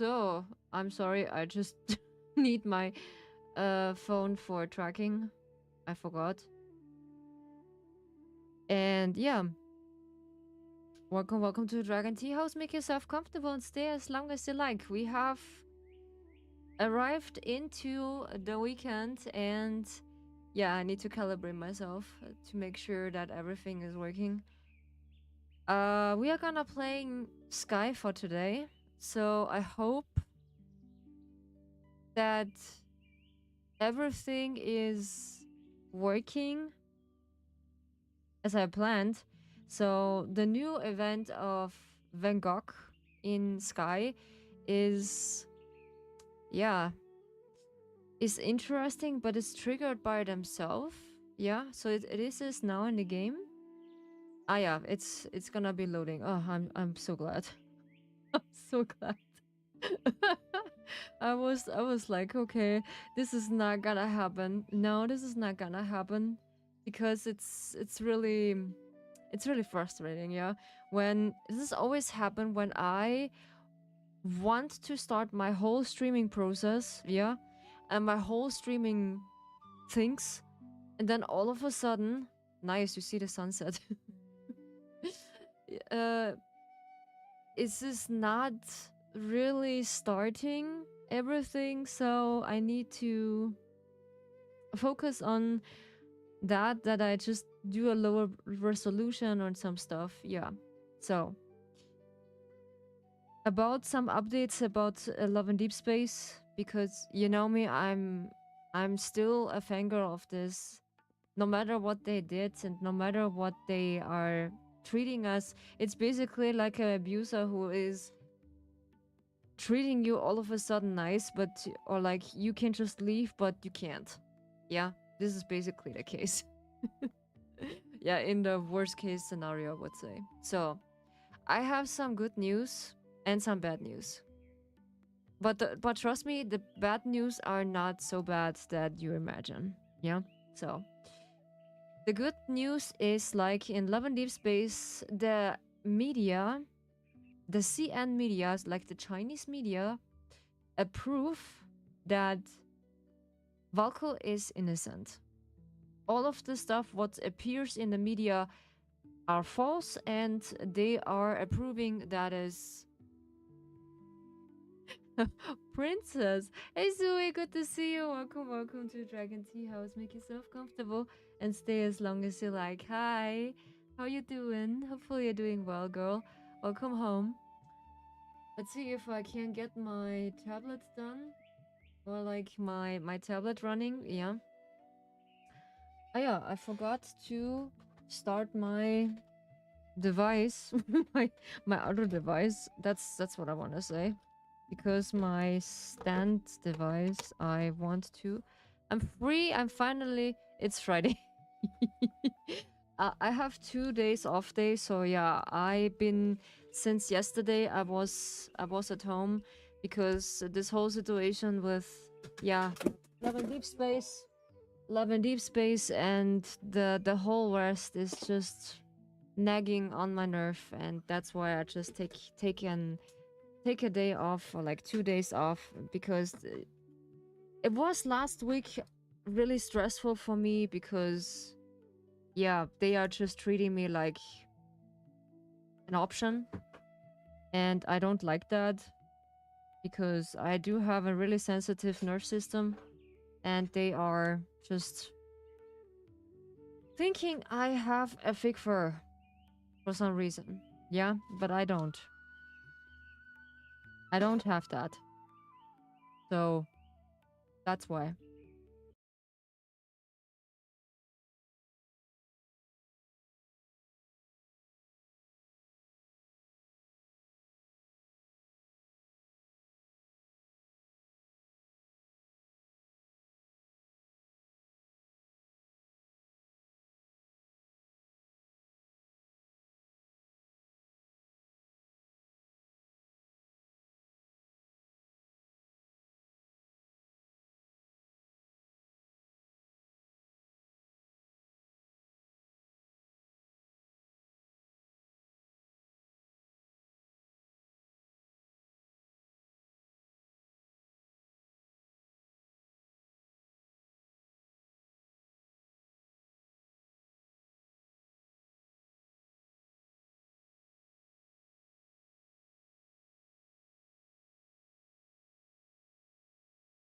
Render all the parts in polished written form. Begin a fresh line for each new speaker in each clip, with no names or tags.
So, I'm sorry, I just need my phone for tracking. I forgot. And yeah, welcome to Dragon Tea House. Make yourself comfortable and stay as long as you like. We have arrived into the weekend, and yeah, I need to calibrate myself to make sure that everything is working. We are gonna playing Sky for today, so I hope that everything is working as I planned. So the new event of Van Gogh in Sky is, yeah, is interesting, but it's triggered by themselves. Yeah, so it is now in the game. Ah, yeah, it's gonna be loading. Oh, I'm so glad. I'm so glad. I was like, okay, this is not gonna happen. No, this is not gonna happen because it's really frustrating, yeah. When this always happen when I want to start my whole streaming process, yeah, and my whole streaming things, and then all of a sudden, nice, you see the sunset. uh, is this not really starting everything? So I need to focus on that I just do a lower resolution on some stuff. Yeah. So about some updates about Love and Deep Space, because you know me, I'm still a fangirl of this. No matter what they did and no matter what they are treating us, it's basically like an abuser who is treating you all of a sudden nice, but or like you can just leave, but you can't. Yeah, this is basically the case. Yeah, in the worst case scenario, I would say. So I have some good news and some bad news. But trust me, the bad news are not so bad that you imagine. Yeah. So the good news is like in Love and Deep Space, the media, the CN media, like the Chinese media, approve that Valko is innocent. All of the stuff what appears in the media are false, and they are approving that is Princess. Hey Zoe, good to see you. Welcome to Dragon Tea House. Make yourself comfortable and stay as long as you like. Hi, how you doing? Hopefully you're doing well, girl. Welcome home. Let's see if I can get my tablet done, or like my tablet running. Yeah. Oh yeah, I forgot to start my device, my other device. That's what I want to say, because my stand device I want to. I'm free. I'm finally. It's Friday. I have 2 days off day, so yeah, I've been since yesterday. I was at home because this whole situation with, yeah, Love and Deep Space, Love and Deep Space, and the whole rest is just nagging on my nerve, and that's why I just take a day off, or like 2 days off, because it was last week really stressful for me, because yeah, they are just treating me like an option, and I don't like that, because I do have a really sensitive nerve system, and they are just thinking I have a fake fur for some reason. Yeah, but I don't. I don't have that. So that's why.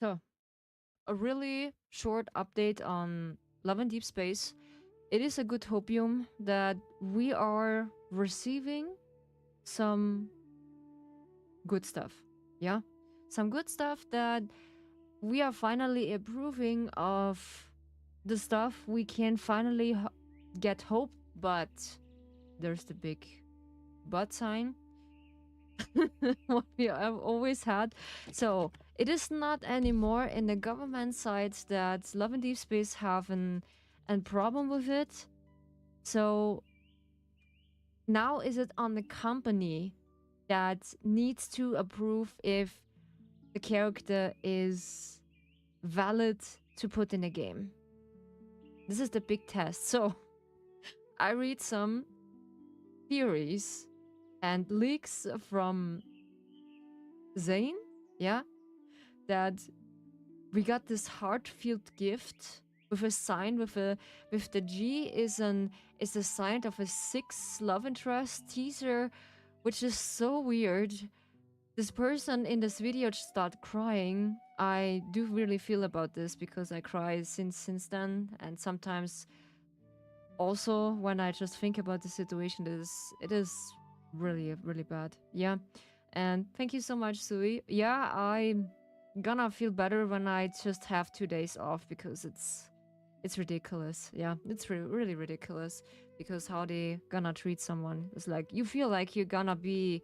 So, a really short update on Love and Deep Space. It is a good hopium that we are receiving some good stuff. Yeah? Some good stuff that we are finally approving of the stuff we can finally get hope, but there's the big but sign. What we have always had. So it is not anymore in the government side that Love and Deep Space have an problem with it. So now is it on the company that needs to approve if the character is valid to put in a game. This is the big test. So I read some theories and leaks from Zane, yeah, that we got this heartfelt gift with a sign with the G is a sign of a 6 love interest teaser, which is so weird. This person in this video just started crying. I do really feel about this because I cry since then, and sometimes also when I just think about the situation, it is really bad. Yeah, and thank you so much, Sui. Yeah, I'm gonna feel better when I just have 2 days off because it's ridiculous. Yeah, it's really ridiculous because how they gonna treat someone is like you feel like you're gonna be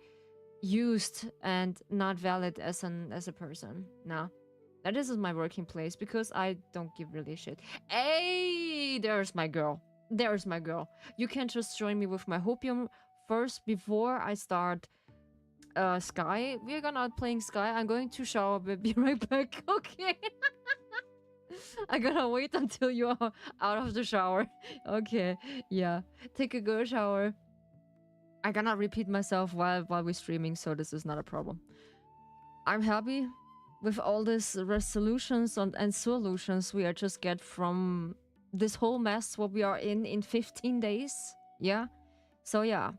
used and not valid as a person. No. That is my working place because I don't give really shit. Hey, there's my girl. There's my girl. You can just join me with my hopium first before I start Sky. We're gonna playing Sky. I'm going to shower, but be right back. Okay. I gotta wait until you are out of the shower. Okay. Yeah. Take a good shower. I gonna repeat myself while we're streaming, so this is not a problem. I'm happy with all these resolutions and solutions we are just get from this whole mess what we are in 15 days. Yeah. So yeah.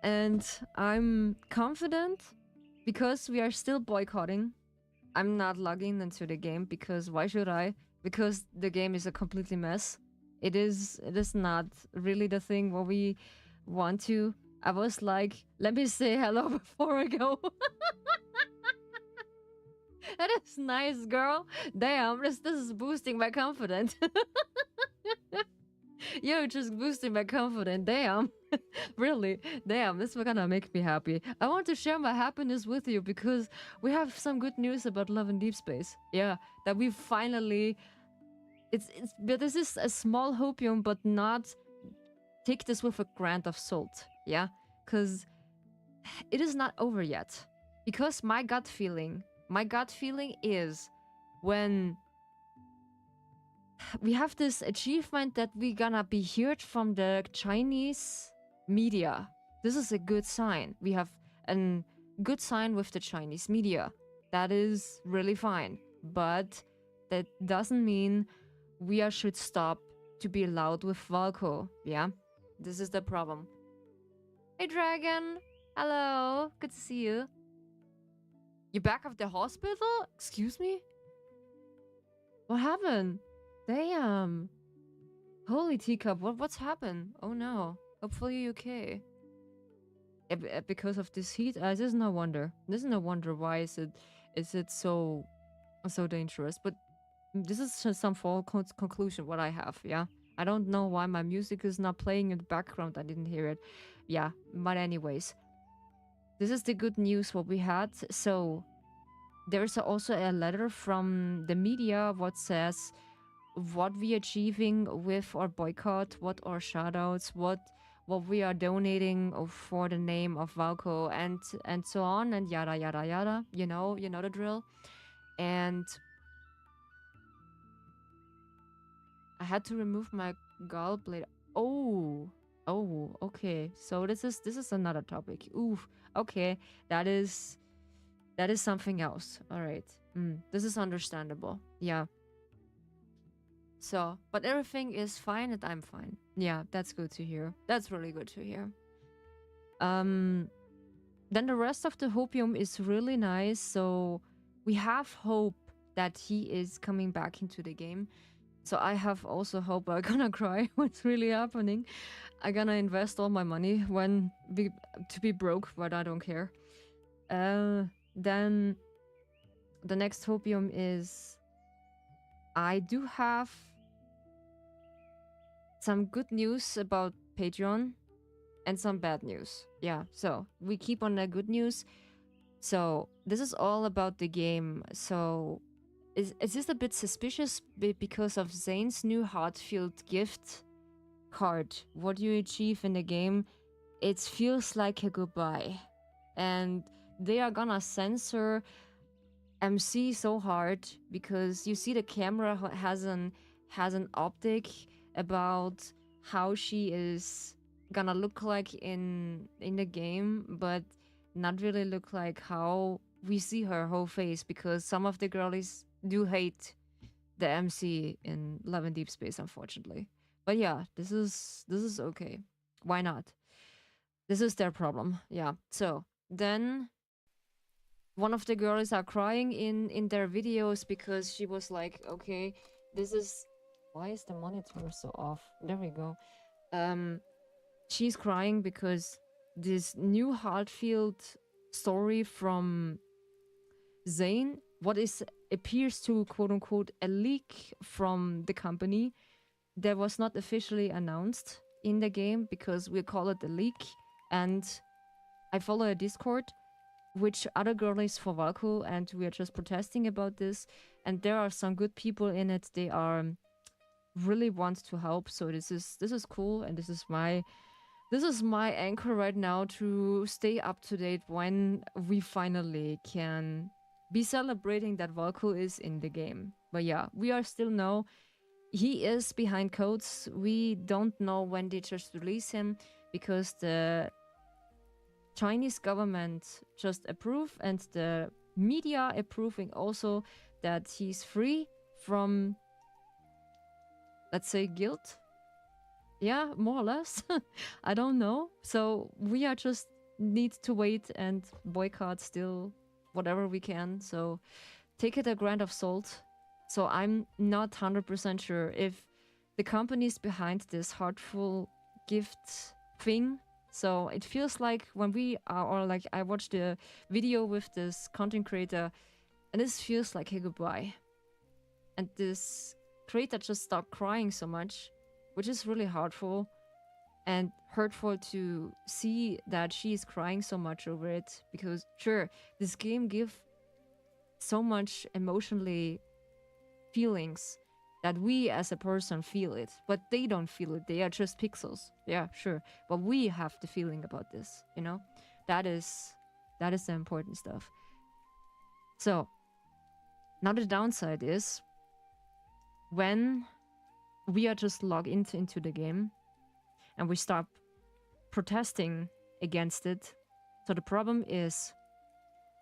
And I'm confident because we are still boycotting. I'm not logging into the game because why should I? Because the game is a completely mess. It is not really the thing what we want to. I was like, let me say hello before I go. That is nice, girl. Damn, this is boosting my confidence. You're just boosting my confidence. Damn. Really. Damn, this is gonna make me happy. I want to share my happiness with you because we have some good news about Love in Deep Space. Yeah, that we finally but this is a small hopium, but not take this with a grain of salt. Yeah? Cause it is not over yet. Because my gut feeling is when we have this achievement that we gonna be heard from the Chinese media. This is a good sign. We have a good sign with the Chinese media. That is really fine. But that doesn't mean we should stop to be loud with Valko. Yeah? This is the problem. Hey, Dragon. Hello. Good to see you. You back at the hospital? Excuse me? What happened? Damn. Holy teacup, what's happened? Oh no. Hopefully you're okay. Because of this heat? This is no wonder. This is no wonder why is it so dangerous. But this is just some full conclusion what I have, yeah? I don't know why my music is not playing in the background. I didn't hear it. Yeah, but anyways. This is the good news what we had. So there's also a letter from the media what says what we achieving with our boycott, what our shoutouts, what we are donating for the name of Valko and so on and yada yada yada. You know the drill. And I had to remove my gallbladder. Oh, okay. So this is another topic. Ooh, okay. That is something else. All right. This is understandable. Yeah. So, but everything is fine and I'm fine. Yeah, that's good to hear. That's really good to hear. Then the rest of the hopium is really nice, so we have hope that he is coming back into the game. So I have also hope. I'm gonna cry what's really happening. I'm gonna invest all my money to be broke, but I don't care. Then the next hopium is I do have some good news about Patreon and some bad news. Yeah, so we keep on the good news. So this is all about the game. So is this a bit suspicious because of Zane's new Heartfield gift card? What you achieve in the game, it feels like a goodbye. And they are gonna censor MC so hard because you see the camera has an optic about how she is gonna look like in the game, but not really look like how we see her whole face, because some of the girlies do hate the MC in Love and Deep Space, unfortunately. But yeah, this is okay. Why not? This is their problem. Yeah. So then one of the girls are crying in their videos because she was like, okay, this is why is the monitor so off? There we go. She's crying because this new Heartfield story from Zane, what is appears to quote unquote a leak from the company, that was not officially announced in the game because we call it a leak. And I follow a Discord which other girlies for Valko, and we are just protesting about this. And there are some good people in it. They are really want to help. So this is cool, and this is my anchor right now to stay up to date when we finally can be celebrating that Valko is in the game. But yeah, we are still know he is behind codes. We don't know when they just release him because the Chinese government just approve and the media approving also that he's free from, let's say, guilt. Yeah, more or less. I don't know. So we are just need to wait and boycott still whatever we can. So take it a grain of salt. So I'm not 100% sure if the companies behind this heartful gift thing. So it feels like when we are, or like I watched a video with this content creator, and this feels like a goodbye. And this creator just stopped crying so much, which is really hurtful and hurtful to see that she is crying so much over it. Because sure, this game gives so much emotionally feelings that we as a person feel it, but they don't feel it. They are just pixels. Yeah, sure. But we have the feeling about this, you know? That is the important stuff. So now the downside is when we are just logged into the game and we stop protesting against it. So the problem is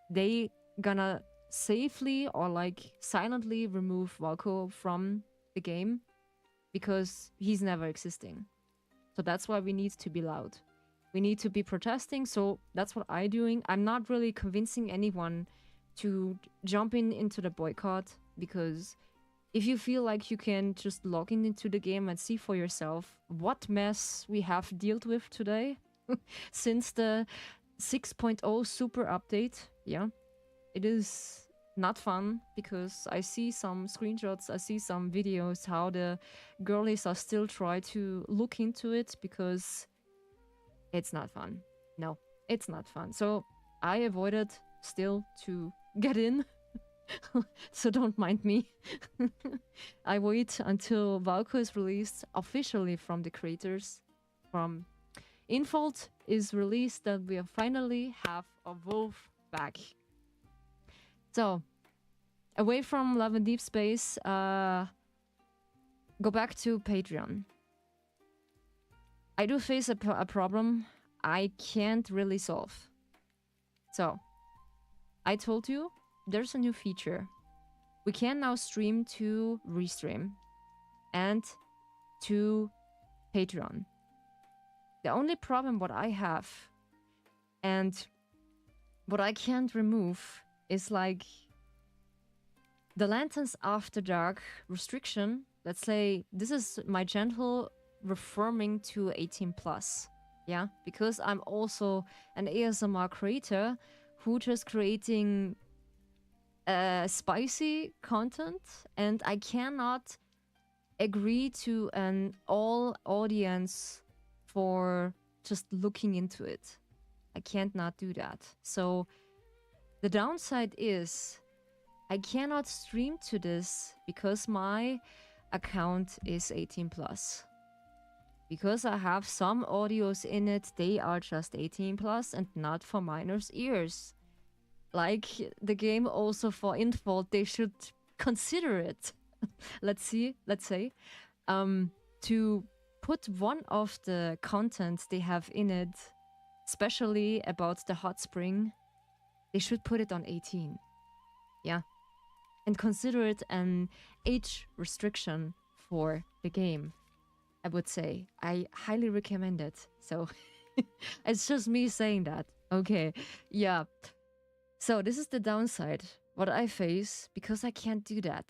they gonna safely or like silently remove Valko from the game because he's never existing. So that's why we need to be loud. We need to be protesting. So that's what I'm doing. I'm not really convincing anyone to jump into the boycott, because if you feel like you can just log into the game and see for yourself what mess we have dealt with today since the 6.0 super update, yeah, it is not fun, because I see some screenshots, I see some videos how the girlies are still trying to look into it, because it's not fun. No, it's not fun. So I avoided still to get in. So don't mind me. I wait until Valko is released officially from the creators. From Infold is released, that we finally have a wolf back. So, away from Love and Deep Space, go back to Patreon. I do face a problem I can't really solve. So, I told you, there's a new feature. We can now stream to Restream and to Patreon. The only problem what I have, and what I can't remove is like the lanterns after dark restriction. Let's say this is my gentle reforming to 18 plus. Yeah, because I'm also an ASMR creator who just creating spicy content, and I cannot agree to an all audience for just looking into it. I can't not do that. So the downside is I cannot stream to this because my account is 18 plus. Because I have some audios in it, they are just 18 plus and not for minors' ears. Like the game also for info, they should consider it. let's say, to put one of the contents they have in it, especially about the hot spring, they should put it on 18. Yeah. And consider it an age restriction for the game. I would say I highly recommend it. So it's just me saying that. Okay. Yeah. So this is the downside, what I face because I can't do that.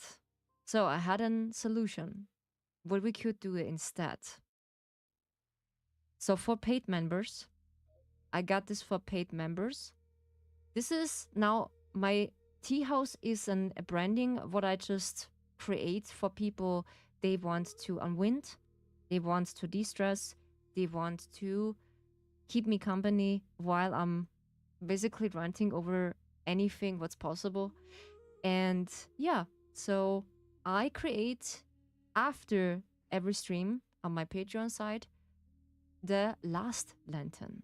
So I had a solution. What we could do instead. So for paid members, I got this for paid members. This is now my tea house is a branding what I just create for people. They want to unwind, they want to de-stress, they want to keep me company while I'm basically ranting over anything what's possible. And yeah, so I create after every stream on my Patreon side the last lantern.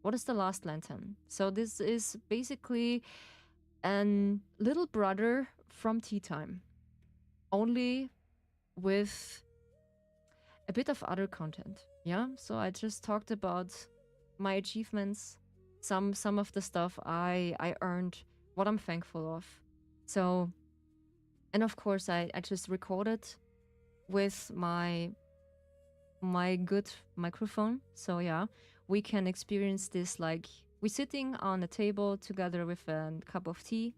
What is the last lantern? So this is basically an little brother from Tea Time, only with a bit of other content. Yeah, so I just talked about my achievements, some of the stuff I earned, what I'm thankful of. So, and of course I just recorded with my good microphone. So yeah, we can experience this like we sitting on a table together with a cup of tea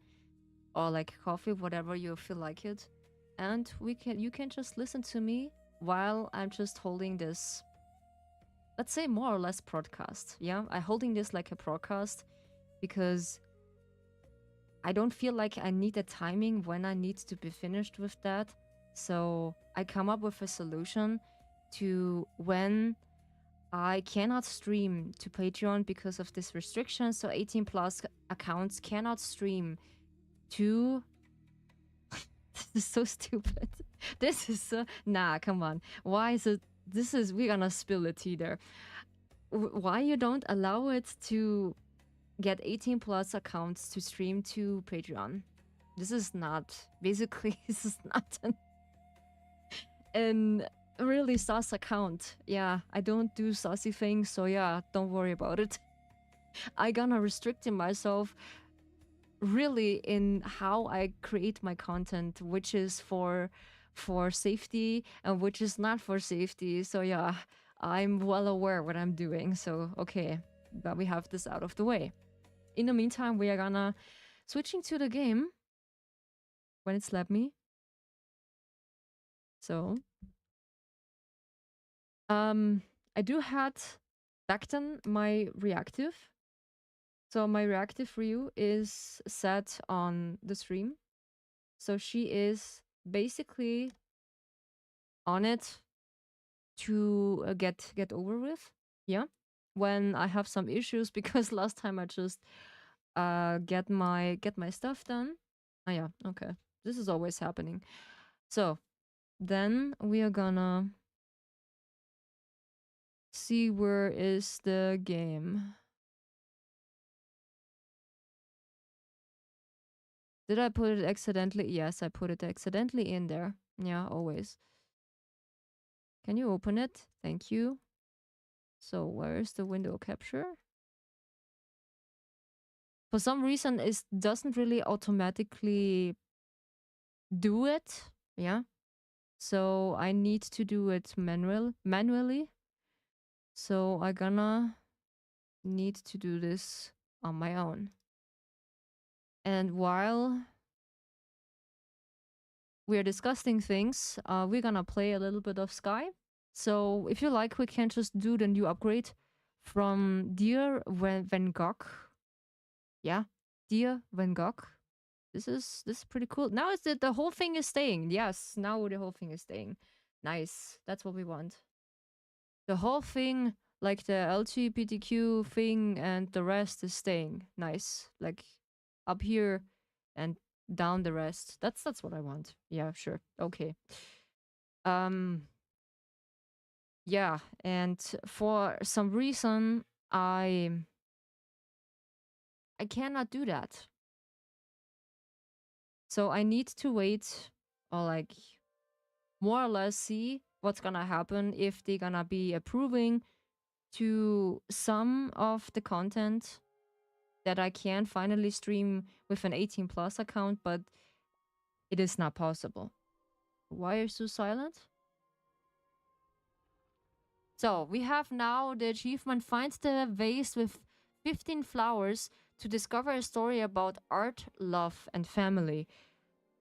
or like coffee, whatever you feel like it. And you can just listen to me while I'm just holding this, let's say more or less broadcast. Yeah, I'm holding this like a broadcast because I don't feel like I need a timing when I need to be finished with that. So I come up with a solution to when I cannot stream to Patreon because of this restriction. So 18 plus accounts cannot stream to. This is so stupid. This is so. Nah, come on. Why is it? This is. We're gonna spill the tea there. Why you don't allow it to get 18 plus accounts to stream to Patreon? This is not. Basically, this is not an really sauce account. Yeah, I don't do saucy things, so yeah, don't worry about it. I gonna restrict myself really in how I create my content, which is for safety and which is not for safety. So yeah, I'm well aware what I'm doing. So okay, but we have this out of the way. In the meantime, we are gonna switching to the game when it's let me. So I do had back then my reactive. So my reactive Ryu is set on the stream. So she is basically on it to get over with. Yeah. When I have some issues because last time I just get my stuff done. Oh yeah, okay. This is always happening. So then we are gonna see where is the game. Did I put it accidentally? Yes, I put it accidentally in there. Yeah, always. Can you open it? Thank you. So where is the window capture? For some reason, it doesn't really automatically do it. Yeah. So I need to do it manually. So I gonna need to do this on my own. And while we're discussing things, we're gonna play a little bit of Sky. So if you like, we can just do the new upgrade from Dear Van Gogh. Yeah, Dear Van Gogh. This is pretty cool. Now is the whole thing is staying. Yes, now the whole thing is staying. Nice. That's what we want. The whole thing, like the LGBTQ thing and the rest is staying. Nice. Like up here and down the rest. That's what I want. Yeah, sure. Okay. Um yeah, and for some reason I cannot do that. So I need to wait or like more or less see what's gonna happen if they're gonna be approving to some of the content that I can finally stream with an 18 plus account, but it is not possible. Why are you so silent? So we have now the achievement find the vase with 15 flowers to discover a story about art, love, and family.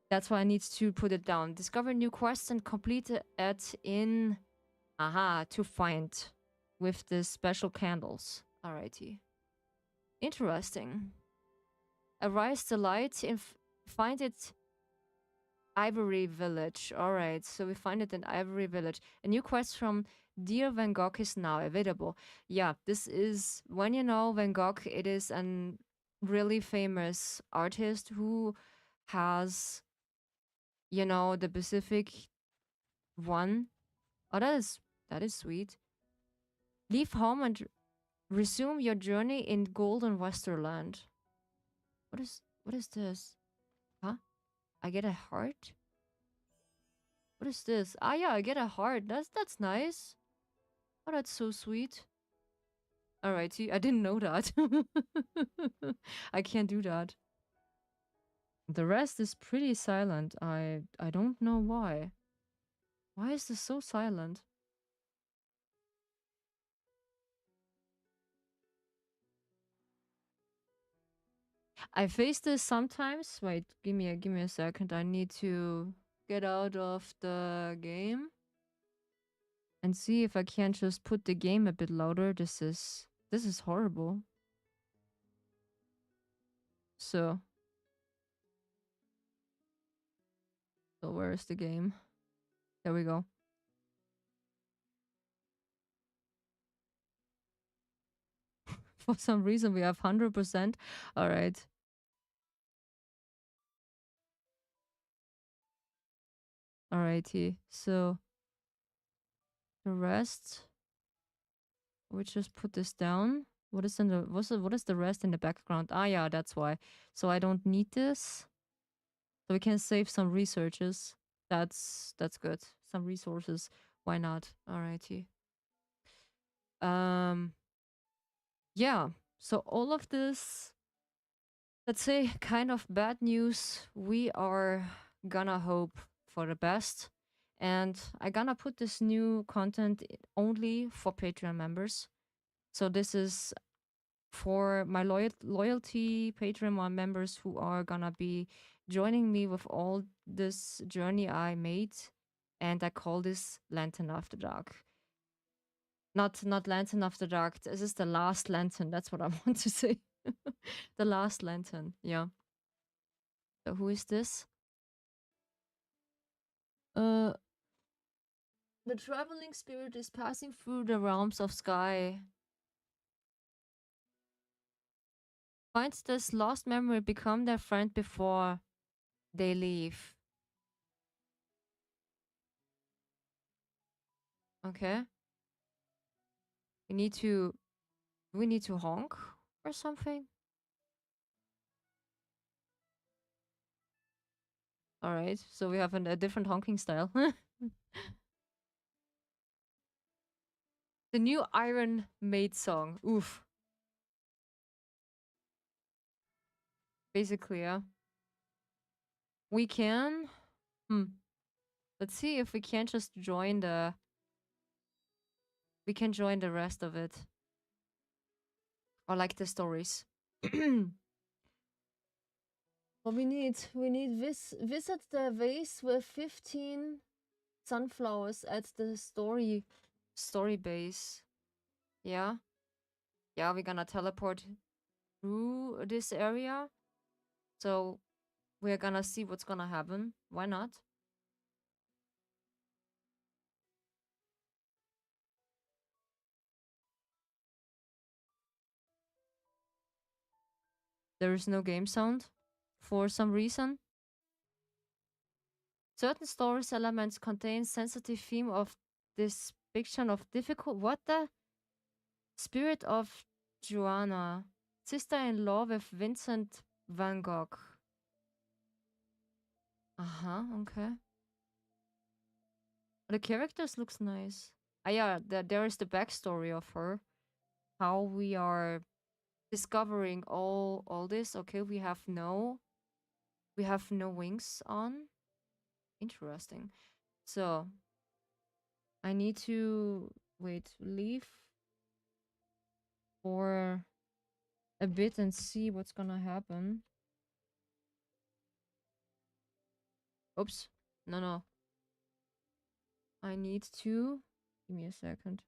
That's why I need to put it down. Discover new quests and complete it in to find with the special candles. Alrighty. Interesting. Arise the light and find it Ivory Village. Alright, so we find it in Ivory Village. A new quest from Dear Van Gogh is now available. Yeah, this is when you know Van Gogh, it is an really famous artist who has, you know, the Pacific one. Oh, that is sweet. Leave home and resume your journey in Golden Westerland. What is this? Huh? I get a heart? What is this? Ah yeah, I get a heart. That's nice. Oh, that's so sweet. Alrighty, I didn't know that. I can't do that. The rest is pretty silent. I don't know why. Why is this so silent? I face this sometimes. Wait, give me a second. I need to get out of the game and see if I can just put the game a bit louder. This is horrible. So, so where is the game? There we go. For some reason we have 100%. All right. Alrighty. So the rest, we just put this down. What is the rest in the background? Ah yeah, that's why. So I don't need this. So we can save some researches. That's good. Some resources. Why not? Alrighty. Um yeah. So all of this, let's say, kind of bad news. We are gonna hope for the best. And I gonna put this new content only for Patreon members. So this is for my loyalty Patreon members who are gonna be joining me with all this journey I made. And I call this Lantern After Dark. Not Lantern After Dark. This is the last lantern. That's what I want to say. The last lantern. Yeah. So who is this? Uh, the traveling spirit is passing through the realms of sky. Finds this lost memory, become their friend before they leave. Okay. We need to. We need to honk or something. All right. So we have a different honking style. The new Iron Maid song. Oof. Basically, yeah. We can. Hmm. Let's see if we can just join the. We can join the rest of it. Or like the stories. What we need visit the vase with 15 sunflowers at the story base. Yeah. Yeah, we're gonna teleport through this area. So we're gonna see what's gonna happen. Why not? There is no game sound for some reason. Certain stories elements contain sensitive theme of depiction of difficult. What the? Spirit of Joanna, sister-in-law with Vincent van Gogh. Uh-huh, okay. The characters looks nice. Ah yeah, there is the backstory of her. How we are discovering all this. Okay, we have no wings on. Interesting. So I need to leave for a bit and see what's gonna happen. Oops. No, no. I need to give me a second.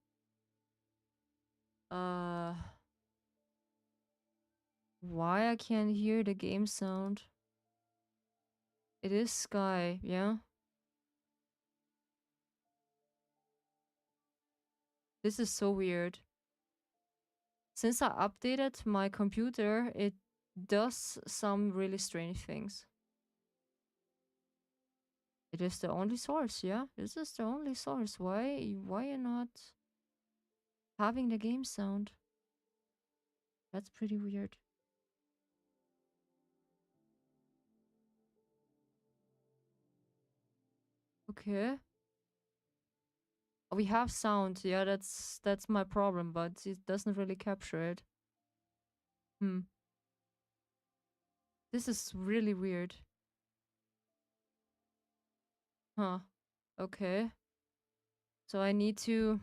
Uh why I can't hear the game sound? It is Sky, yeah? This is so weird. Since I updated my computer, it does some really strange things. It is the only source, yeah? This is the only source. Why you not having the game sound? That's pretty weird. Okay. We have sound, yeah, that's my problem, but it doesn't really capture it. Hmm. This is really weird. Huh. Okay. So I need to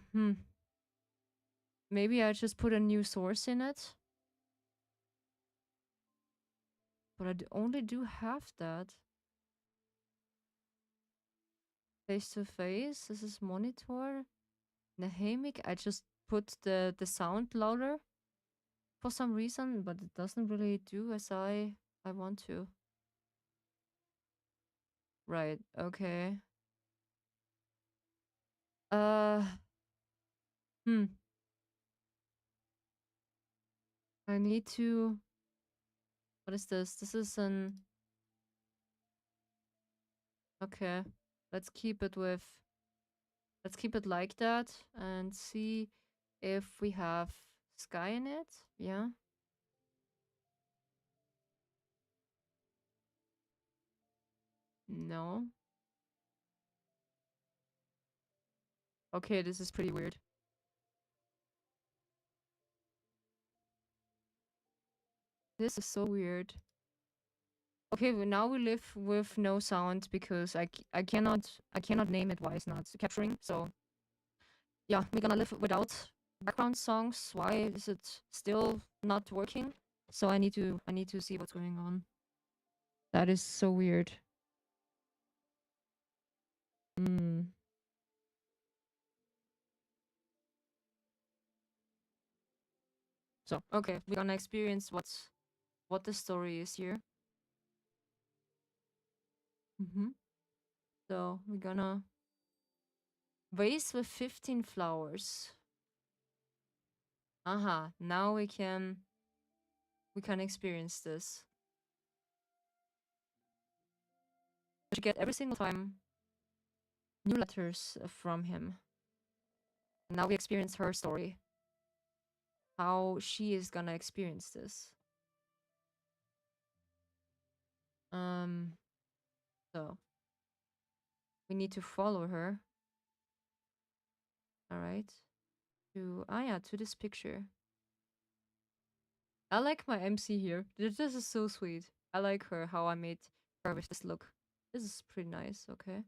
maybe I just put a new source in it. But only do have that. Face to face. This is monitor. Nahemic. I just put the sound louder for some reason, but it doesn't really do as I want to. Right. Okay. Uh hmm. I need to what is this? This is an okay. Let's keep it with let's keep it like that and see if we have sky in it. Yeah. No. Okay, this is pretty weird. This is so weird. Okay, well, now we live with no sound because I cannot name it why it's not capturing. So yeah, we're gonna live without background songs. Why is it still not working? So I need to see what's going on. That is so weird. Hmm. So okay, we're gonna experience what the story is here. So we're gonna vase with 15 flowers. Aha, now we can experience this. To get every single time new letters from him. Now we experience her story. How she is gonna experience this. Um so we need to follow her. Alright. To this picture. I like my MC here. This is so sweet. I like her, how I made her with this look. This is pretty nice, okay.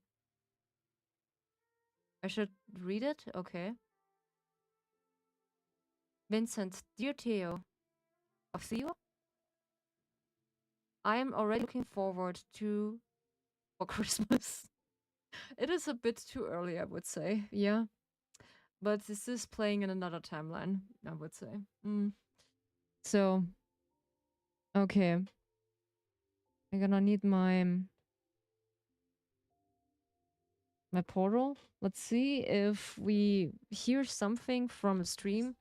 I should read it? Okay. Vincent, dear Theo. Of Theo? I'm already looking forward to for Christmas. It is a bit too early, I would say. Yeah. But this is playing in another timeline, I would say. So, okay. I'm gonna need my portal. Let's see if we hear something from a stream.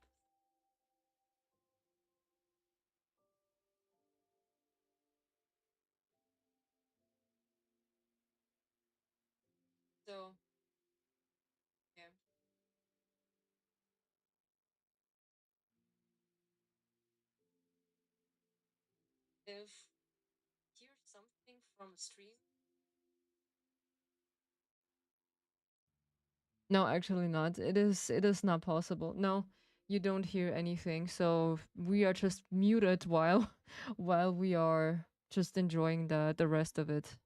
So, yeah. If hear something from a stream. No, actually not. It is not possible. No, you don't hear anything. So we are just muted while while we are just enjoying the rest of it.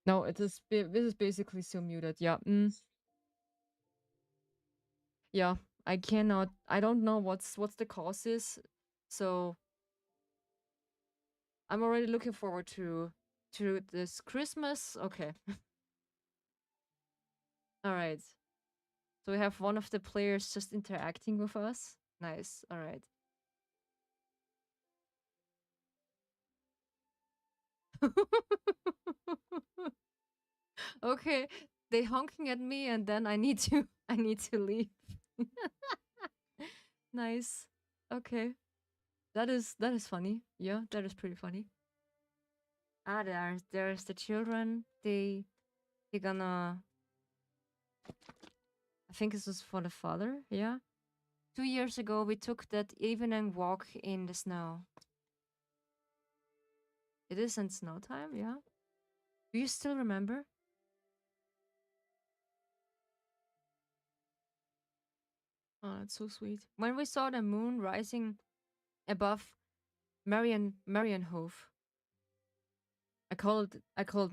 No, this is basically still muted. Yeah. Yeah. I cannot. I don't know what's the cause is. So I'm already looking forward to this Christmas. Okay. All right. So we have one of the players just interacting with us. Nice. All right. Okay, they honking at me and then I need to I need to leave. Nice. Okay. That is funny. Yeah, that is pretty funny. Ah, there's the children. They gonna I think this is for the father, yeah. 2 years ago we took that evening walk in the snow. It isn't snow time, yeah. Do you still remember? Oh, that's so sweet. When we saw the moon rising above Marienhof. I called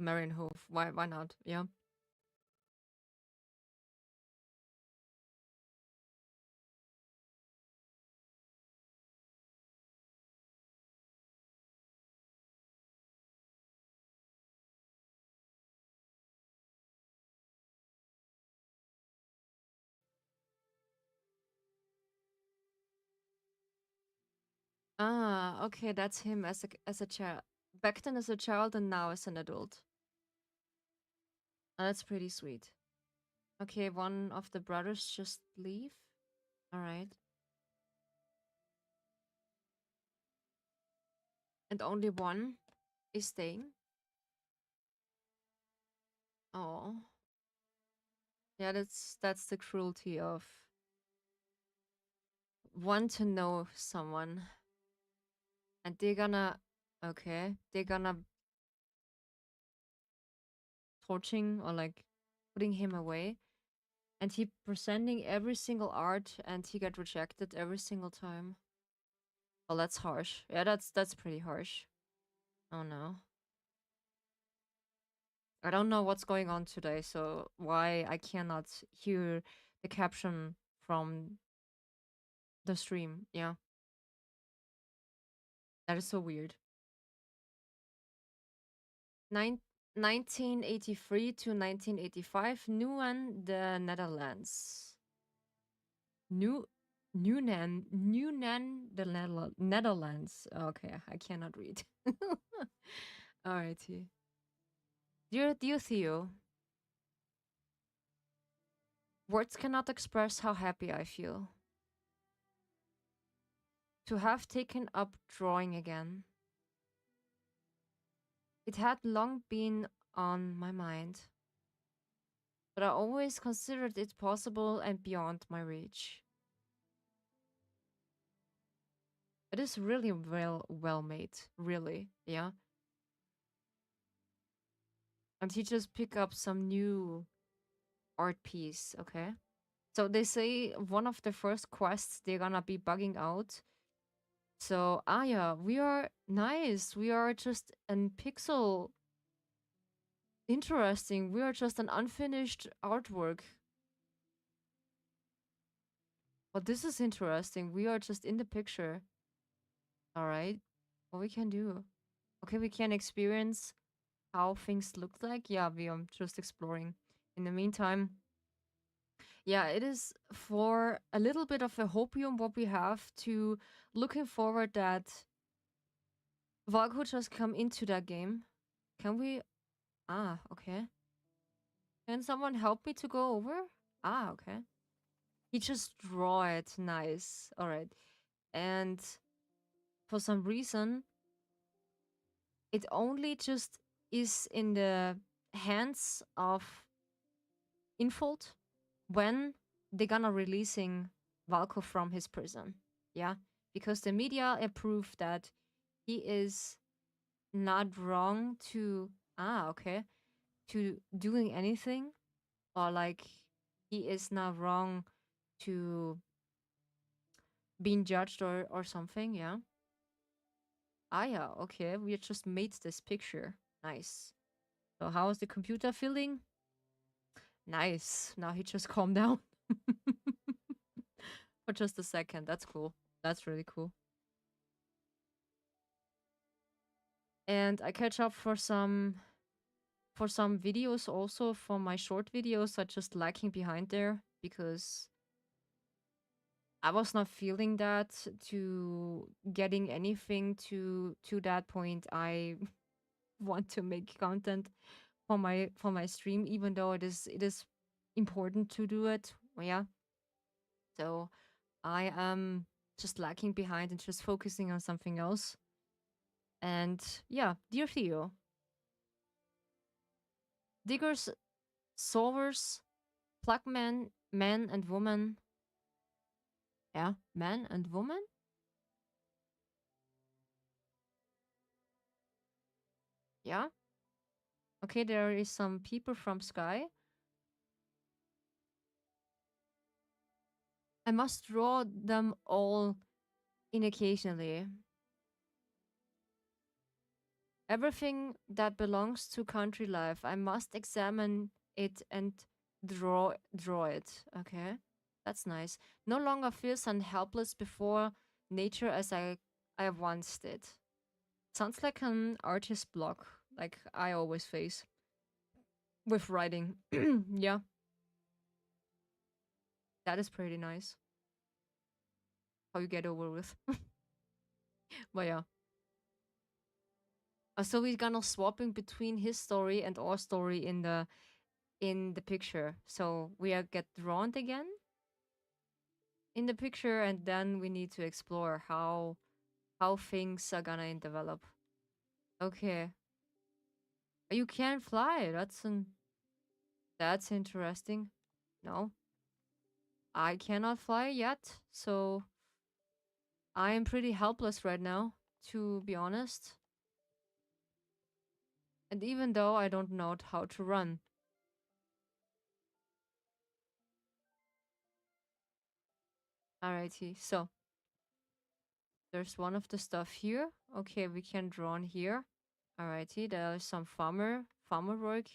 Marienhof. Why not? Yeah. Ah, okay, that's him as a child. Back then as a child and now as an adult. Ah, that's pretty sweet. Okay, one of the brothers just leave. All right. And only one is staying. Oh. Yeah, that's the cruelty of want to know someone and they're gonna they're gonna torching or like putting him away and he presenting every single art and he got rejected every single time. Well, that's harsh. Yeah, that's pretty harsh. Oh no. I don't know what's going on today, so why I cannot hear the caption from the stream. Yeah, that is so weird. Nine, 1983 to 1985, Nuan, the Netherlands. New Newnan, the Netherlands. Okay, I cannot read. Alrighty. Dear Theo, words cannot express how happy I feel to have taken up drawing again. It had long been on my mind, but I always considered it possible and beyond my reach. It is really well made, really, yeah. And he just pick up some new art piece, okay? So they say one of the first quests they're gonna be bugging out. So yeah, we are nice. We are just an pixel. Interesting. We are just an unfinished artwork. But this is interesting. We are just in the picture. All right. What we can do? Okay, we can experience how things look like. Yeah, we are just exploring. In the meantime, yeah, it is for a little bit of a hopium what we have to looking forward that Valko just come into that game. Can we? Ah, okay. Can someone help me to go over? Ah, okay. He just draw it. Nice. All right. And for some reason, it only just is in the hands of Infold when they're gonna releasing Valko from his prison. Yeah, because the media approved that he is not wrong to okay to doing anything, or like he is not wrong to being judged or something. Yeah. Ah yeah. Okay, we just made this picture. Nice. So how is the computer feeling? Nice. Now he just calmed down for just a second. That's cool. That's really cool. And I catch up for some videos also for my short videos are just lacking behind there because I was not feeling that to getting anything to that point. I want to make content for my stream, even though it is important to do it. Yeah. So I am just lacking behind and just focusing on something else. And yeah, dear Theo, diggers, solvers, plugmen, men and women. Yeah, man and woman. Yeah. Okay, there is some people from Sky. I must draw them all in occasionally. Everything that belongs to country life, I must examine it and draw it. Okay, that's nice. No longer fierce and helpless before nature as I once did. Sounds like an artist block, like I always face with writing. Yeah, that is pretty nice. How you get over with. But yeah. So we're gonna swapping between his story and our story in the picture. So we are get drawn again in the picture, and then we need to explore how things are gonna develop. Okay, you can fly. That's interesting. No, I cannot fly yet, so I am pretty helpless right now, to be honest. And even though I don't know how to run. Alrighty, so there's one of the stuff here. Okay, we can draw on here. Alrighty, there's some farmer work.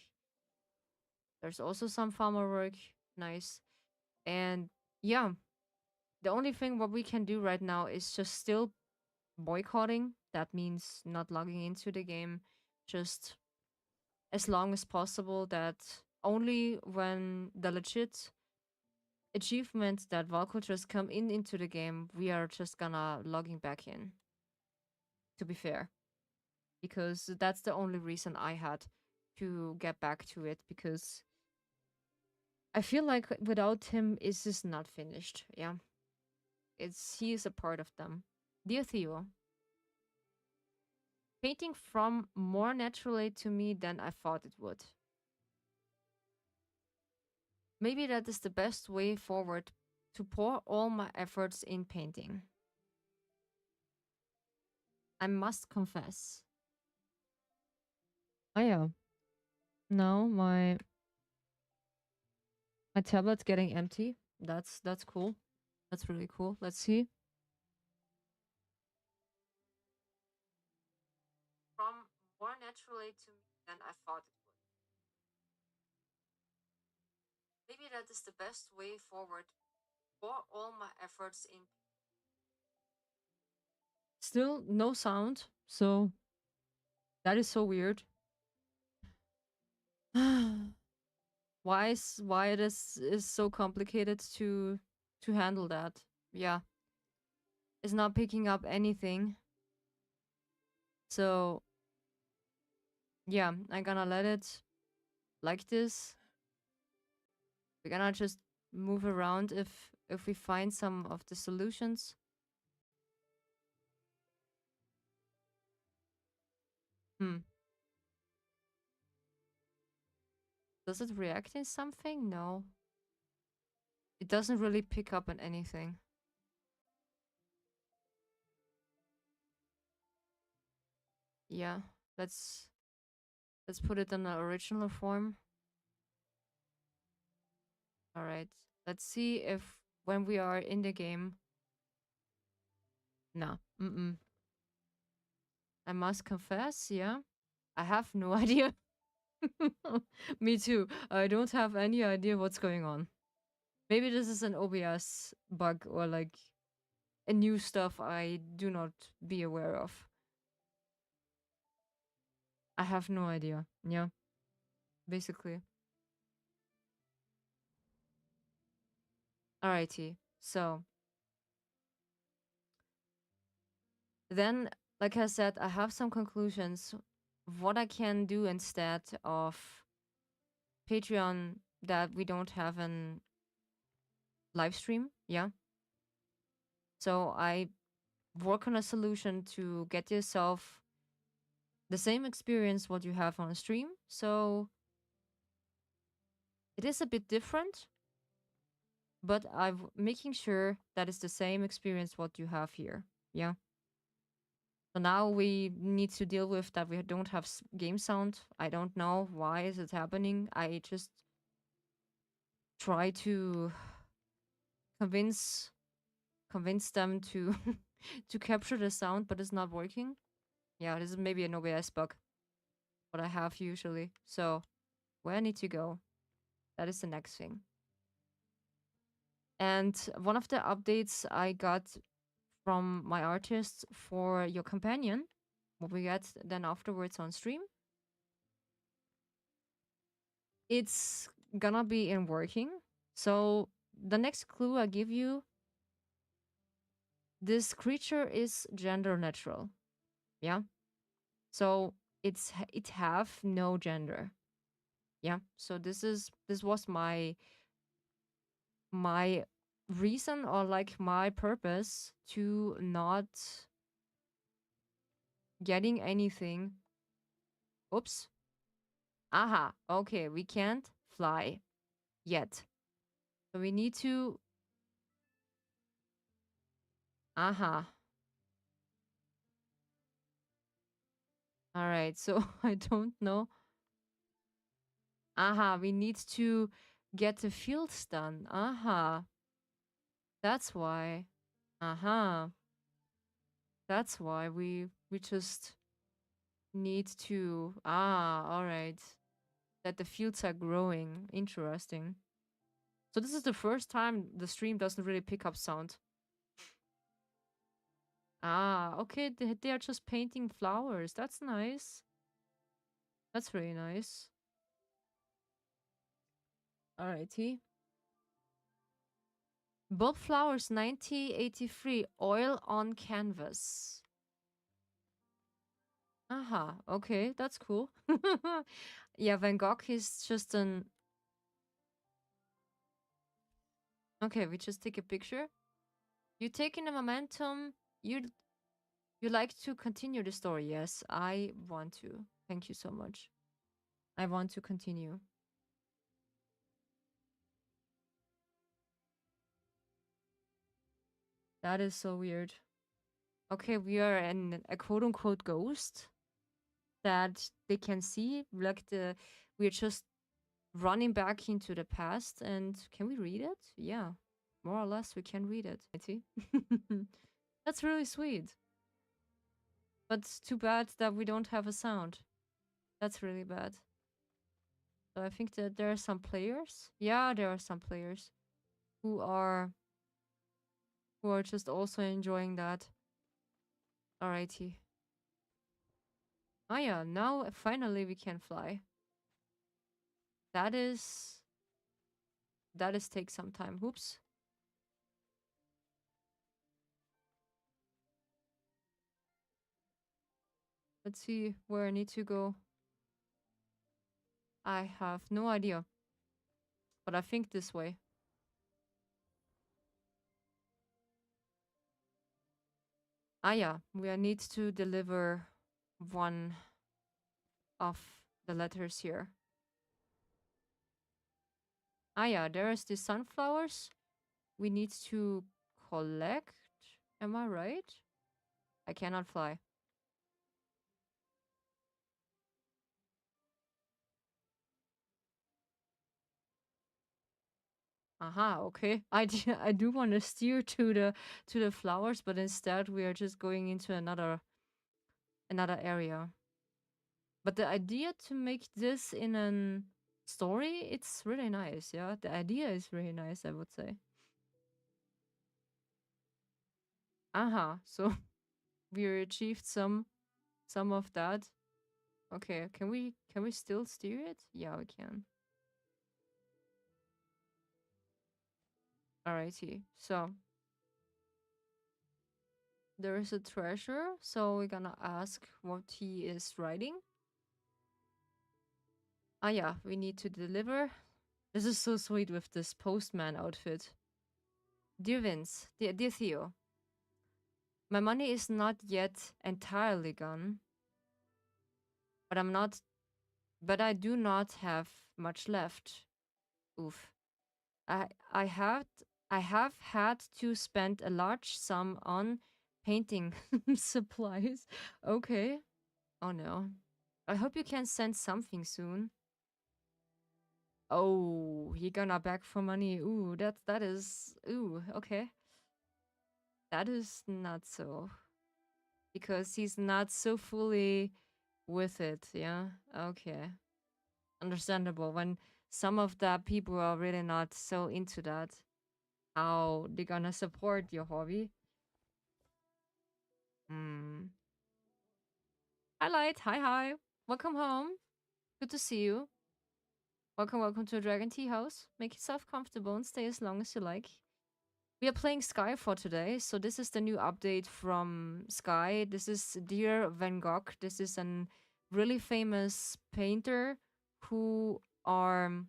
There's also some farmer work. Nice. And yeah, the only thing what we can do right now is just still boycotting. That means not logging into the game. Just as long as possible that only when the legit achievements that Valko just come in into the game, we are just gonna logging back in. To be fair. Because that's the only reason I had to get back to it because I feel like without him, it's just not finished. Yeah, he is a part of them. Dear Theo, painting from more naturally to me than I thought it would. Maybe that is the best way forward to pour all my efforts in painting. I must confess. Oh yeah. Now my tablet's getting empty. That's cool. That's really cool. Let's see. From more naturally to me than I thought it would. Maybe that is the best way forward. Pour all my efforts in. Still no sound. So that is so weird. Why it is so complicated to handle that. Yeah. It's not picking up anything. So yeah, I'm gonna let it like this. We're gonna just move around if we find some of the solutions. Hmm. Does it react in something? No. It doesn't really pick up on anything. Yeah. Let's put it in the original form. Alright. Let's see if when we are in the game. No. Mm-mm. I must confess, yeah. I have no idea. Me too. I don't have any idea what's going on. Maybe this is an OBS bug or like a new stuff I do not be aware of. I have no idea. Yeah, basically. Alrighty. So then, like I said, I have some conclusions of what I can do instead of Patreon that we don't have an live stream. Yeah. So I work on a solution to get yourself the same experience what you have on a stream. So it is a bit different, but I'm making sure that it's the same experience what you have here. Yeah. So now we need to deal with that we don't have game sound. I don't know why is it happening. I just try to convince them to to capture the sound, but it's not working. Yeah, this is maybe an OBS bug, what I have usually. So where I need to go, that is the next thing. And one of the updates I got from my artist for your companion, what we get then afterwards on stream, it's gonna be in working. So the next clue I give you, this creature is gender neutral. Yeah. So it have no gender. Yeah. So this was my reason or like my purpose to not getting anything. Oops. Aha. Okay, we can't fly yet. So we need to. Aha. All right. So I don't know. Aha. We need to get the fields done. Aha. That's why. Aha. That's why we just need to. Ah. All right. That the fields are growing. Interesting. So this is the first time the stream doesn't really pick up sound. Ah, okay, they are just painting flowers. That's nice. That's really nice. Alrighty. Bulb Flowers 1983, oil on canvas. Aha, okay, that's cool. Yeah, Van Gogh is just an... Okay, we just take a picture. You taking a momentum. You like to continue the story? Yes, I want to. Thank you so much. I want to continue. That is so weird. Okay, we are in a quote-unquote ghost that they can see. Like we're just running back into the past, and can we read it? Yeah, more or less we can read it. See? That's really sweet. But it's too bad that we don't have a sound. That's really bad. So I think that there are some players. Yeah, there are some players who are just also enjoying that. Alrighty. Oh yeah, now finally we can fly. That is take some time. Oops. Let's see where I need to go. I have no idea, but I think this way. Ah yeah, we need to deliver one of the letters here. Ah yeah, there's the sunflowers. We need to collect. Am I right? I cannot fly. Aha, okay. I do want to steer to the flowers, but instead we are just going into another area. But the idea to make this in an story, it's really nice, yeah. The idea is really nice, I would say. Aha, so we achieved some of that. Okay, can we still steer it? Yeah, we can. Alrighty. So there is a treasure, so we're gonna ask what he is writing. Ah yeah, we need to deliver. This is so sweet with this postman outfit. Dear Vince, dear Theo, my money is not yet entirely gone, but I do not have much left. Oof. I I have I have had to spend a large sum on painting supplies. Okay. Oh no. I hope you can send something soon. Oh, he gonna beg for money. Ooh, that is okay. That is not so because he's not so fully with it, yeah? Okay. Understandable when some of the people are really not so into that. How they gonna support your hobby? Hmm. Hi Light, hi. Welcome home. Good to see you. Welcome to Dragon Tea House. Make yourself comfortable and stay as long as you like. We are playing Sky for today, so this is the new update from Sky. This is Dear Van Gogh. This is an really famous painter who are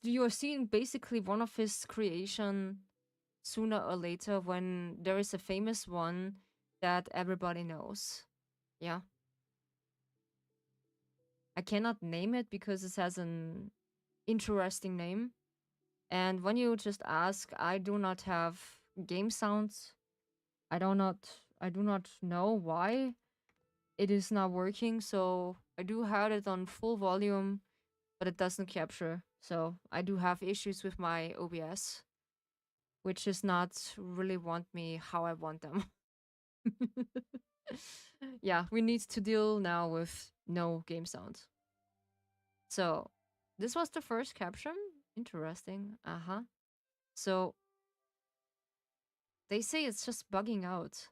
you are seeing basically one of his creation sooner or later when there is a famous one that everybody knows. Yeah. I cannot name it because it has an interesting name. And when you just ask, I do not have game sounds. I do not know why it is not working. So I do have it on full volume, but it doesn't capture. So I do have issues with my OBS, which does not really want me how I want them. Yeah, we need to deal now with no game sound. So this was the first caption. Interesting. Uh-huh. So they say it's just bugging out.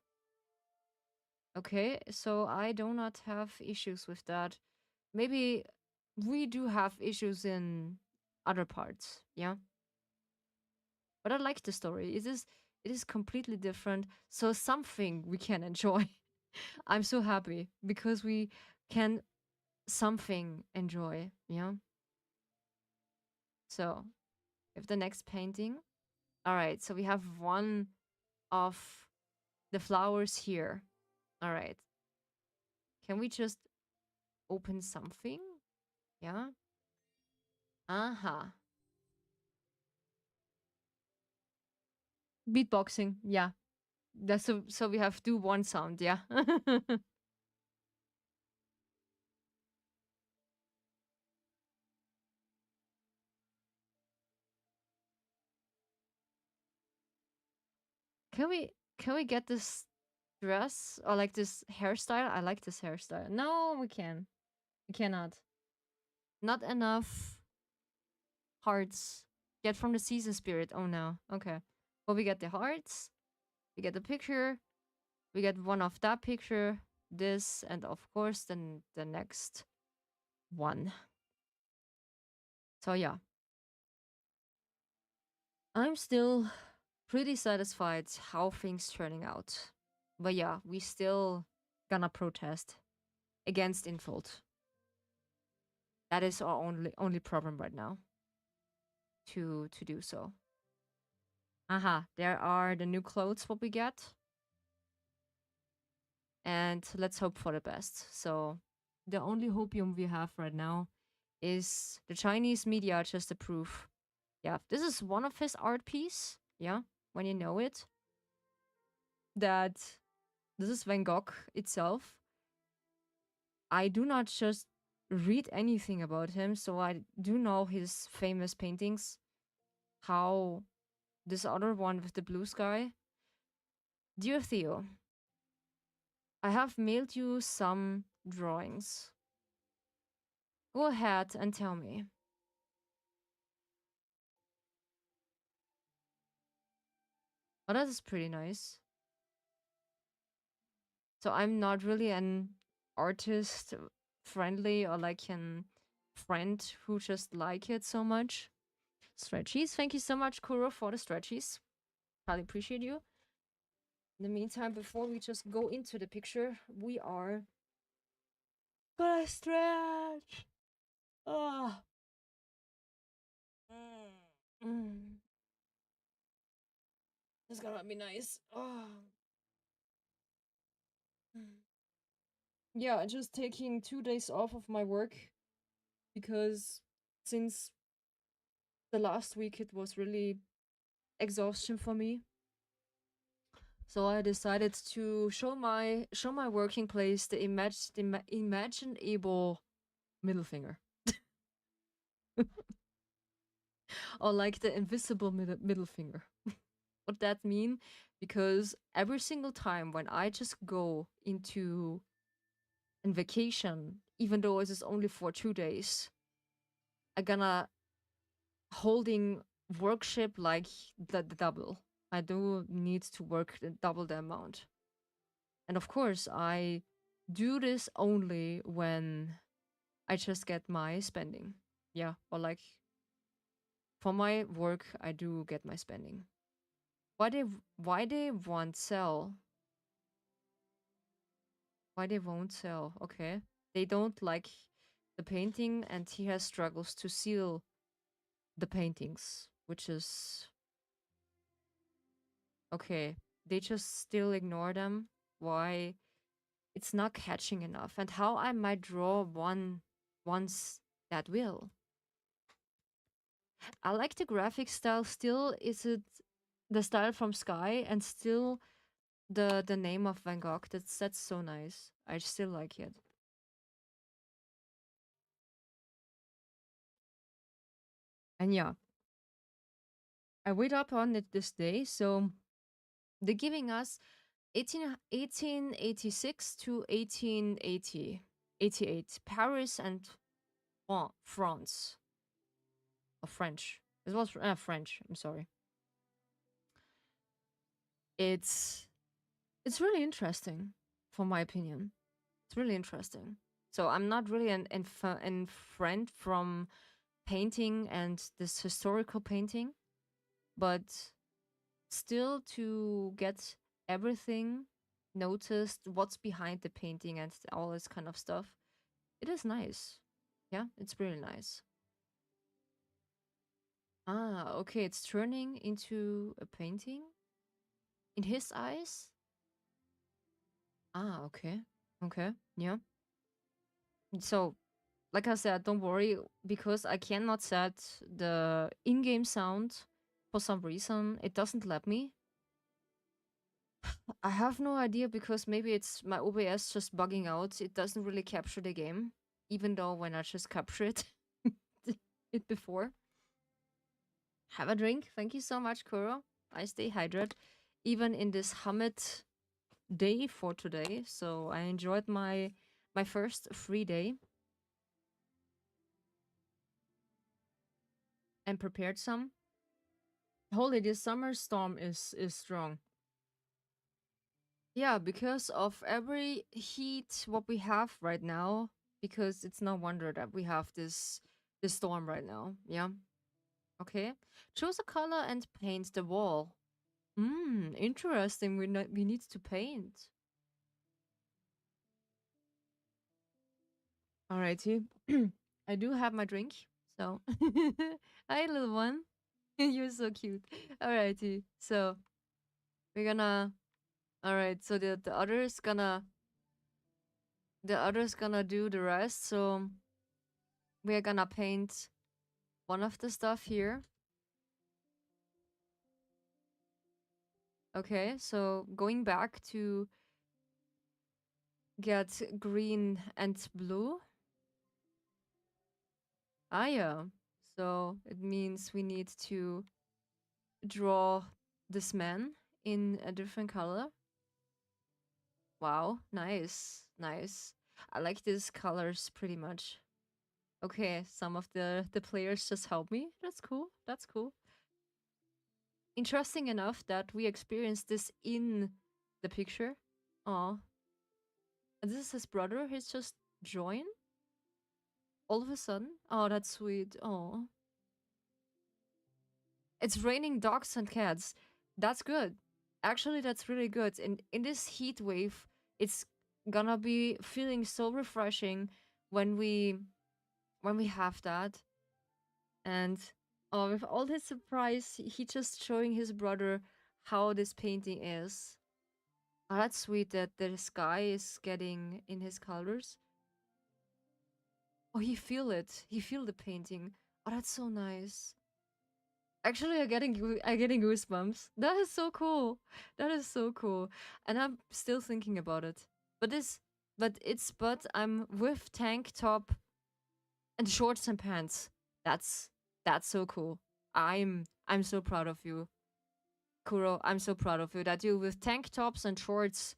Okay, so I do not have issues with that. Maybe we do have issues in other parts, yeah? But I like the story. It is completely different. So something we can enjoy. I'm so happy because we can something enjoy, yeah? So, if the next painting. All right, so we have one of the flowers here. All right. Can we just open something? Yeah. Uh-huh. Beatboxing. Yeah. That's so we have do one sound, yeah. Can we get this dress or like this hairstyle? I like this hairstyle. No, we can. We cannot. Not enough hearts. Get from the season spirit. Oh no. Okay. Well, we get the hearts. We get the picture, we get one of that picture, this, and of course then the next one. So yeah, I'm still pretty satisfied how things turning out. But yeah, we still gonna protest against insult. That is our only problem right now to do so. Aha, there are the new clothes what we get. And let's hope for the best. So the only hopium we have right now is the Chinese media just approve. Yeah, this is one of his art piece. Yeah, when you know it. That this is Van Gogh itself. I do not just read anything about him, so I do know his famous paintings. How this other one with the blue sky. Dear Theo, I have mailed you some drawings. Go ahead and tell me. Oh, that is pretty nice. So I'm not really an artist friendly or like an friend who just like it so much. Stretchies. Thank you so much, Kuro, for the stretchies. Probably appreciate you. In the meantime, before we just go into the picture, we are gonna stretch. Ah. Mm. This is gonna be nice. Oh. Yeah, just taking 2 days off of my work because since the last week it was really exhaustion for me. So I decided to show my working place the imaginable middle finger, or like the invisible middle finger. What that mean? Because every single time when I just go into a vacation, even though it is only for 2 days, I gonna holding workship like the double. I do need to work double the amount. And of course, I do this only when I just get my spending. Yeah, or like for my work, I do get my spending. Why they won't sell? Why they won't sell? Okay, they don't like the painting, and he has struggles to seal the paintings, which is okay. They just still ignore them. Why? It's not catching enough. And how I might draw one once that will. I like the graphic style still. Is it the style from Sky and still the name of Van Gogh? That's so nice. I still like it. And yeah, I wait up on it this day. So they're giving us 1886 to 1888 Paris and France. Or French. It was French. I'm sorry. It's it's really interesting, for my opinion. It's really interesting. So I'm not really an friend from painting and this historical painting, but still to get everything noticed, what's behind the painting and all this kind of stuff, it is nice. Yeah, it's really nice. Ah, okay, it's turning into a painting in his eyes. Ah, okay, okay, yeah. So like I said, don't worry because I cannot set the in-game sound for some reason. It doesn't let me. I have no idea because maybe it's my OBS just bugging out. It doesn't really capture the game, even though when I just capture it, it before. Have a drink. Thank you so much, Kuro. I stay hydrated, even in this humid day for today. So I enjoyed my first free day and prepared some. Holy, this summer storm is strong. Yeah, because of every heat what we have right now, because it's no wonder that we have this storm right now. Yeah. Okay. Choose a color and paint the wall. Interesting. We need to paint. Alrighty. I do have my drink. So hi little one. You're so cute. Alrighty. So we're gonna alright, so the others gonna do the rest. So we're gonna paint one of the stuff here. Okay, so going back to get green and blue. Ah, yeah. So it means we need to draw this man in a different color. Wow, nice, nice. I like these colors pretty much. Okay, some of the players just help me. That's cool. That's cool. Interesting enough that we experienced this in the picture. Oh, and this is his brother. He's just joined all of a sudden. Oh, that's sweet. Oh, it's raining dogs and cats. That's good. Actually, that's really good. In this heat wave, it's gonna be feeling so refreshing when we have that. And with all his surprise, he just showing his brother how this painting is. Oh, that's sweet that the sky is getting in his colors. Oh, he feel it. He feel the painting. Oh, that's so nice. Actually, I'm getting goosebumps. That is so cool. That is so cool. And I'm still thinking about it. But this, but I'm with tank top and shorts and pants. That's that's so cool. I'm so proud of you, Kuro. I'm so proud of you that you with tank tops and shorts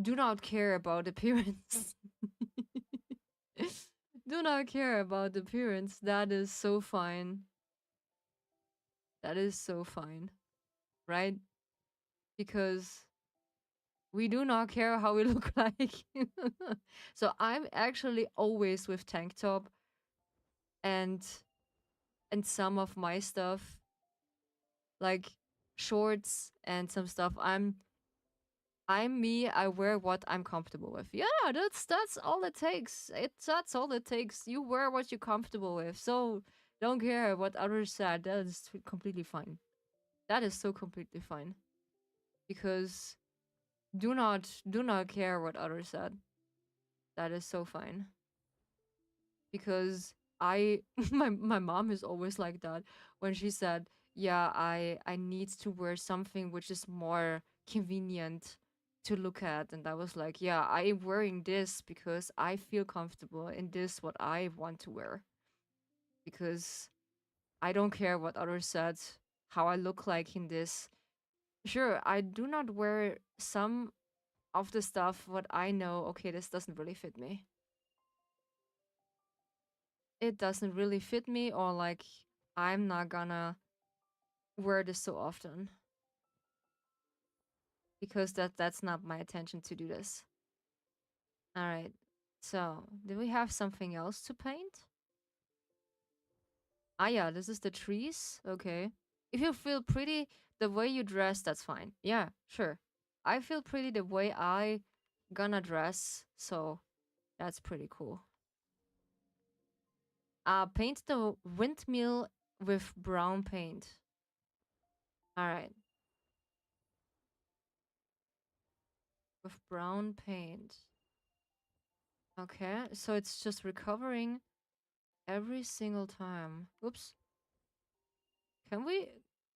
do not care about appearance. Do not care about appearance. That is so fine. That is so fine, right? Because we do not care how we look like. So I'm actually always with tank top and some of my stuff like shorts and some stuff. I'm me. I wear what I'm comfortable with. Yeah, that's all it takes. That's all it takes. You wear what you're comfortable with. So don't care what others said. That is completely fine. That is so completely fine. Because do not care what others said. That is so fine. Because I my mom is always like that when she said, "Yeah, I need to wear something which is more convenient to look at." And I was like, "Yeah, I'm wearing this because I feel comfortable in this what I want to wear because I don't care what others said how I look like in this." Sure, I do not wear some of the stuff what I know, okay, this doesn't really fit me. It doesn't really fit me or like I'm not gonna wear this so often because that's not my intention to do this. All right. So, do we have something else to paint? Ah, yeah, this is the trees. Okay. If you feel pretty the way you dress, that's fine. Yeah, sure. I feel pretty the way I gonna dress, so that's pretty cool. Paint the windmill with brown paint. All right, with brown paint. Okay, so it's just recovering every single time. Oops. Can we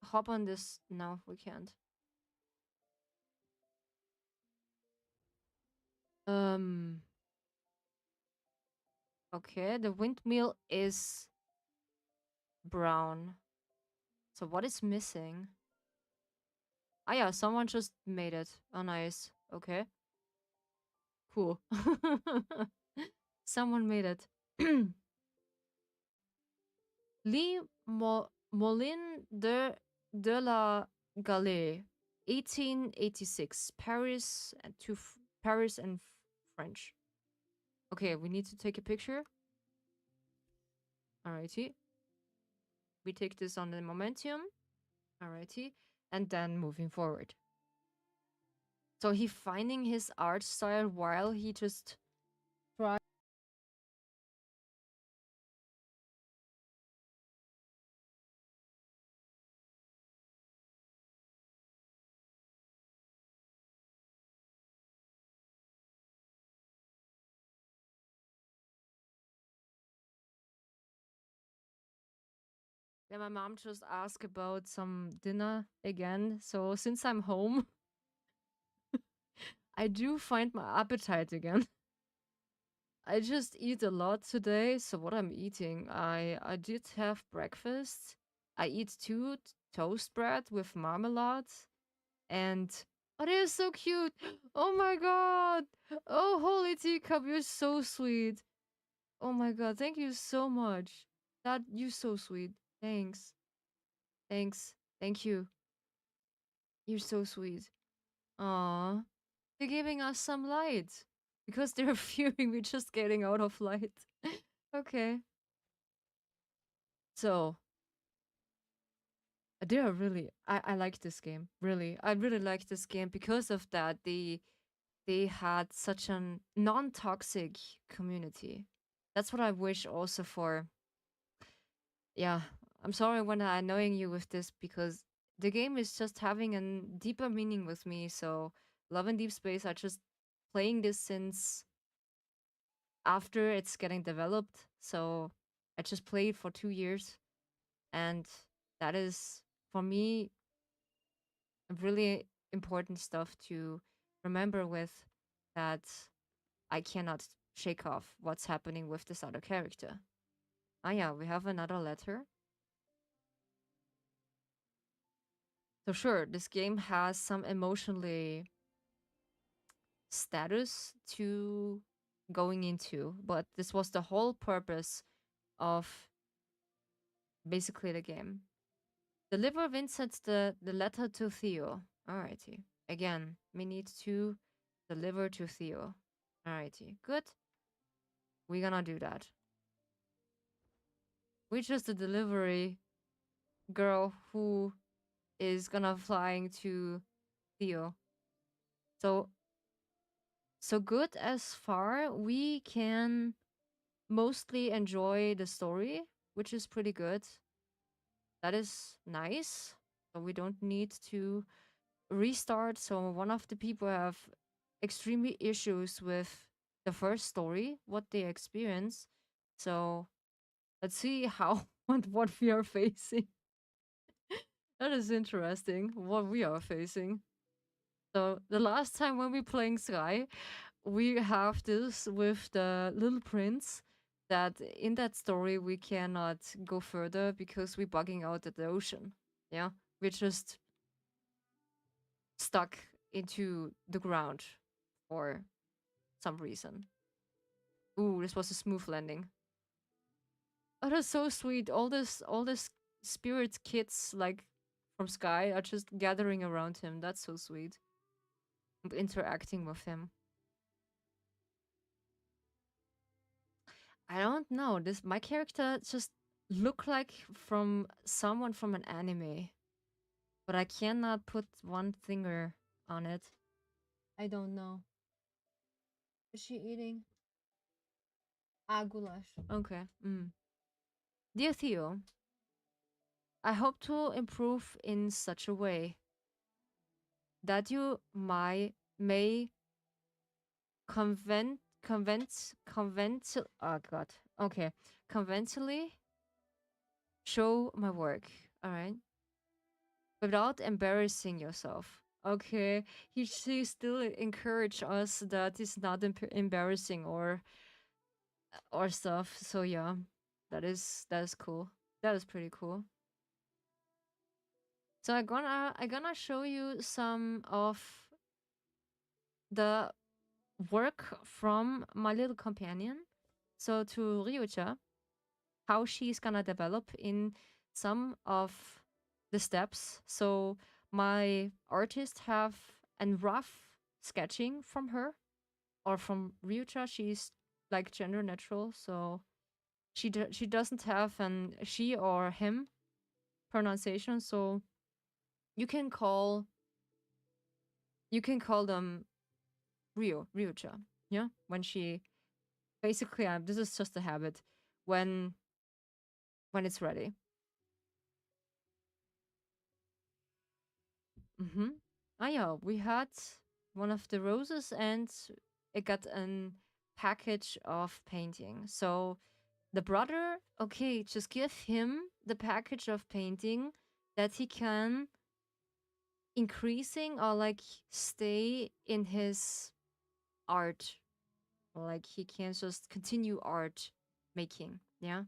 hop on this? No, we can't. Um, okay, the windmill is brown. So what is missing? Ah, yeah, someone just made it. Oh, nice. Okay, cool. Someone made it. Lee Molin de la Galée. 1886, Paris and Paris and French. Okay, we need to take a picture. Alrighty. We take this on the momentum. Alrighty. And then moving forward. So he finding his art style while he just try. Then my mom just asked about some dinner again. So since I'm home, I do find my appetite again. I just eat a lot today. So what I'm eating, I did have breakfast. I eat two toast bread with marmalade, and oh, they're so cute. Oh my god. Oh, holy teacup, you're so sweet. Oh my god, thank you so much. That you're so sweet. Thanks. Thanks. Thank you. You're so sweet. Aw. They're giving us some light. Because they're fearing we're just getting out of light. Okay. So they are really I like this game. Really. I really like this game because of that. They had such an non-toxic community. That's what I wish also for. Yeah, I'm sorry when I'm annoying you with this because the game is just having a deeper meaning with me. So Love and Deep Space, I just playing this since after it's getting developed. So I just played for 2 years, and that is for me really important stuff to remember with that I cannot shake off what's happening with this other character. Ah, yeah, we have another letter. So, sure, this game has some emotionally status to going into, but this was the whole purpose of basically the game. Deliver Vincent the letter to Theo. Alrighty. Again, we need to deliver to Theo. Alrighty. Good. We're gonna do that. We're just a delivery girl who is gonna flying to Theo. So so good as far. We can mostly enjoy the story, which is pretty good. That is nice. So we don't need to restart. So one of the people have extremely issues with the first story, what they experience. So let's see how what we are facing. That is interesting. What we are facing. So the last time when we playing Sky, we have this with the little prince that in that story we cannot go further because we're bugging out at the ocean. Yeah. We're just stuck into the ground for some reason. Ooh, this was a smooth landing. Oh, that's so sweet. All this spirit kids like from Sky are just gathering around him. That's so sweet. Interacting with him. I don't know. This my character just look like from someone from an anime, but I cannot put one finger on it. I don't know. Is she eating? Ah, goulash. Okay. Dear Theo, I hope to improve in such a way that you may oh god. Okay. Conventionally show my work. All right. Without embarrassing yourself. Okay, she still encourage us that it's not embarrassing or stuff. So yeah, that is cool. That is pretty cool. So I gonna show you some of the work from my little companion. So to Ryucha, how she's gonna develop in some of the steps. So my artist have a rough sketching from her or from Ryucha. She's like gender neutral, so she doesn't have an she or him pronunciation. So you can call them Ryucha. Yeah, when she basically this is just a habit when it's ready. Mm-hmm. Ah, yeah, we had one of the roses and it got an package of painting. So the brother, okay, just give him the package of painting that he can increasing or like stay in his art. Like he can just continue art making, yeah,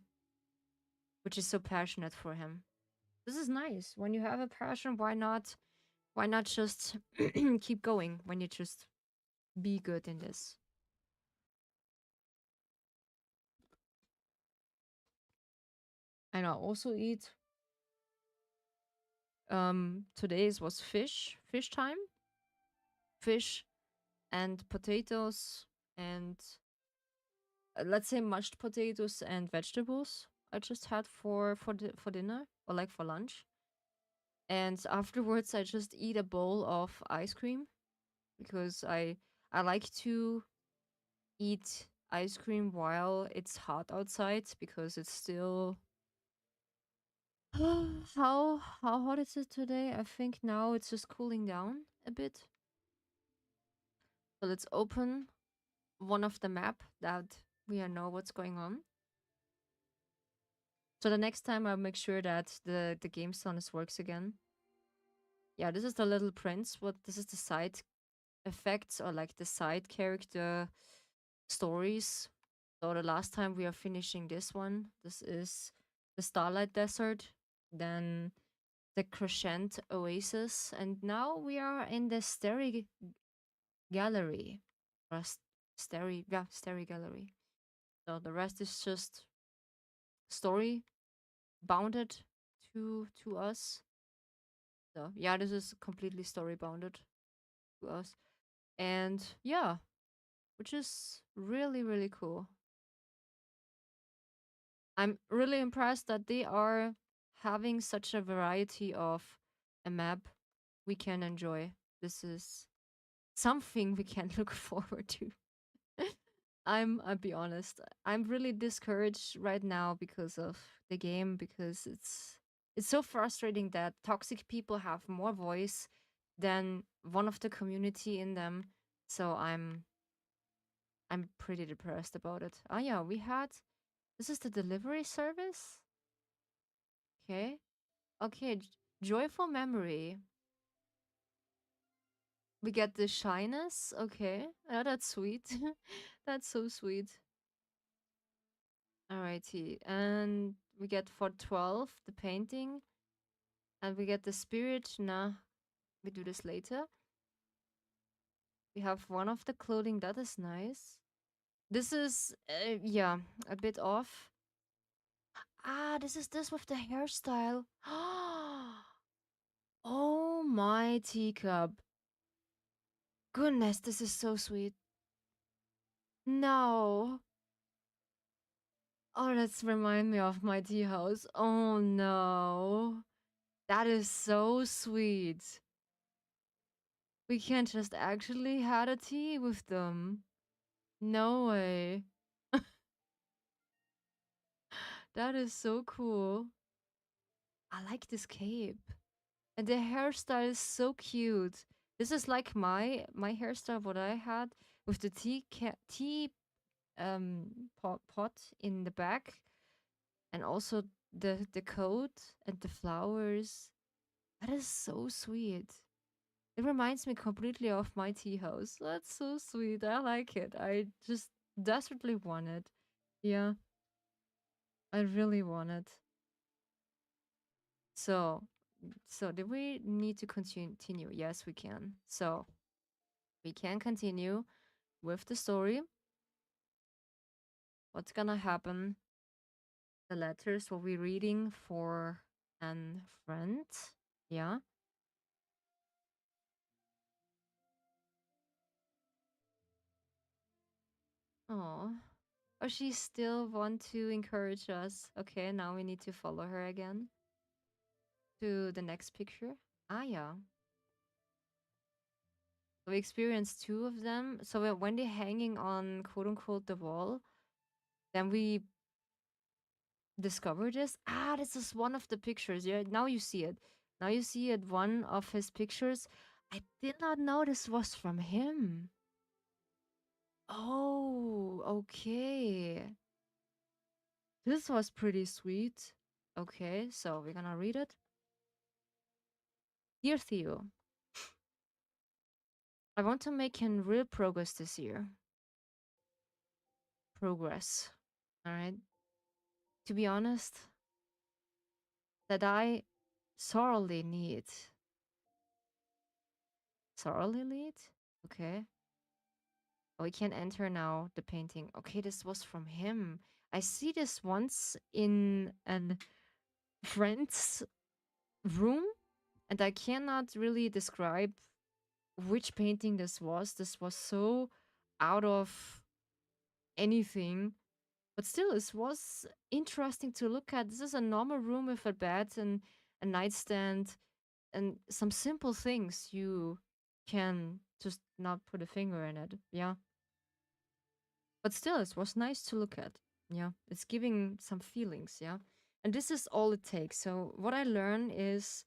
which is so passionate for him. This is nice. When you have a passion, why not just keep going when you just be good in this. And I also eat today's was fish time, fish and potatoes and let's say mashed potatoes and vegetables. I just had for dinner or like for lunch. And afterwards I just eat a bowl of ice cream because I like to eat ice cream while it's hot outside because it's still how hot is it today? I think now it's just cooling down a bit. So let's open one of the map that we know what's going on. So the next time I'll make sure that the game status works again. Yeah, this is the little prince. What this is the side effects or like the side character stories. So the last time we are finishing this one, this is the Starlight Desert, then the Crescent Oasis, and now we are in the Starry Gallery. Or Starry Gallery. So the rest is just story bounded to us. So yeah, this is completely story bounded to us. And yeah, which is really, really cool. I'm really impressed that they are having such a variety of a map we can enjoy. This is something we can look forward to. I'll be honest. I'm really discouraged right now because of the game because it's so frustrating that toxic people have more voice than one of the community in them. So I'm pretty depressed about it. Oh yeah, we had this is the delivery service. Okay. Okay, joyful memory. We get the shyness. Okay. Oh, that's sweet. That's so sweet. Alrighty. And we get for 12 the painting. And we get the spirit. Nah, we do this later. We have one of the clothing. That is nice. This is, yeah, a bit off. Ah, this is this with the hairstyle. Oh my teacup. Goodness, this is so sweet. No. Oh, that's remind me of my tea house. Oh no. That is so sweet. We can't just actually had a tea with them. No way. That is so cool. I like this cape. And the hairstyle is so cute. This is like my hairstyle what I had with the tea pot in the back and also the coat and the flowers. That is so sweet. It reminds me completely of my tea house. That's so sweet. I like it. I just desperately want it. Yeah, I really want it. So, so do we need to continue? Yes, we can. So we can continue with the story. What's gonna happen? The letters what we're reading for an friend. Yeah. Oh. Or she still want to encourage us. Okay, now we need to follow her again to the next picture. Ah, yeah. We experienced two of them. So when they're hanging on quote unquote the wall, then we discover this. Ah, this is one of the pictures. Yeah, now you see it. Now you see it. One of his pictures. I did not know this was from him. Oh, okay. This was pretty sweet. Okay, so we're gonna read it. Dear Theo, I want to make real progress this year. Progress. All right. To be honest, that I sorely need. Sorely need? Okay. We can enter now the painting. Okay, this was from him. I see this once in a friend's room, and I cannot really describe which painting this was. This was so out of anything. But still, it was interesting to look at. This is a normal room with a bed and a nightstand and some simple things you can just not put a finger in it. Yeah. But still, it was nice to look at. Yeah. It's giving some feelings. Yeah. And this is all it takes. So, what I learn is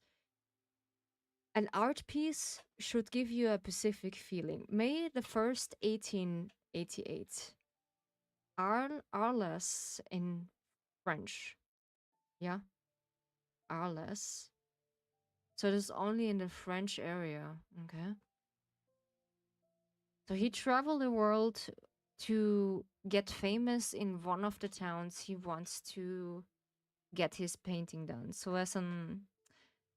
an art piece should give you a specific feeling. May the 1st, 1888. Arles in French. Yeah. Arles. So, it is only in the French area. Okay. So he traveled the world to get famous in one of the towns he wants to get his painting done. So as an,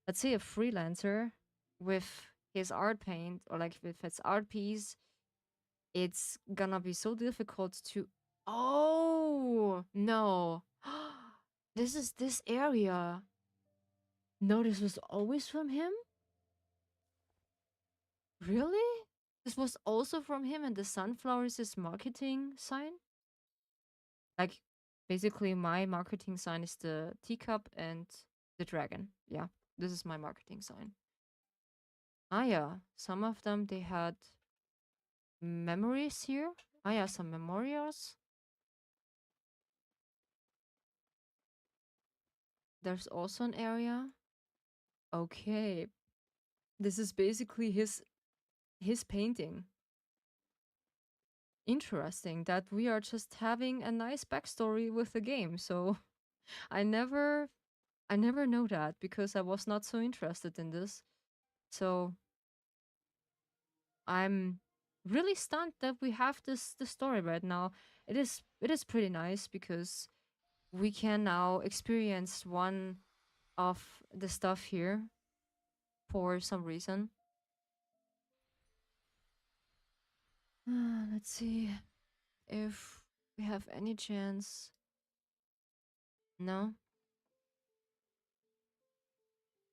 let's say, a freelancer with his art paint or like with his art piece, it's gonna be so difficult to. Oh no! This is this area. No, this was always from him. Really? This was also from him, and the sunflower is his marketing sign. Like, basically, my marketing sign is the teacup and the dragon. Yeah, this is my marketing sign. Ah, yeah. Some of them, they had memories here. Ah, yeah, some memorials. There's also an area. Okay. This is basically his painting. Interesting that we are just having a nice backstory with the game. So I never I never know that because I was not so interested in this. So I'm really stunned that we have this story right now. It is pretty nice because we can now experience one of the stuff here for some reason. Let's see if we have any chance. No?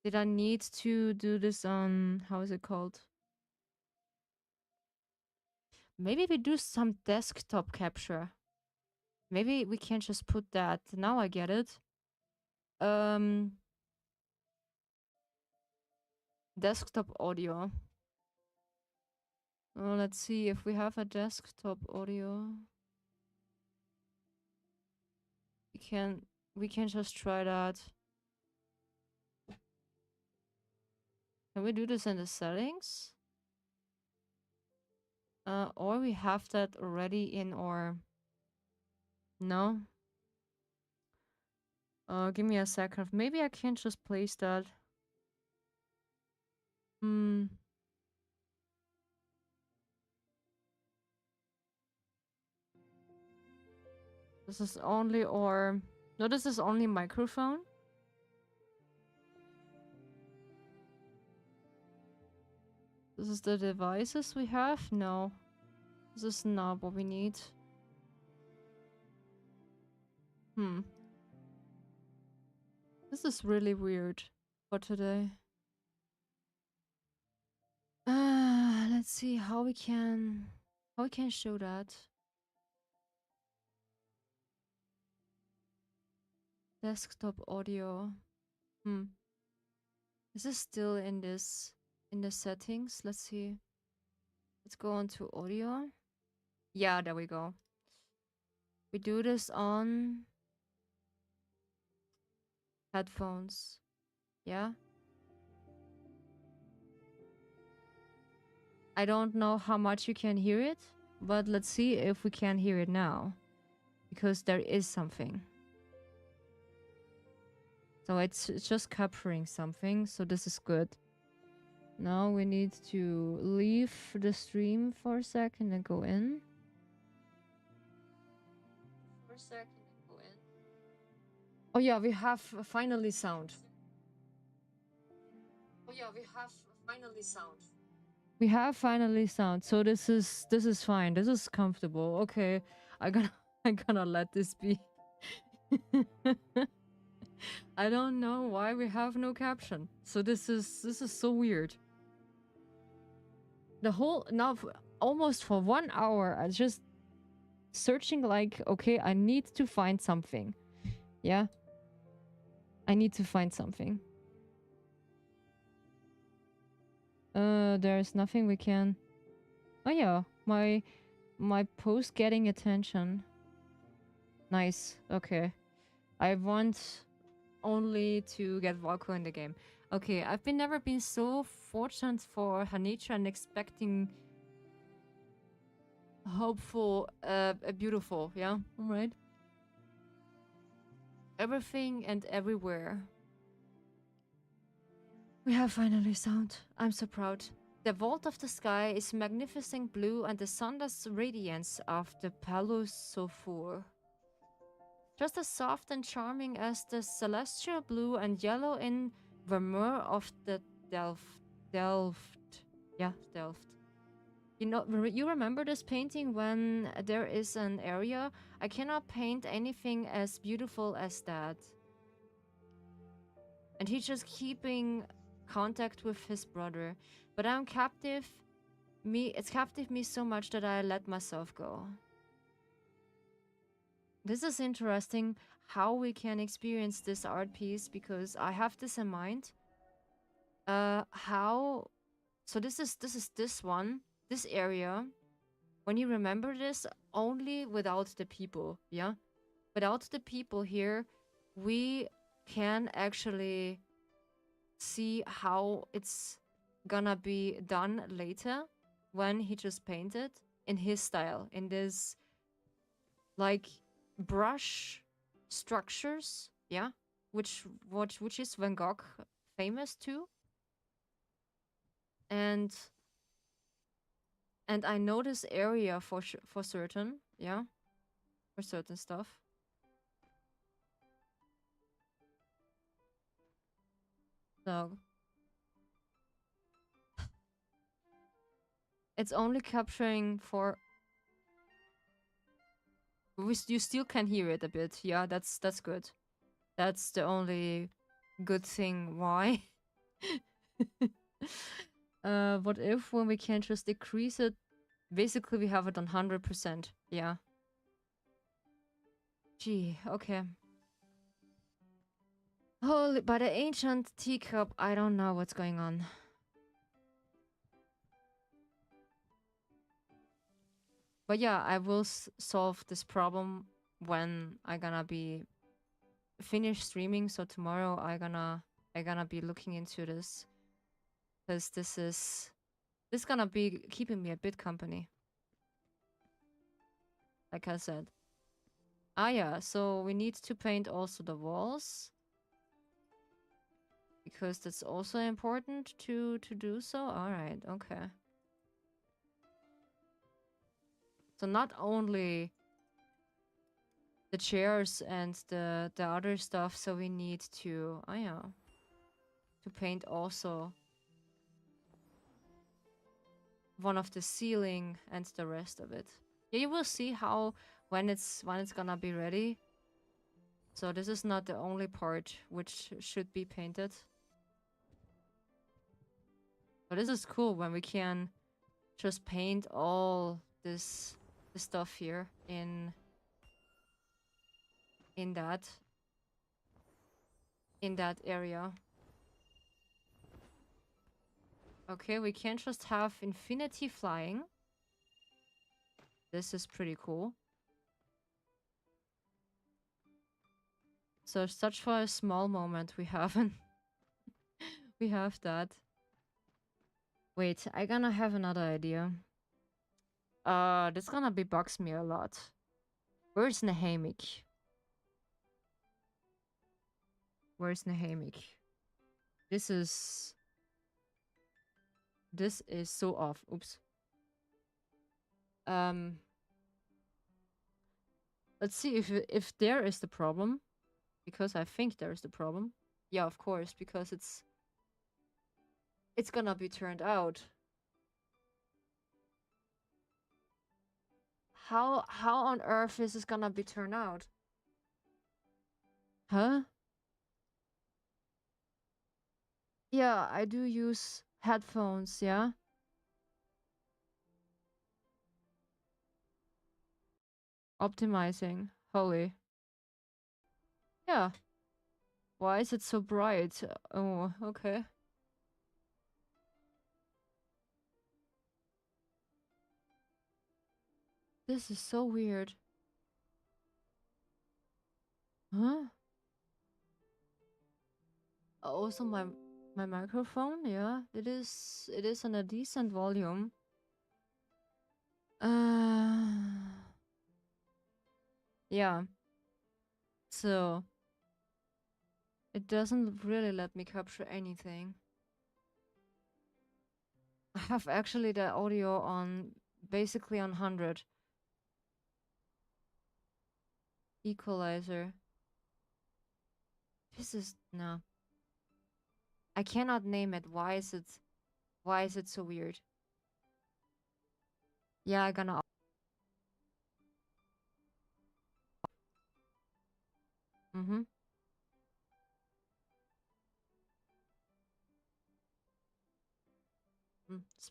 Did I need to do this on how is it called? Maybe we do some desktop capture. Maybe we can just put that. Now I get it. Um Desktop audio. Let's see if we have a desktop audio. We can just try that. Can we do this in the settings? Or we have that already in our. No. Give me a second. Maybe I can just place that. Hmm. This is only our. No, this is only microphone. This is the devices we have? No. This is not what we need. Hmm. This is really weird for today. Let's see how we can show that. Desktop audio. Hmm. Is this still in the settings? Let's see. Let's go on to audio. Yeah, there we go. We do this on headphones. Yeah. I don't know how much you can hear it, but let's see if we can hear it now. Because there is something. So it's just capturing something, so this is good. Now we need to leave the stream for a second and go in. For a second and go in. Oh yeah, we have finally sound. Oh yeah, we have finally sound. We have finally sound, so this is fine. This is comfortable. Okay, I'm gonna let this be. I don't know why we have no caption. So this is so weird. The whole now almost for 1 hour I just searching like, okay, I need to find something. Yeah. I need to find something. There's nothing we can. Oh yeah, my post getting attention. Nice. Okay. I want only to get Valko in the game. Okay, I've never been so fortunate for Hanicha and expecting hopeful, beautiful, yeah? Alright. Everything and everywhere. We have finally sound. I'm so proud. The vault of the sky is magnificent blue and the sunless radiance of the Palus Sulfur. Just as soft and charming as the celestial blue and yellow in Vermeer of the Delft. Yeah, Delft. You know, you remember this painting when there is an area? I cannot paint anything as beautiful as that. And he's just keeping contact with his brother. But I'm captive. It's captive me so much that I let myself go. This is interesting how we can experience this art piece because I have this in mind. So this is this one, this area. When you remember this, only without the people, yeah? Without the people here, we can actually see how it's gonna be done later when he just painted in his style, in this like brush structures, yeah, which is Van Gogh famous too. And I know this area for certain, yeah, for certain stuff. So it's only capturing for. You still can hear it a bit, yeah. That's good. That's the only good thing. Why? What if when we can just decrease it? Basically, we have it on 100%. Yeah. Gee, okay. Holy, by the ancient teacup, I don't know what's going on. But yeah, I will solve this problem when I gonna be finished streaming. So tomorrow I gonna be looking into this. Because this gonna be keeping me a bit company. Like I said. Ah yeah, so we need to paint also the walls. Because that's also important to do so. Alright, okay. So not only the chairs and the other stuff, so we need to, oh yeah, to paint also one of the ceiling and the rest of it. Yeah, you will see how when it's gonna be ready. So this is not the only part which should be painted. But this is cool when we can just paint all this stuff here in that. in that area. Okay, we can't just have infinity flying. This is pretty cool. So such for a small moment we haven't. We have that. Wait, I gonna have another idea. This gonna be bugs me a lot. Where's Nahemik? Where's Nahemik? This is so off. Oops. Let's see if there is the problem, because I think there's the problem. Yeah, of course, because it's gonna be turned out. How on earth is this gonna be turned out? Huh? Yeah, I do use headphones, yeah? Optimizing. Holy. Yeah. Why is it so bright? Oh, okay. This is so weird. Huh? Also my microphone, yeah. It is on a decent volume. Yeah. So it doesn't really let me capture anything. I have actually the audio on basically on 100. Equalizer. This is no. I cannot name it. Why is it so weird? Yeah, I'm gonna mm-hmm.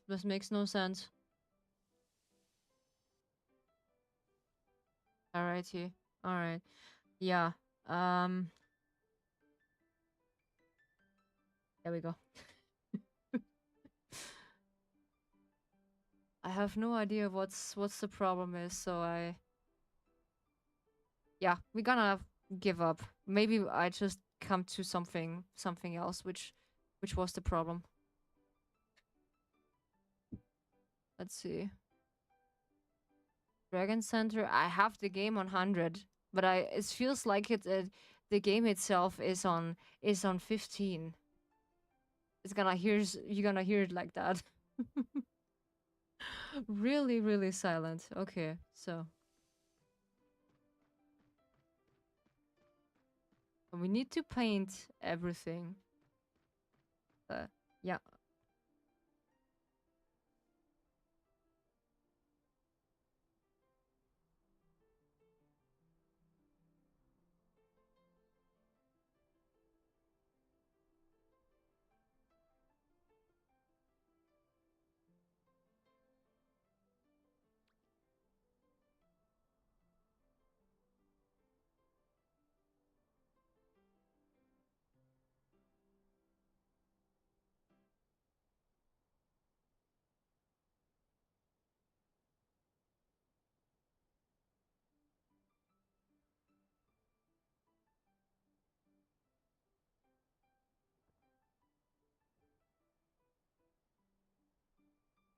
This makes no sense. Alrighty. Alright. Yeah. There we go. I have no idea what's the problem is, so yeah, we're gonna give up. Maybe I just come to something else, which was the problem. Let's see. Dragon Center. I have the game on 100, but it feels like the game itself is on 15. You're gonna hear it like that. Really, really silent. Okay, so we need to paint everything. Yeah.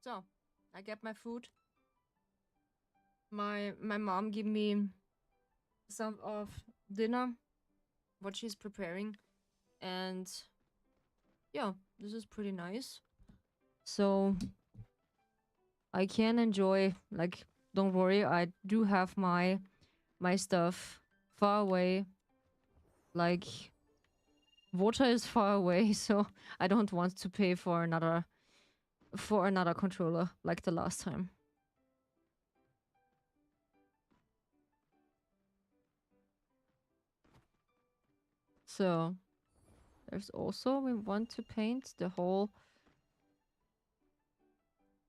So, I get my food. My mom give me some of dinner, what she's preparing, and yeah, this is pretty nice. So I can enjoy, like, don't worry, I do have my stuff far away. Like, water is far away, so I don't want to pay for another controller like the last time. So there's also, we want to paint the whole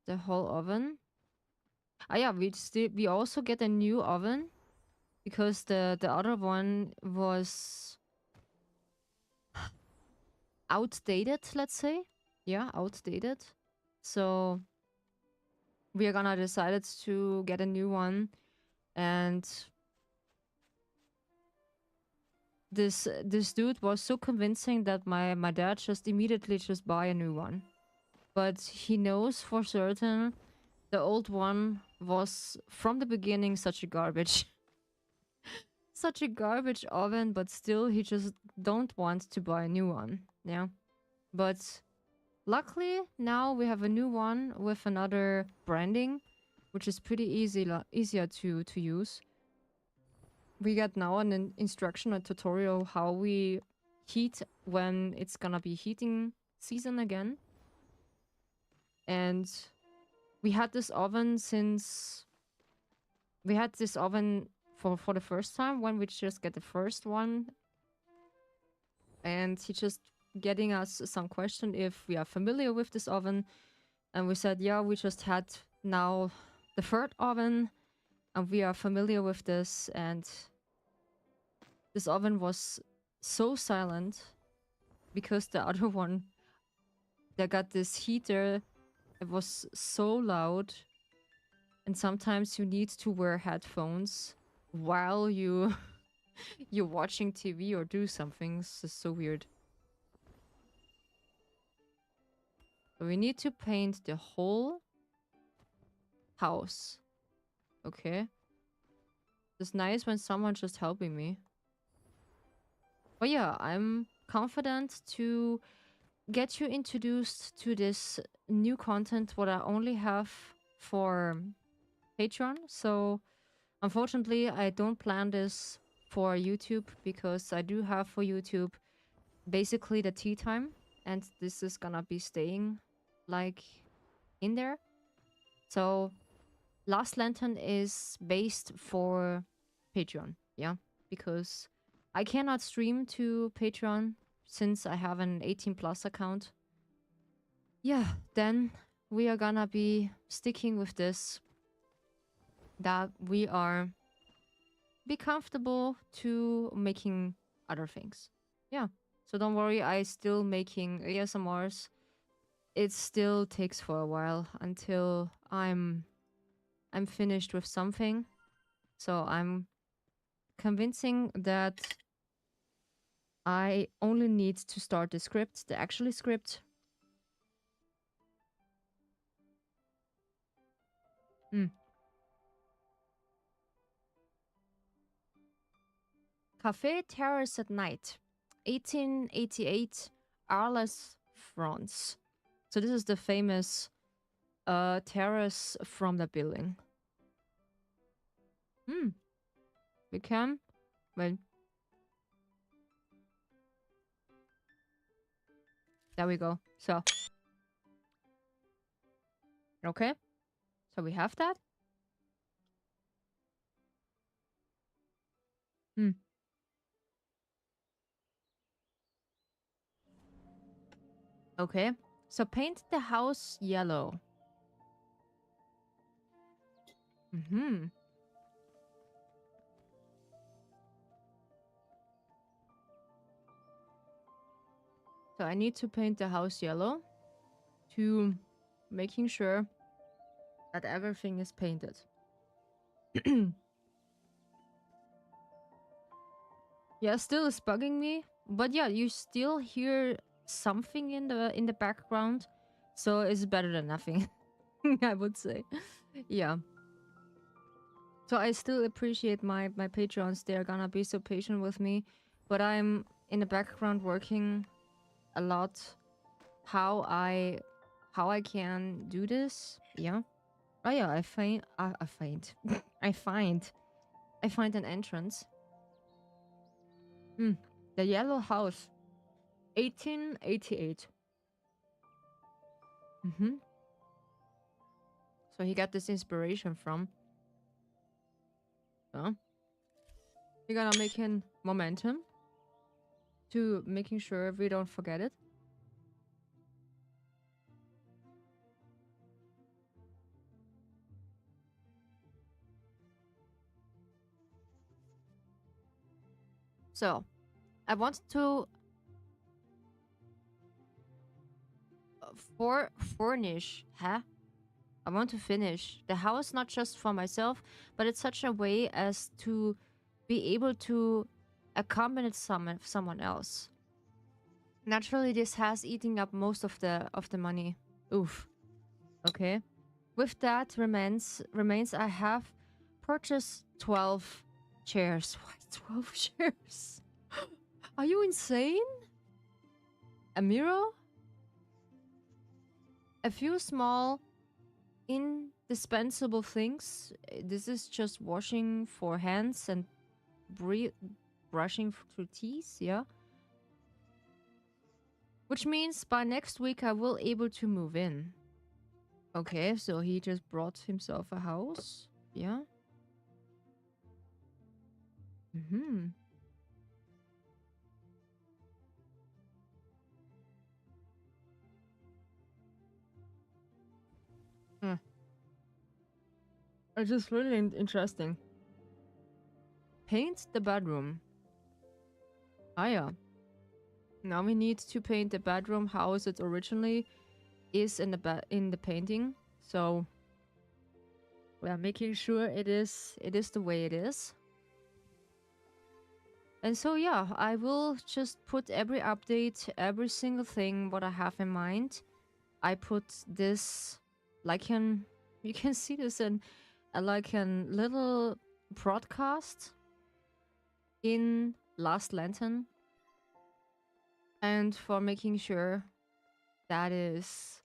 oven. Ah yeah, we also get a new oven because the other one was outdated, let's say. Yeah, outdated. So we are gonna decide to get a new one, and this dude was so convincing that my dad just immediately just buy a new one. But he knows for certain the old one was from the beginning such a garbage. Such a garbage oven, but still he just don't want to buy a new one. Yeah. But luckily now we have a new one with another branding, which is pretty easier to use. We got now an instruction, a tutorial how we heat when it's gonna be heating season again. And we had this oven since we had this oven for the first time when we just get the first one, and he just getting us some question if we are familiar with this oven, and we said yeah, we just had now the third oven and we are familiar with this. And this oven was so silent because the other one that got this heater, it was so loud, and sometimes you need to wear headphones while you're watching TV or do something. It's just so weird. So we need to paint the whole house. Okay. It's nice when someone just helping me. But yeah, I'm confident to get you introduced to this new content what I only have for Patreon. So unfortunately, I don't plan this for YouTube because I do have for YouTube basically the tea time, and this is gonna be staying like in there. So Last Lantern is based for Patreon, yeah, because I cannot stream to Patreon since I have an 18 plus account. Yeah, then we are gonna be sticking with this, that we are be comfortable to making other things. Yeah. So don't worry, I still making ASMRs. It still takes for a while until I'm finished with something. So I'm convincing that I only need to start the script, the actual script. Hmm. Café Terrace at Night, 1888, Arles, France. So this is the famous terrace from the building. Hmm. We can. Well, there we go. So, okay. So we have that. Hmm. Okay. So paint the house yellow. Mm-hmm. So I need to paint the house yellow to making sure that everything is painted. Yeah, still is bugging me. But yeah, you still hear something in the background. So it's better than nothing, I would say. Yeah. So I still appreciate my patrons. They're gonna be so patient with me. But I'm in the background working a lot how I can do this. Yeah. Oh yeah, I find I find I find an entrance. Hmm. The yellow house. 1888. Mm-hmm. So he got this inspiration from. So we're gonna make in momentum to making sure we don't forget it. So I want to Furnish, huh? I want to finish the house not just for myself, but it's such a way as to be able to accompany someone else. Naturally, this has eating up most of the money. Oof. Okay. With that remains I have purchased 12 chairs. Why 12 chairs? Are you insane? A mirror? A few small indispensable things. This is just washing for hands and brushing through teeth, yeah? Which means by next week I will able to move in. Okay, so he just brought himself a house. Yeah. Mm-hmm. Hmm. It's just really interesting. Paint the bedroom. Ah, yeah. Now we need to paint the bedroom how it originally is in the painting. So we are making sure it is the way it is. And so yeah, I will just put every update, every single thing what I have in mind. I put this like an you can see this in like a little broadcast in Last Lantern, and for making sure that is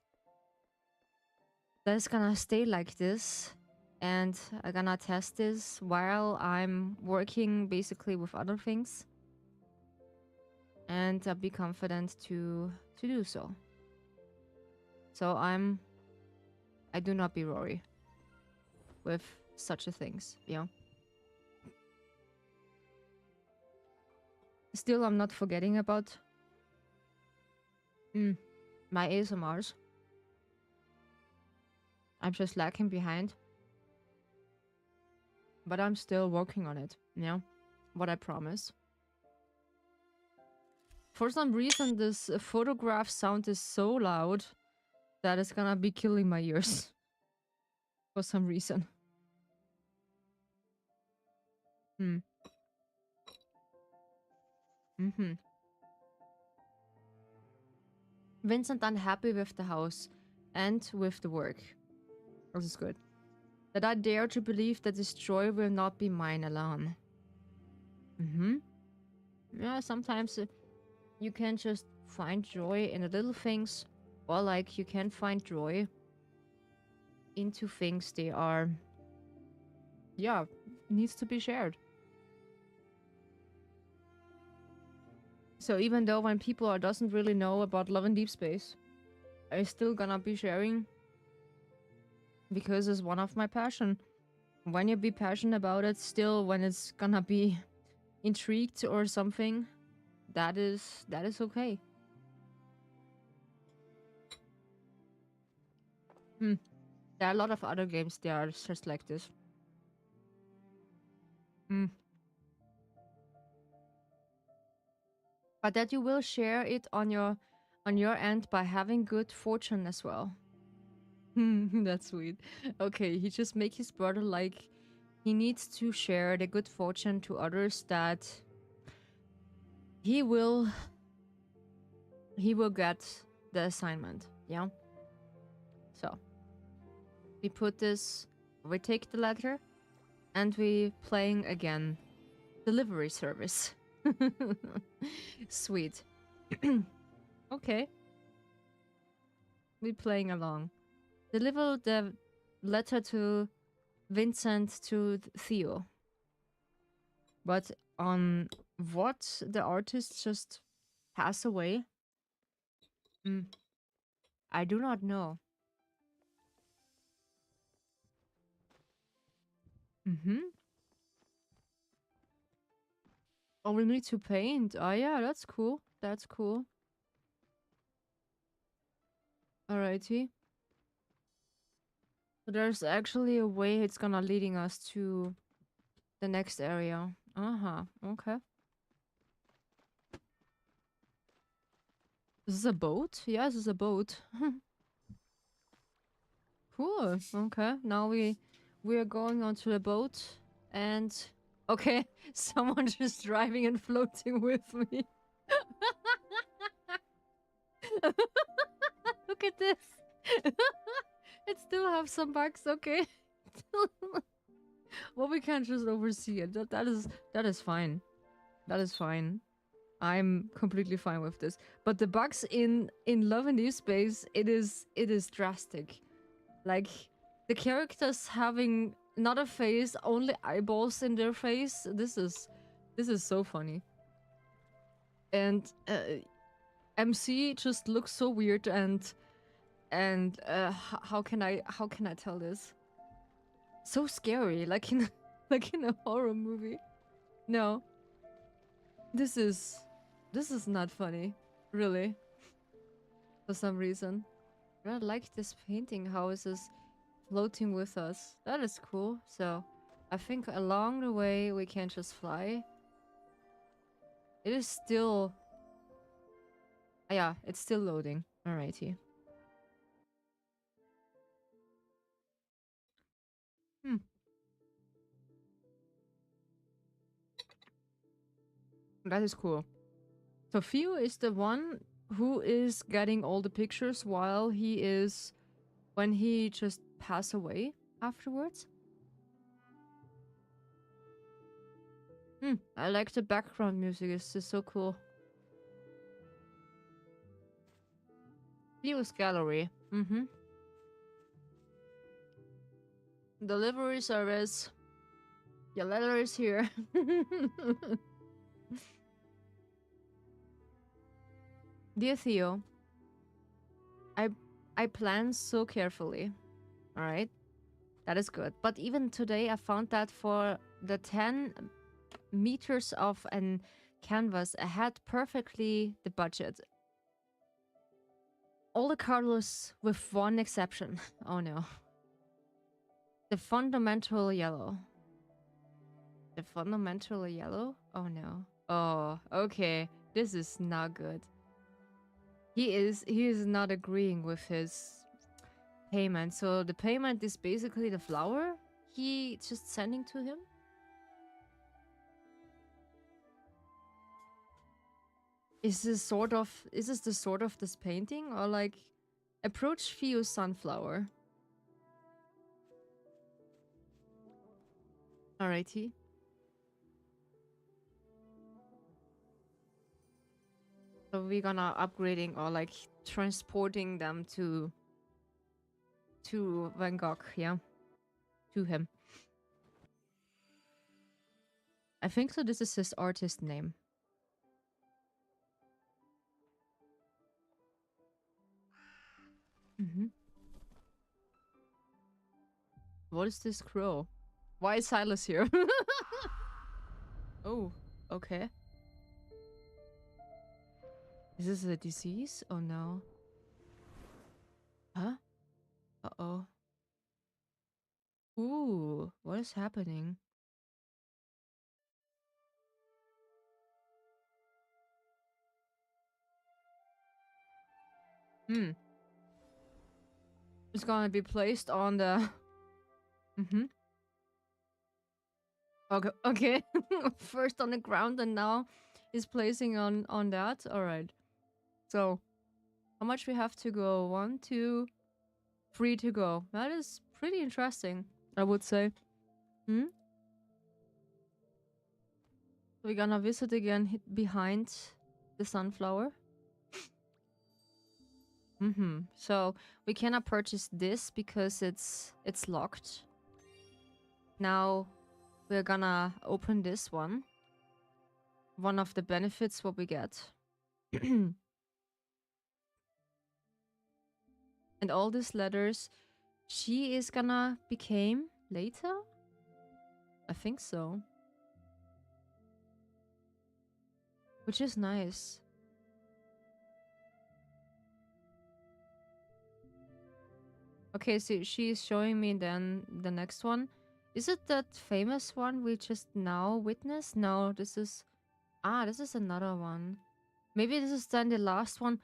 gonna stay like this, and I'm gonna test this while I'm working basically with other things, and I'll be confident to do so. So I do not be worried with such a things, you know. Still, I'm not forgetting about my ASMRs. I'm just lacking behind, but I'm still working on it. You know what I promise. For some reason, this photograph sound is so loud that it's gonna be killing my ears. For some reason. Hmm. Mm-hmm. Vincent unhappy with the house and with the work. This is good. That I dare to believe that this joy will not be mine alone. Mm-hmm. Yeah, sometimes you can just find joy in the little things, or like you can find joy into things they are, yeah, needs to be shared. So even though when people are doesn't really know about love and deep space, I still gonna be sharing because it's one of my passion. When you be passionate about it, still when it's gonna be intrigued or something, that is okay. Hmm. There are a lot of other games that are just like this. Hmm. But that you will share it on your end by having good fortune as well. That's sweet. Okay, he just make his brother like he needs to share the good fortune to others that he will he will get the assignment. Yeah. So we put this, we take the letter, and we playing again delivery service. Sweet. Okay, we playing along. Deliver the letter to Vincent to Theo. But on what the artist just passed away, mm, I do not know. Mm-hmm. Oh, we need to paint. Oh yeah, that's cool. That's cool. Alrighty. So there's actually a way it's gonna leading us to the next area. Uh-huh. Okay. Is this a boat? Yeah, this is a boat. Cool. Okay. Now we are going onto the boat and okay, someone just driving and floating with me. Look at this. It still have some bugs, okay. Well, we can't just oversee it. That is fine. That is fine. I'm completely fine with this. But the bugs in Love and Deep Space, it is drastic. Like the characters having not a face, only eyeballs in their face. This is so funny. And MC just looks so weird and how can I tell this? So scary, like in like in a horror movie. No, this is not funny, really. For some reason, I like this painting. How is this floating with us? That is cool. So, I think along the way we can just fly. It is still, yeah, it's still loading. Alrighty. Hmm. That is cool. So Theo is the one who is getting all the pictures while he is when he just pass away afterwards. I like the background music. It's just so cool. Theo's gallery. Delivery service. Your letter is here. Dear Theo, I plan so carefully. All right, that is good. But even today, I found that for the 10 meters of an canvas, I had perfectly the budget. All the colors with one exception. Oh no. The fundamental yellow. The fundamental yellow? Oh no. Oh, okay. This is not good. He is not agreeing with his payment. So the payment is basically the flower he just sending to him. Is this the sort of this painting or like approach Theo's sunflower? Alrighty. So we're gonna upgrading or like transporting them to Van Gogh, yeah, to him. I think so. This is his artist name. What is this crow? Why is Silas here? Oh, okay. Is this a disease? Oh no. Huh? Uh-oh. Ooh, what is happening? It's gonna be placed on the... Okay, okay. First on the ground and now he's placing on that. Alright. So, how much we have to go? 1, 2, 3 to go. That is pretty interesting, I would say. We're gonna visit again behind the sunflower. So we cannot purchase this because it's locked. Now we're gonna open this one. One of the benefits what we get. And all these letters she is gonna become later? I think so. Which is nice. Okay, so she's showing me then the next one. Is it that famous one we just now witnessed? No, this is... Ah, this is another one. Maybe this is then the last one.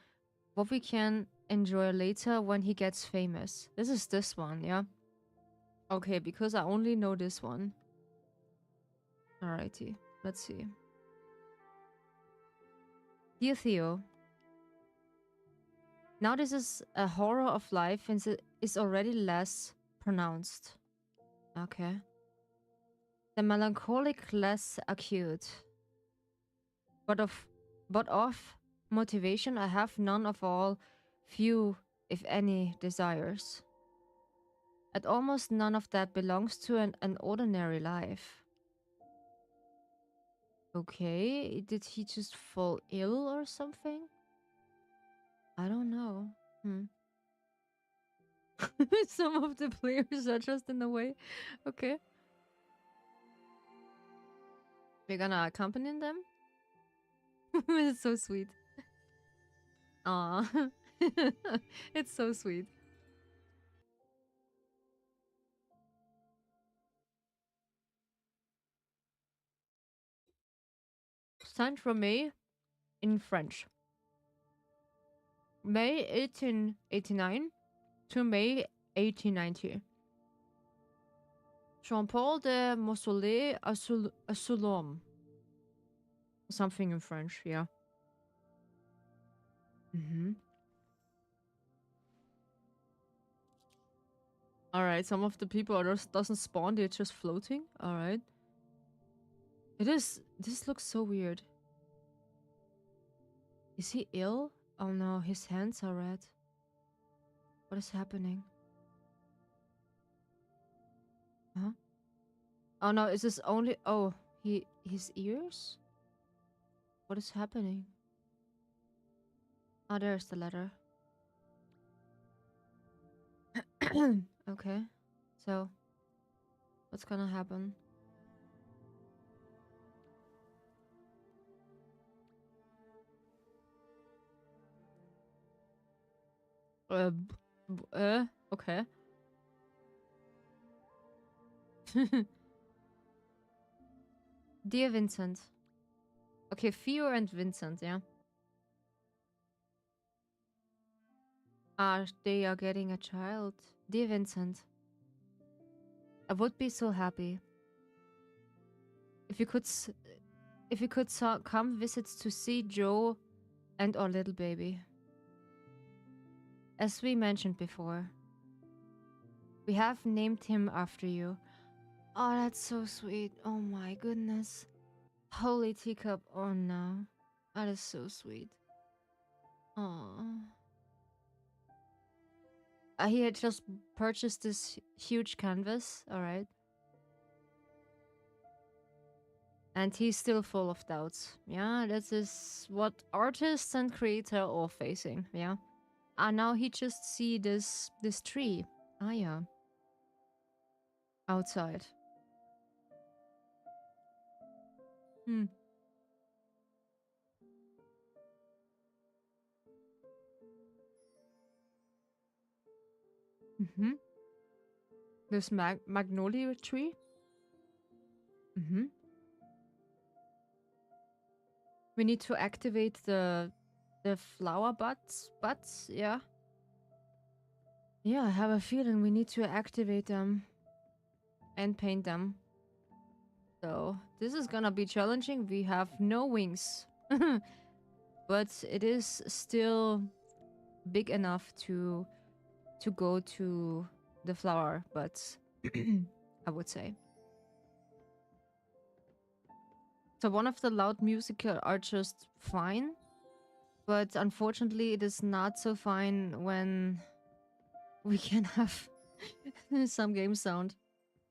What we can enjoy later when he gets famous. This is this one, yeah? Okay, because I only know this one. Alrighty, let's see. Dear Theo, now this is a horror of life and it is already less pronounced. Okay. The melancholic less acute. But of motivation I have none of all, few, if any, desires. And almost none of that belongs to an ordinary life. Okay, did he just fall ill or something? I don't know. Some of the players are just in the way. Okay. We're gonna accompany them? It's so sweet. Aw. It's so sweet. Signed from May in French. May 1889 to May 1890. Jean-Paul de Mausolée à Soulom. Something in French, yeah. Alright, some of the people are just doesn't spawn, they're just floating. Alright. This looks so weird. Is he ill? Oh no, his hands are red. What is happening? Huh? Oh no, is this only... Oh, his ears? What is happening? Oh, there's the letter. Okay. So, what's gonna happen? Okay. Dear Vincent. Okay, Theo and Vincent, yeah. They are getting a child. Dear Vincent. I would be so happy if you could come visit to see Joe and our little baby. As we mentioned before, we have named him after you. Oh, that's so sweet. Oh my goodness. Holy teacup. Oh no. That is so sweet. Oh. He had just purchased this huge canvas. Alright. And he's still full of doubts. Yeah, this is what artists and creators are all facing. Yeah. And now he just see this tree. Ah, yeah. Outside. Hmm. This magnolia tree. We need to activate the flower buds. Yeah. Yeah, I have a feeling we need to activate them and paint them. So this is gonna be challenging. We have no wings. But it is still big enough to go to the flower buds. I would say. So one of the loud music are just fine. But unfortunately it is not so fine when we can have some game sound.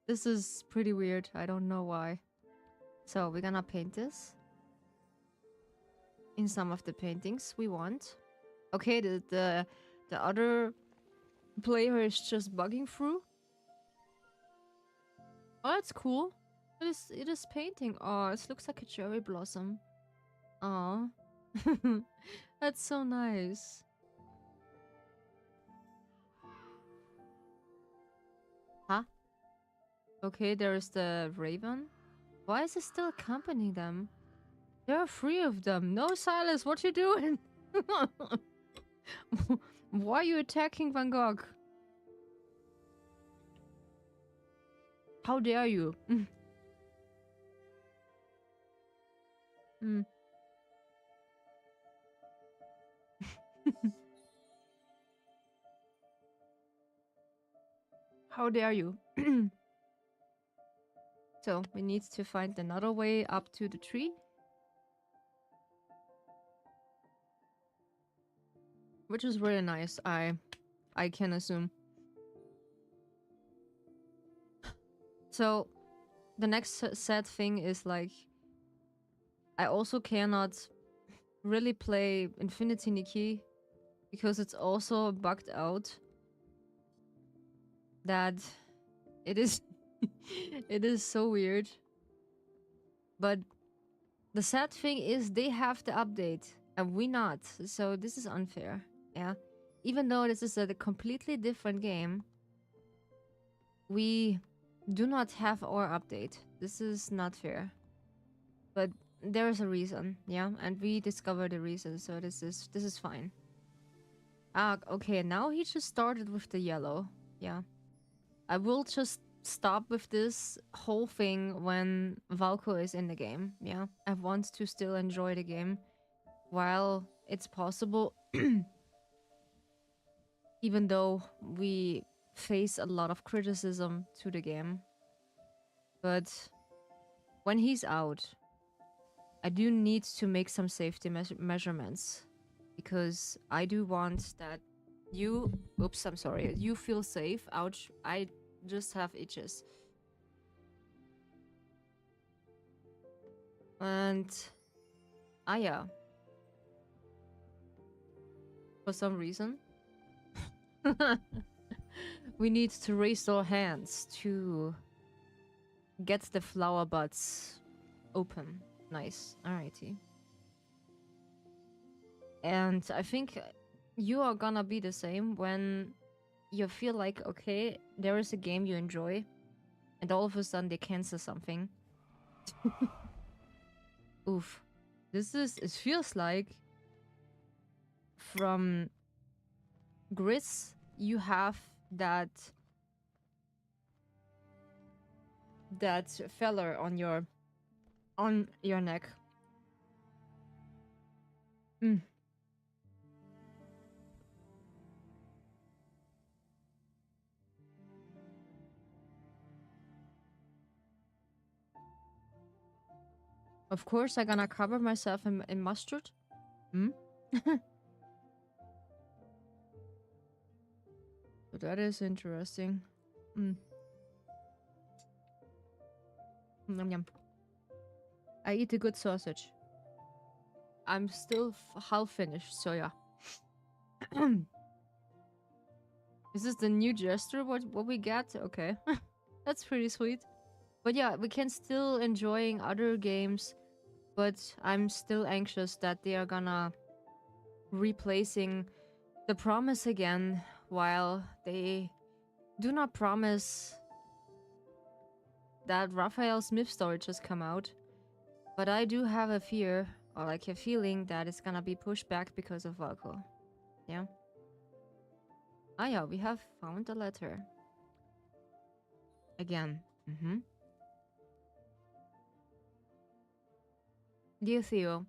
This is pretty weird. I don't know why. So we're gonna paint this. In some of the paintings we want. Okay, the other player is just bugging through. Oh, that's cool. It is painting. Oh, it looks like a cherry blossom. Oh. That's so nice. Huh? Okay, there is the raven. Why is it still accompanying them? There are three of them. No, Silas, what you doing? Why are you attacking Van Gogh? How dare you? Mm. How dare you? So we need to find another way up to the tree, which is really nice. I can assume. So the next sad thing is like I also cannot really play Infinity Nikki because it's also bugged out that it is it is so weird. But the sad thing is they have the update and we not. So this is unfair. Yeah. Even though this is a completely different game, we do not have our update. This is not fair. But there is a reason, yeah? And we discovered the reason, so this is fine. Ah, okay, now he just started with the yellow. Yeah. I will just stop with this whole thing when Valko is in the game. Yeah. I want to still enjoy the game while it's possible. Even though we face a lot of criticism to the game. But when he's out, I do need to make some safety measurements. Because I do want that you... Oops, I'm sorry. You feel safe. Ouch. I just have itches. And... Ah, yeah. For some reason. We need to raise our hands to get the flower buds open. Nice. Alrighty. And I think you are gonna be the same when you feel like, okay, there is a game you enjoy, and all of a sudden they cancel something. Oof. This is... It feels like from Gris, you have that feather on your neck. Mm. Of course, I'm gonna cover myself in mustard. Hmm? But that is interesting. Mm. Yum, yum. I eat a good sausage. I'm still half finished, so yeah. Is this the new gesture? What we get? Okay. That's pretty sweet. But yeah, we can still enjoying other games, but I'm still anxious that they are gonna replacing the promise again, while they do not promise that Raphael Smith story just come out. But I do have a fear, or like a feeling, that it's gonna be pushed back because of Valko. Yeah. Ah yeah, we have found a letter. Again. Mm-hmm. Dear Theo,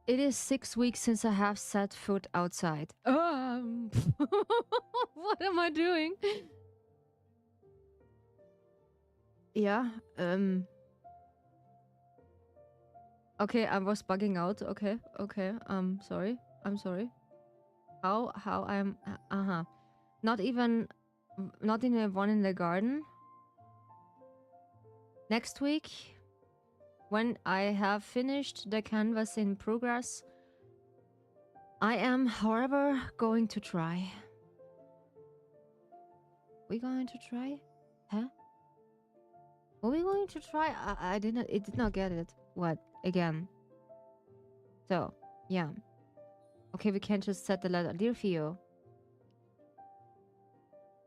it is 6 weeks since I have set foot outside. What am I doing? Yeah, okay, I was bugging out. Okay, sorry. I'm sorry. How I'm... Uh-huh. Not even one in the garden. Next week, when I have finished the canvas in progress, I am, however, going to try. We going to try? Huh? Are we going to try? I did not get it. What? Again. So, yeah. Okay, we can't just set the letter. Dear Theo,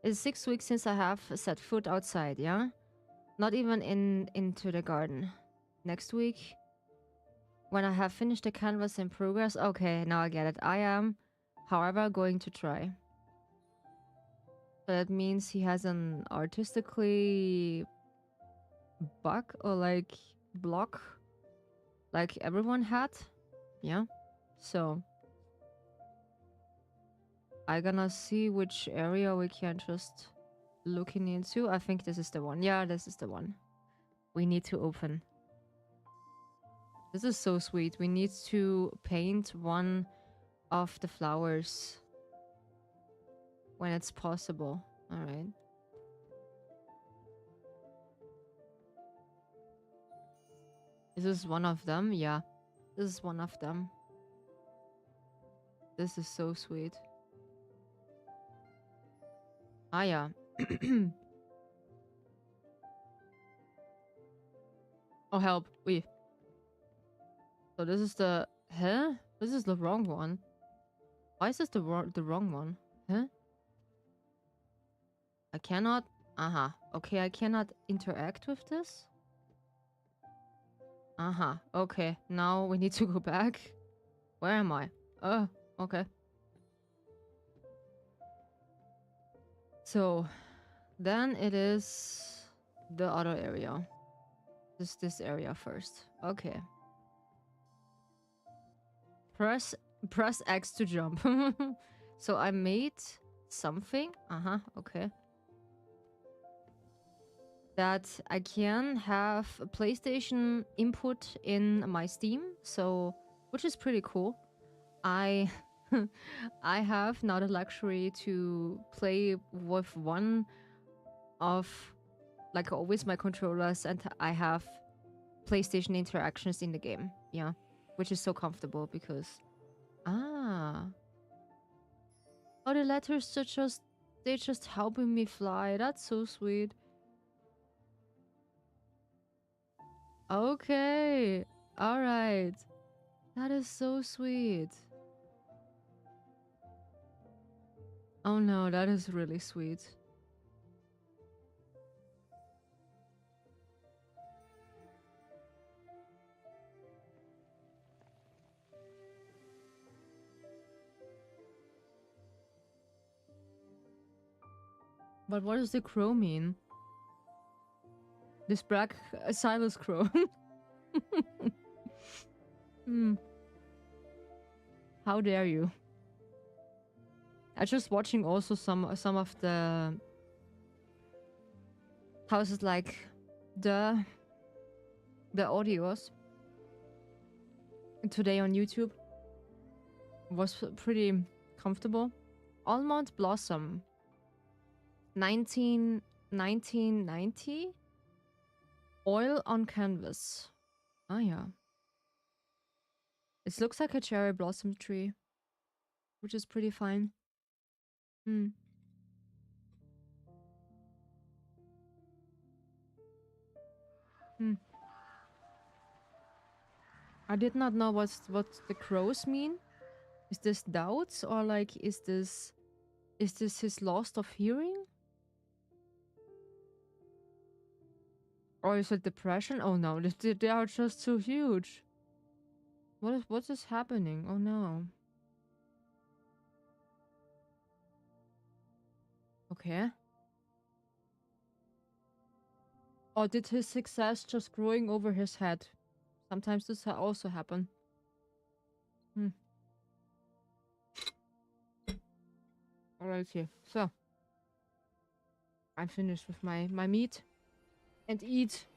it's 6 weeks since I have set foot outside, yeah? Not even into the garden. Next week, when I have finished the canvas in progress... Okay, now I get it. I am However, going to try. So that means he has an artistically bug or like block like everyone had. Yeah. So I gonna see which area we can just looking into. I think this is the one. Yeah, this is the one. We need to open. This is so sweet. We need to paint one of the flowers when it's possible. All right. Is this one of them? Yeah. This is one of them. This is so sweet. Ah, yeah. Oh, help. Wait. So this is the... Huh? This is the wrong one. Why is this the wrong one? Huh? I cannot... Uh-huh. Okay, I cannot interact with this? Uh-huh. Okay, now we need to go back. Where am I? Oh, okay. So, then it is the other area. This area first. Okay. Press X to jump. So I made something. Uh-huh, okay. That I can have a PlayStation input in my Steam, so which is pretty cool. I I have now the luxury to play with one of like always my controllers, and I have PlayStation interactions in the game. Yeah, which is so comfortable because oh, the letters are just they're just helping me fly. That's so sweet. Okay. All right. That is so sweet. Oh no, that is really sweet. But what does the crow mean? This black Silas crow. Hmm. How dare you? I just watching also some of the how's it like the audios today on YouTube was pretty comfortable. Almond Blossom 1990 oil on canvas. Ah yeah. It looks like a cherry blossom tree, which is pretty fine. Hmm. Hmm. I did not know what the crows mean. Is this doubts or like is this his loss of hearing? Or is it depression? Oh no, they are just too huge. What is happening? Oh no. Okay. Or did his success just growing over his head? Sometimes this also happen. Hmm. Alrighty. So I'm finished with my meat and eat.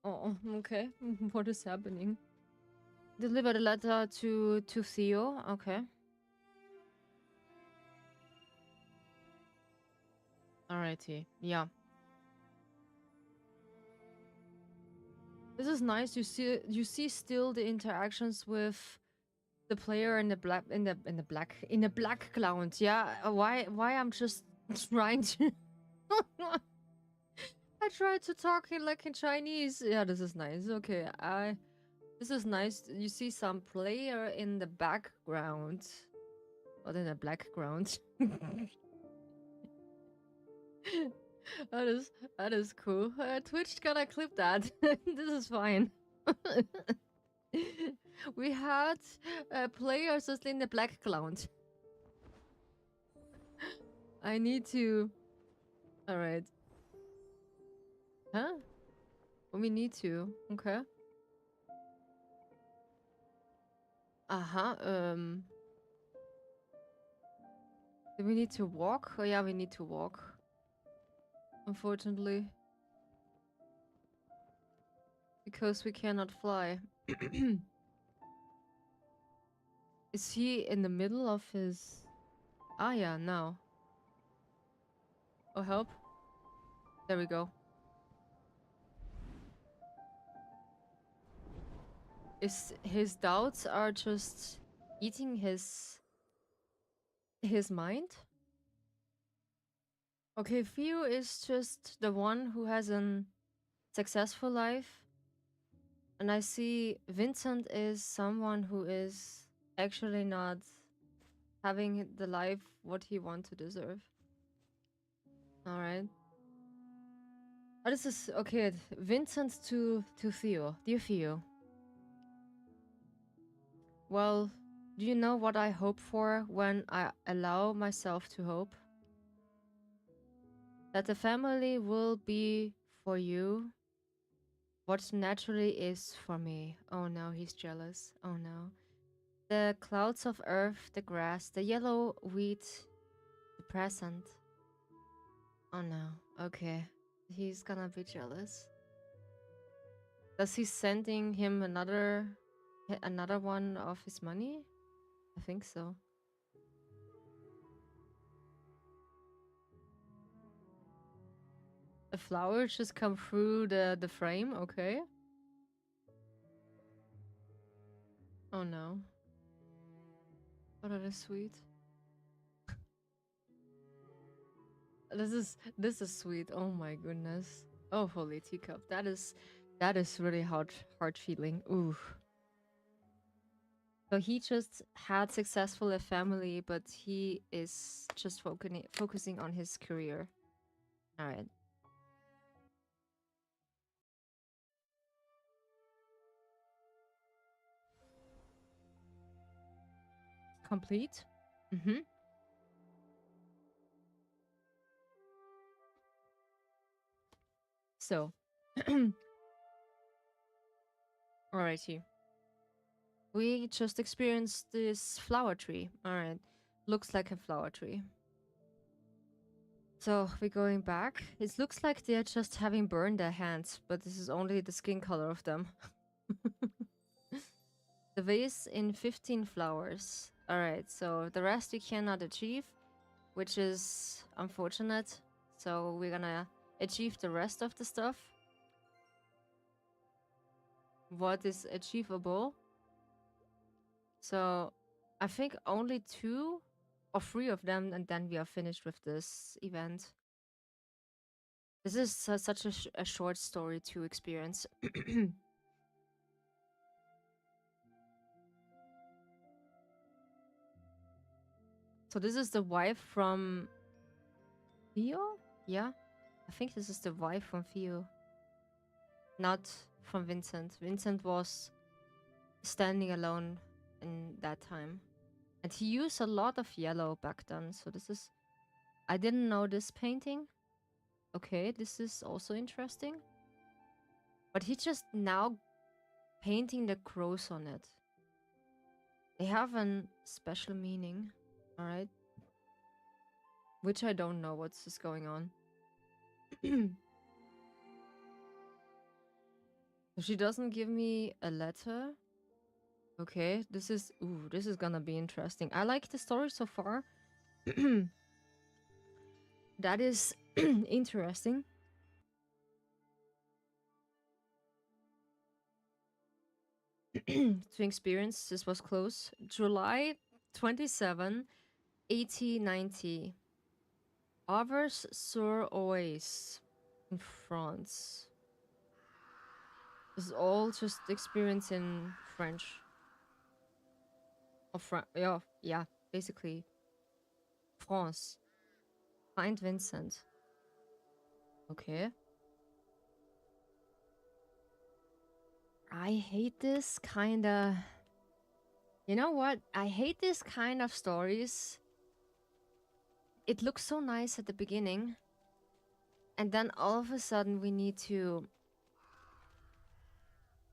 Oh, okay. What is happening? Deliver the letter to Theo. Okay. Alrighty. Yeah. This is nice. You see still the interactions with the player in the black cloud. Yeah. Why I'm just trying to I tried to talk in like in Chinese. Yeah, this is nice. Okay. This is nice. You see some player in the background. Or in the background. that is cool. Twitch gonna clip that. This is fine. We had players just in the black cloud. I need to. All right. Huh? We need to. Okay. Uh-huh. Do we need to walk? Oh yeah, we need to walk. Unfortunately. Because we cannot fly. Is he in the middle of his... Ah yeah, now. Oh, help. There we go. Is his doubts are just eating his mind? Okay, Theo is just the one who has an successful life. And I see Vincent is someone who is actually not having the life what he wants to deserve. Alright. Oh, this is okay. Vincent to Theo. Dear Theo. Well, do you know what I hope for when I allow myself to hope? That the family will be for you what naturally is for me. Oh no, he's jealous. Oh no. The clouds of earth, the grass, the yellow wheat, the present. Oh no. Okay. He's gonna be jealous. Does he sending him another one of his money? I think so. A flower just come through the frame, okay. Oh no. Oh, that is sweet. This is sweet. Oh my goodness. Oh, holy teacup. That is really hard feeling. Ooh. So he just had successful a family, but he is just focusing on his career. All right. Complete. Mm-hmm. So, alrighty. We just experienced this flower tree. Alright. Looks like a flower tree. So, we're going back. It looks like they're just having burned their hands, but this is only the skin color of them. The vase in 15 flowers. Alright, so the rest we cannot achieve, which is unfortunate. So, we're gonna achieve the rest of the stuff. What is achievable? So I think only 2 or 3 of them, and then we are finished with this event. This is such a short story to experience. So this is the wife from Theo? Yeah, I think this is the wife from Theo. Not from Vincent. Vincent was standing alone in that time. And he used a lot of yellow back then. So this is... I didn't know this painting. Okay, this is also interesting. But he just now painting the crows on it. They have a special meaning, alright? Which I don't know what's just going on. So she doesn't give me a letter. Okay, this is gonna be interesting. I like the story so far. That is interesting. To experience, this was close. July 27, 1890. Auvers-sur-Oise in France. This is all just experience in French. Or yeah, basically. France. Find Vincent. Okay. I hate this kind of. You know what? I hate this kind of stories. It looks so nice at the beginning, and then all of a sudden we need to.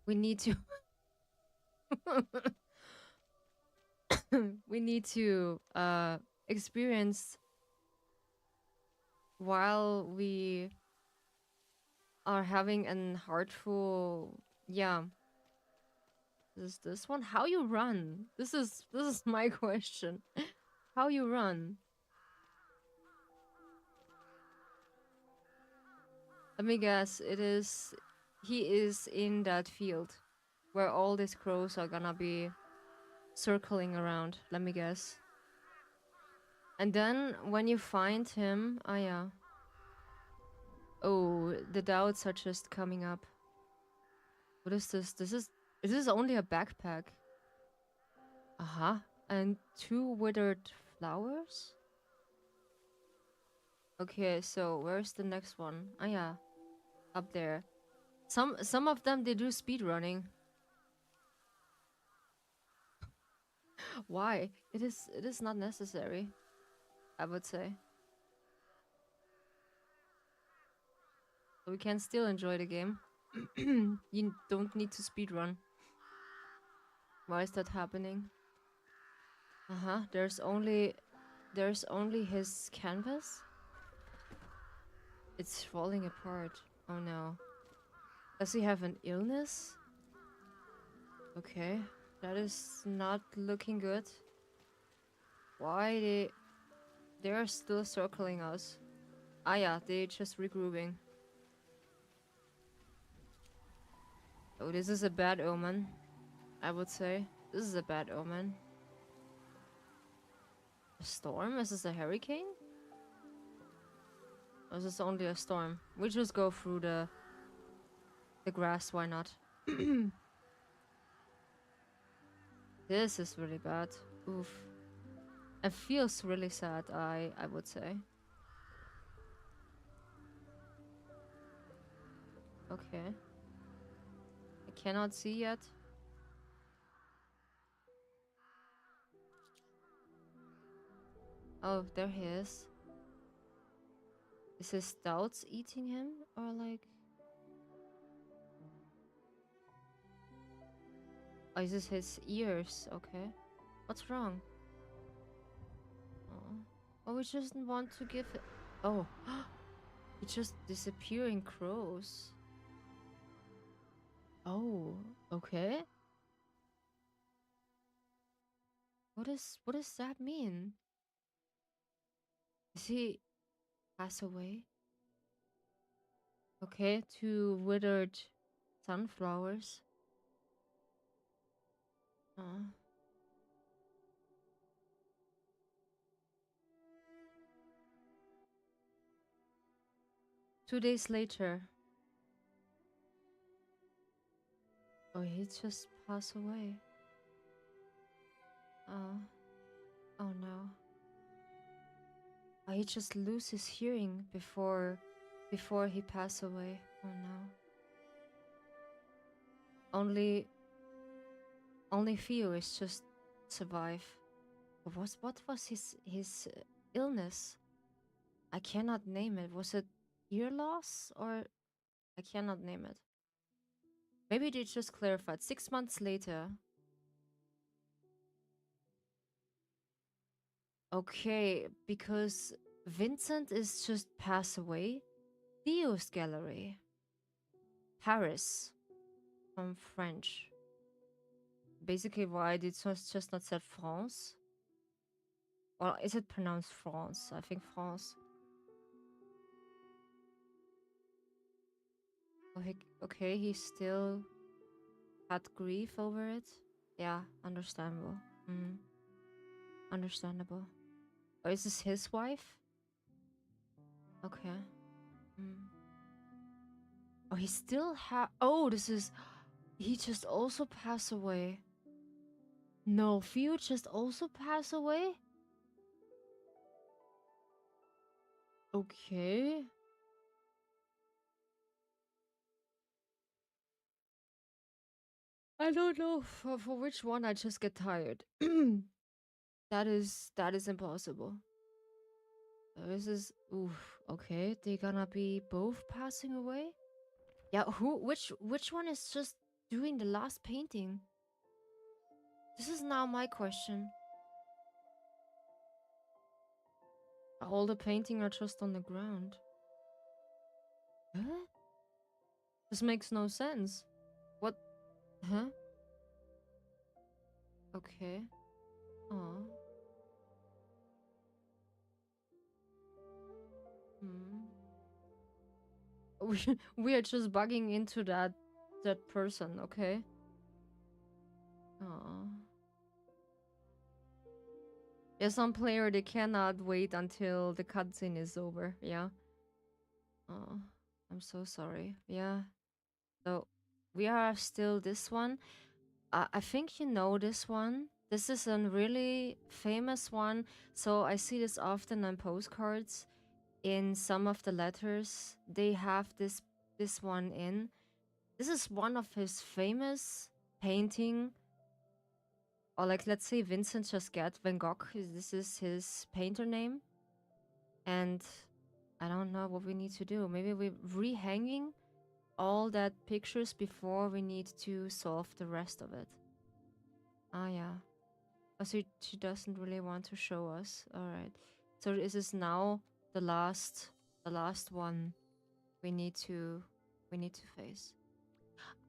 We need to. we need to experience while we are having an heartful. Yeah. Is this one? How you run? This is my question. How you run? Let me guess. It is. He is in that field where all these crows are gonna be circling around. Let me guess. And then when you find him, ah yeah. Oh, the doubts are just coming up. What is this? Is this only a backpack? Uh-huh. And two withered flowers? Okay, so where's the next one? Ah yeah, up there. Some of them they do speed running. Why? It is not necessary, I would say. So we can still enjoy the game. You don't need to speed run. Why is that happening? Uh-huh. There's only his canvas. It's falling apart. Oh no. Does he have an illness? Okay. That is not looking good. Why they're still circling us? Ah yeah, they just regrouping. Oh, this is a bad omen, I would say. This is a bad omen. A storm? Is this a hurricane? Or is this only a storm? We just go through the grass, why not? This is really bad. Oof. It feels really sad, I would say. Okay. I cannot see yet. Oh, there he is. Is his doubts eating him? Or like... Oh, is this his ears? Okay. What's wrong? Oh, oh we just want to give it... Oh. It's just disappearing crows. Oh, okay. What does that mean? Is he pass away? Okay, two withered sunflowers. Oh. 2 days later. Oh, he just passed away. Oh, oh no. Oh, he just lose his hearing before he passed away. Oh no. Only Theo is just survive. What was his illness? I cannot name it. Was it ear loss or I cannot name it. Maybe they just clarified 6 months later. Okay, because Vincent is just passed away. Theo's gallery. Paris. From French. Basically, why did just not said France? Well, is it pronounced France? I think France. Oh, okay, he still had grief over it. Yeah, understandable. Understandable. Oh, is this his wife? Okay. Oh, he still oh, this is... He just also passed away. No, Theo just also passed away? Okay. I don't know for which one I just get tired. That is impossible. This is oof. Okay, they gonna be both passing away. Yeah, which one is just doing the last painting? This is now my question. All the painting are just on the ground. Huh? This makes no sense. What? Huh? Okay. Oh. Hmm. We are just bugging into that person, okay? Oh. Yeah, some player they cannot wait until the cutscene is over. Yeah. Oh, I'm so sorry. Yeah. So we are still this one. I think you know this one. This is a really famous one. So I see this often on postcards. In some of the letters, they have this one in. This is one of his famous painting. Or like let's say Vincent Chasquet Van Gogh. This is his painter name. And I don't know what we need to do. Maybe we're rehanging all that pictures before we need to solve the rest of it. Ah, yeah. Oh, so she doesn't really want to show us. All right. So this is now the last one we need to face.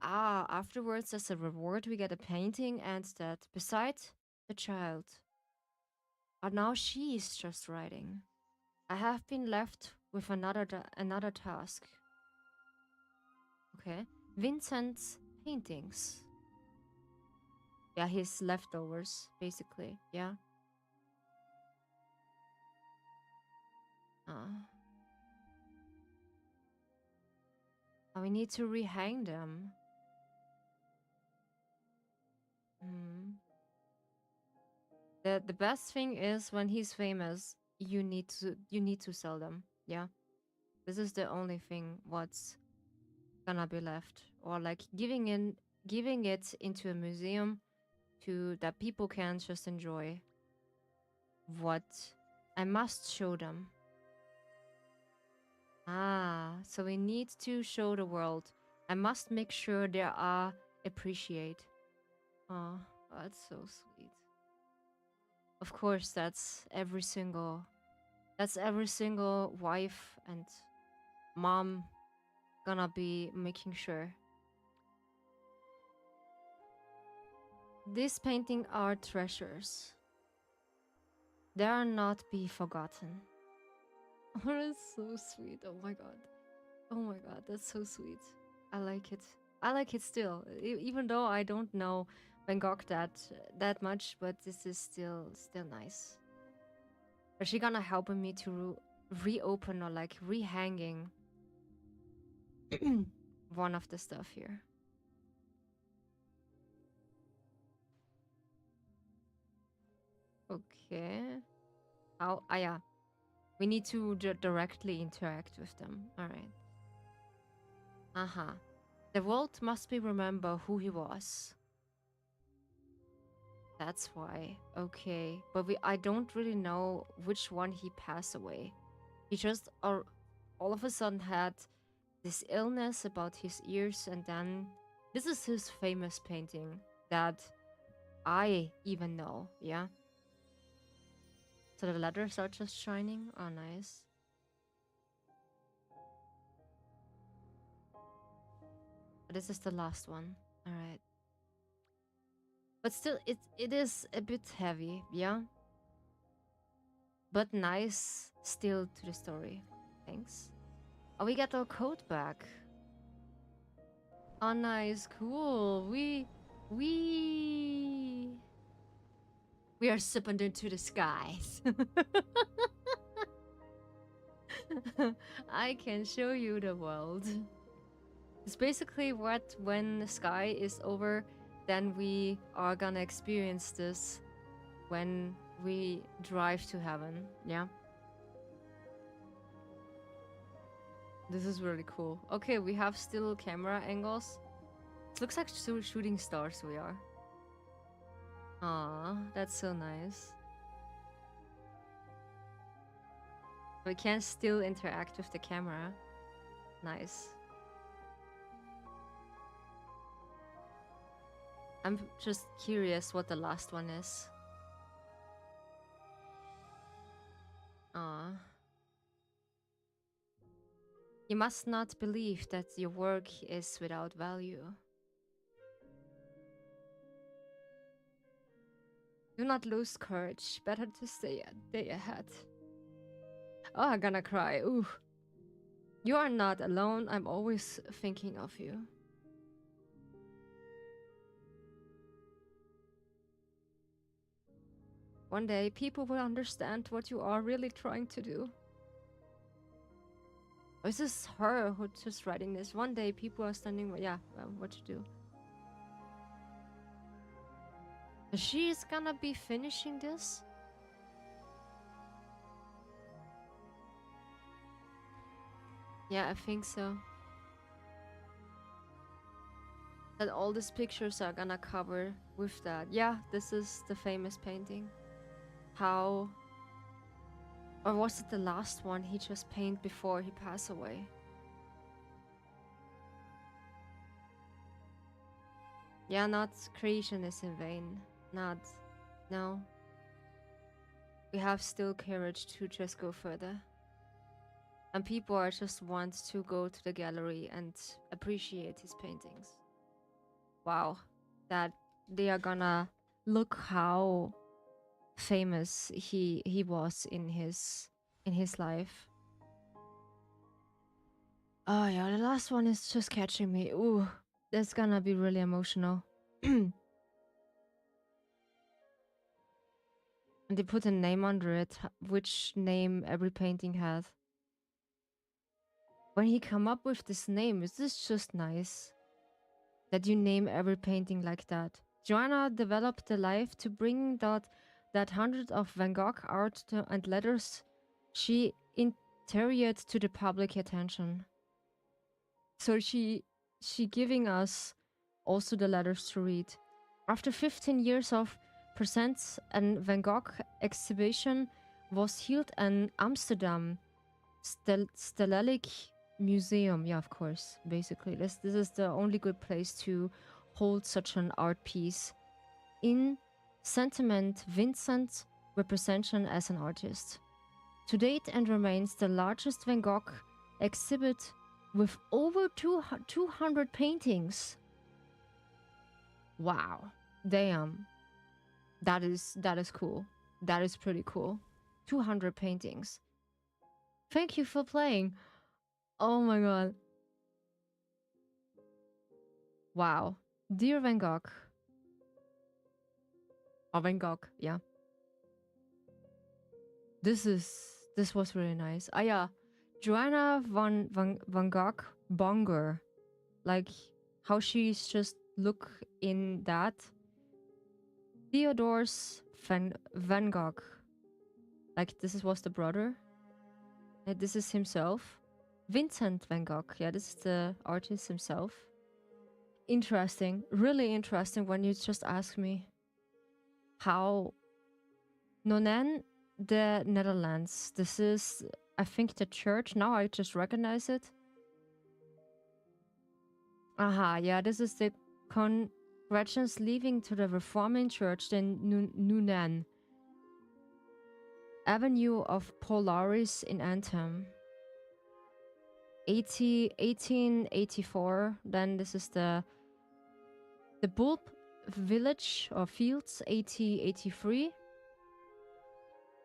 Ah, afterwards as a reward we get a painting and that beside the child. But now she is just writing. I have been left with another task. Okay. Vincent's paintings. Yeah, his leftovers, basically. Yeah. Uh, we need to rehang them. Hmm. The best thing is when he's famous, you need to sell them. Yeah. This is the only thing what's gonna be left. Or like giving it into a museum to that people can just enjoy what I must show them. Ah, so we need to show the world. I must make sure they are appreciate. Oh, that's so sweet. Of course, that's every single wife and mom gonna be making sure. These paintings are treasures. They are not be forgotten. Oh, that's so sweet. Oh my god. Oh my god, that's so sweet. I like it. I like it still, even though I don't know Van Gogh that much, but this is still nice. Is she gonna help me to reopen or like rehanging one of the stuff here? Okay. How? Ah, yeah. We need to directly interact with them. All right. Uh-huh. The world must be remember who he was. That's why. Okay. But I don't really know which one he passed away. He just all of a sudden had this illness about his ears, and then this is his famous painting that I even know, yeah? So the letters are just shining. Oh, nice. This is the last one. All right. But still, it is a bit heavy, yeah? But nice still to the story. Thanks. Oh, we got our code back. Oh, nice. Cool. We... We are sipping into the skies. I can show you the world. It's basically what when the sky is over, then we are gonna experience this when we drive to heaven. Yeah. This is really cool. Okay, we have still camera angles. Looks like shooting stars we are. Aw, that's so nice. We can still interact with the camera. Nice. I'm just curious what the last one is. Aw. You must not believe that your work is without value. Do not lose courage. Better to stay a day ahead. Oh, I'm gonna cry. Ooh. You are not alone. I'm always thinking of you. One day, people will understand what you are really trying to do. Or is this her who's just writing this? One day, people are standing... Yeah, what to do. She is gonna be finishing this? Yeah, I think so. That all these pictures are gonna cover with that. Yeah, this is the famous painting. How... Or was it the last one he just painted before he passed away? Yeah, not creation is in vain. Not... No. We have still courage to just go further. And people are just want to go to the gallery and appreciate his paintings. Wow. That they are gonna look how famous he was in his life. Oh yeah, the last one is just catching me. Ooh, that's gonna be really emotional. And they put a name under it, which name every painting has. When he come up with this name, is this just nice? That you name every painting like that. Joanna developed the life to bring that hundred of Van Gogh art and letters she interred to the public attention. So she giving us also the letters to read. After 15 years of presents, an Van Gogh exhibition was held in Amsterdam Stedelijk Museum. Yeah, of course. Basically, this is the only good place to hold such an art piece. In sentiment, Vincent representation as an artist. To date, and remains the largest Van Gogh exhibit with over 200 paintings. Wow, damn, that is cool. That is pretty cool. 200 paintings. Thank you for playing. Oh my god. Wow. Dear Van Gogh. Oh, Van Gogh, yeah. This was really nice. Ah yeah. Joanna Van Gogh Bonger. Like how she's just look in that. Theodore's Van Gogh. Like this was the brother. And this is himself. Vincent Van Gogh. Yeah, this is the artist himself. Interesting. Really interesting when you just ask me how Nonen, the Netherlands. This is, I think, the church. Now I just recognize it. Aha, yeah, this is the congregations leaving to the Reforming Church in Nuenen. Avenue of Polaris in Anthem. 1884. Then this is the Bulb Village or Fields, 1883.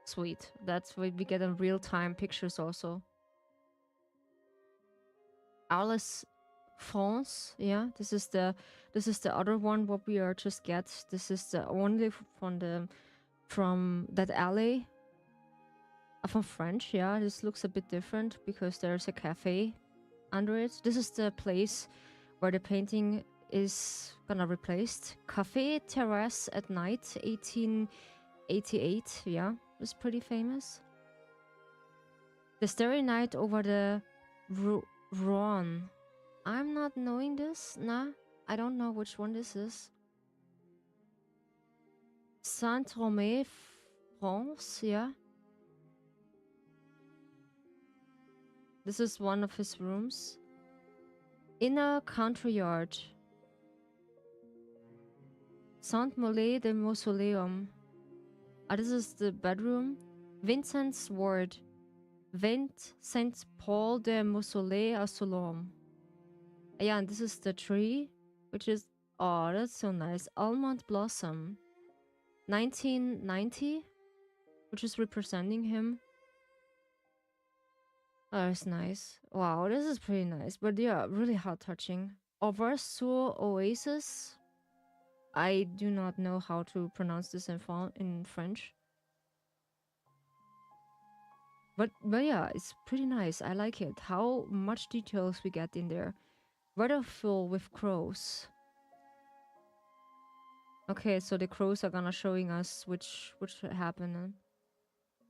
Sweet. That's where we get in real-time pictures also. Alice France, yeah. This is the other one what we are just get. This is the only from that alley. From French, yeah. This looks a bit different because there's a cafe under it. This is the place where the painting is gonna replaced. Café Terrace at Night, 1888. Yeah, it's pretty famous. The Starry Night over the Rhone. I'm not knowing this, nah. I don't know which one this is. Saint-Romé, France, yeah. This is one of his rooms. Inner country yard. Saint-Molay de Mausoleum. Ah, this is the bedroom. Vincent's ward. Saint Paul de Mausolée à Solom. Yeah, and this is the tree, which is, oh, that's so nice. Almond blossom. 1990, which is representing him. Oh, that's nice. Wow, this is pretty nice. But yeah, really heart touching. Over sur oasis. I do not know how to pronounce this in French. But yeah, it's pretty nice. I like it. How much details we get in there. Weather full with crows. Okay, so the crows are gonna showing us which happened.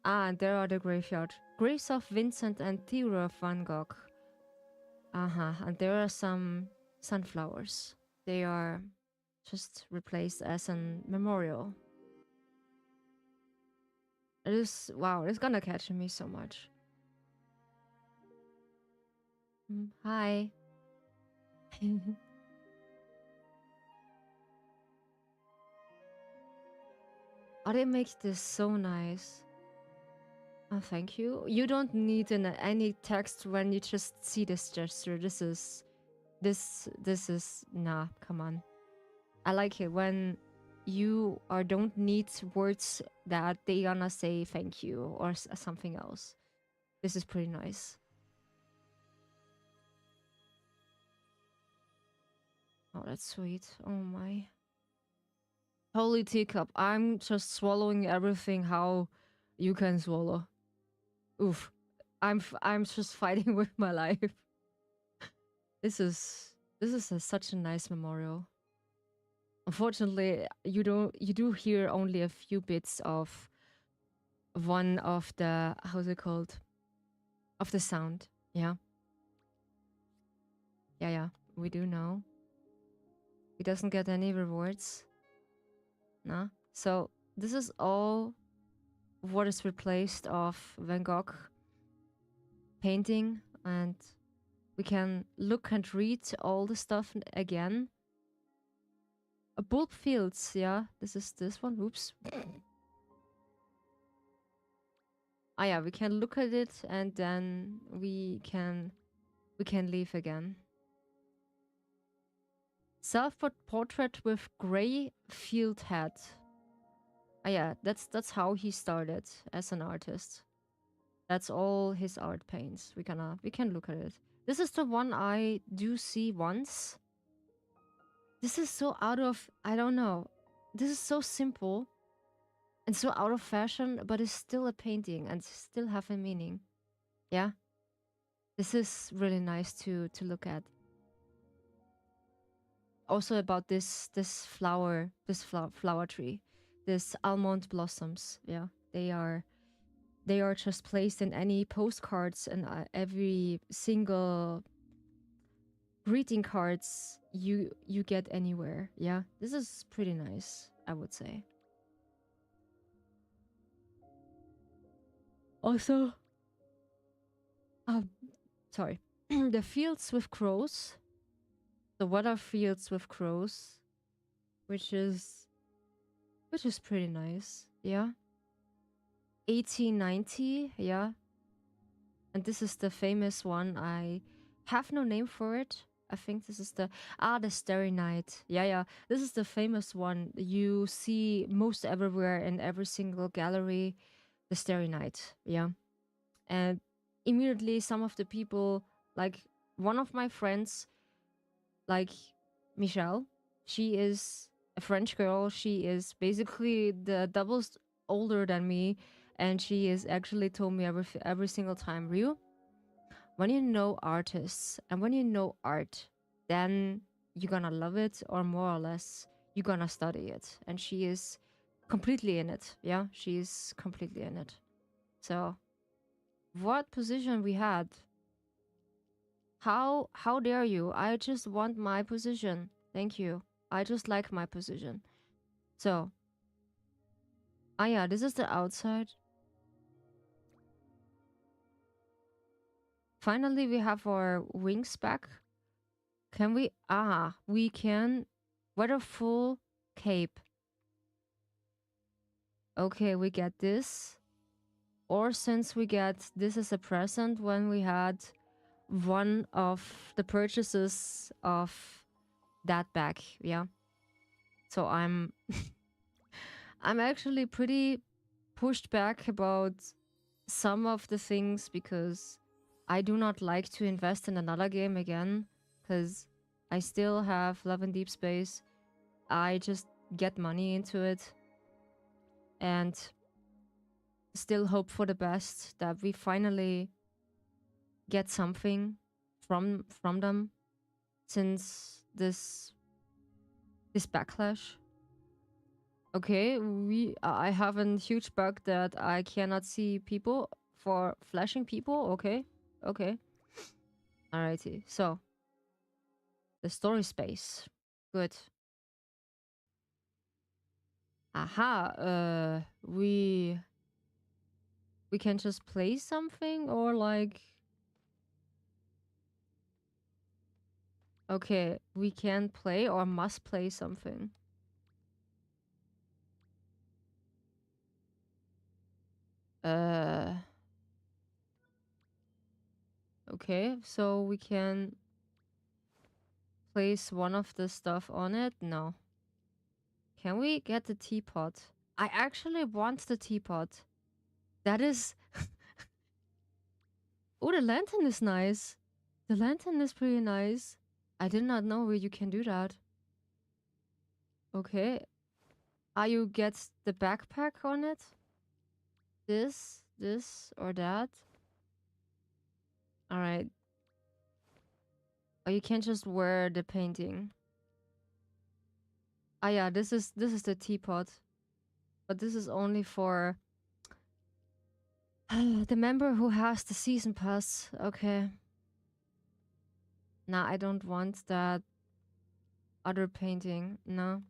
Ah, and there are the graveyard. Graves of Vincent and Theodore van Gogh. And there are some sunflowers. They are just replaced as a memorial. It is, wow, it's gonna catch me so much. Hi. Oh, they make this so nice. Oh, thank you. You don't need any text when you just see this gesture. This is, nah, come on. I like it when you don't need words that they gonna say thank you or something else. This is pretty nice. Oh, that's sweet. Oh my. Holy teacup. I'm just swallowing everything how you can swallow. Oof. I'm just fighting with my life. This is such a nice memorial. Unfortunately, you do hear only a few bits of one of the, how's it called? Of the sound. Yeah. Yeah, we do know. He doesn't get any rewards. No. So this is all what is replaced of Van Gogh painting, and we can look and read all the stuff again. Bulb fields, yeah. This is this one. Oops. Ah yeah, we can look at it and then we can leave again. Self-portrait with gray field hat. Ah yeah, that's how he started as an artist. That's all his art paints. We can look at it. This is the one I do see once. This is so out of, I don't know. This is so simple and so out of fashion, but it's still a painting and still have a meaning. Yeah. This is really nice to look at. Also about this flower tree, this almond blossoms. Yeah, they are just placed in any postcards and every single greeting cards you get anywhere. Yeah, this is pretty nice, I would say. Also, sorry, the fields with crows, the weather fields with crows, which is pretty nice. Yeah. 1890, yeah. And this is the famous one. I have no name for it. I think this is the Starry Night. Yeah. This is the famous one you see most everywhere in every single gallery. The Starry Night. Yeah. And immediately some of the people, like one of my friends, like Michelle, she is a French girl. She is basically the doubles older than me, and she is actually told me every single time, Ryu, when you know artists and when you know art, then you're gonna love it, or more or less you're gonna study it. And she is completely in it. Yeah, she is completely in it. So what position we had? How dare you? I just want my position. Thank you. I just like my position. So, yeah, this is the outside. Finally, we have our wings back. Can we? We can wear a full cape. Okay, we get this. Or since we get this as a present when we had one of the purchases of that bag, yeah. So I'm actually pretty pushed back about some of the things because I do not like to invest in another game again because I still have Love and Deep Space. I just get money into it and still hope for the best that we finally get something from them since this backlash. Okay, I have a huge bug that I cannot see people for flashing people. Okay, okay, alrighty. So the story space, good. Aha. We can just play something or like. Okay, we can play or must play something. Uh. Okay, so we can place one of the stuff on it? No. Can we get the teapot? I actually want the teapot. That is... Oh, the lantern is nice. The lantern is pretty nice. I did not know where you can do that. Okay. You get the backpack on it? This, or that? Alright. Or you can just wear the painting. Yeah, this is the teapot. But this is only for the member who has the season pass. Okay. Nah, I don't want that other painting. No.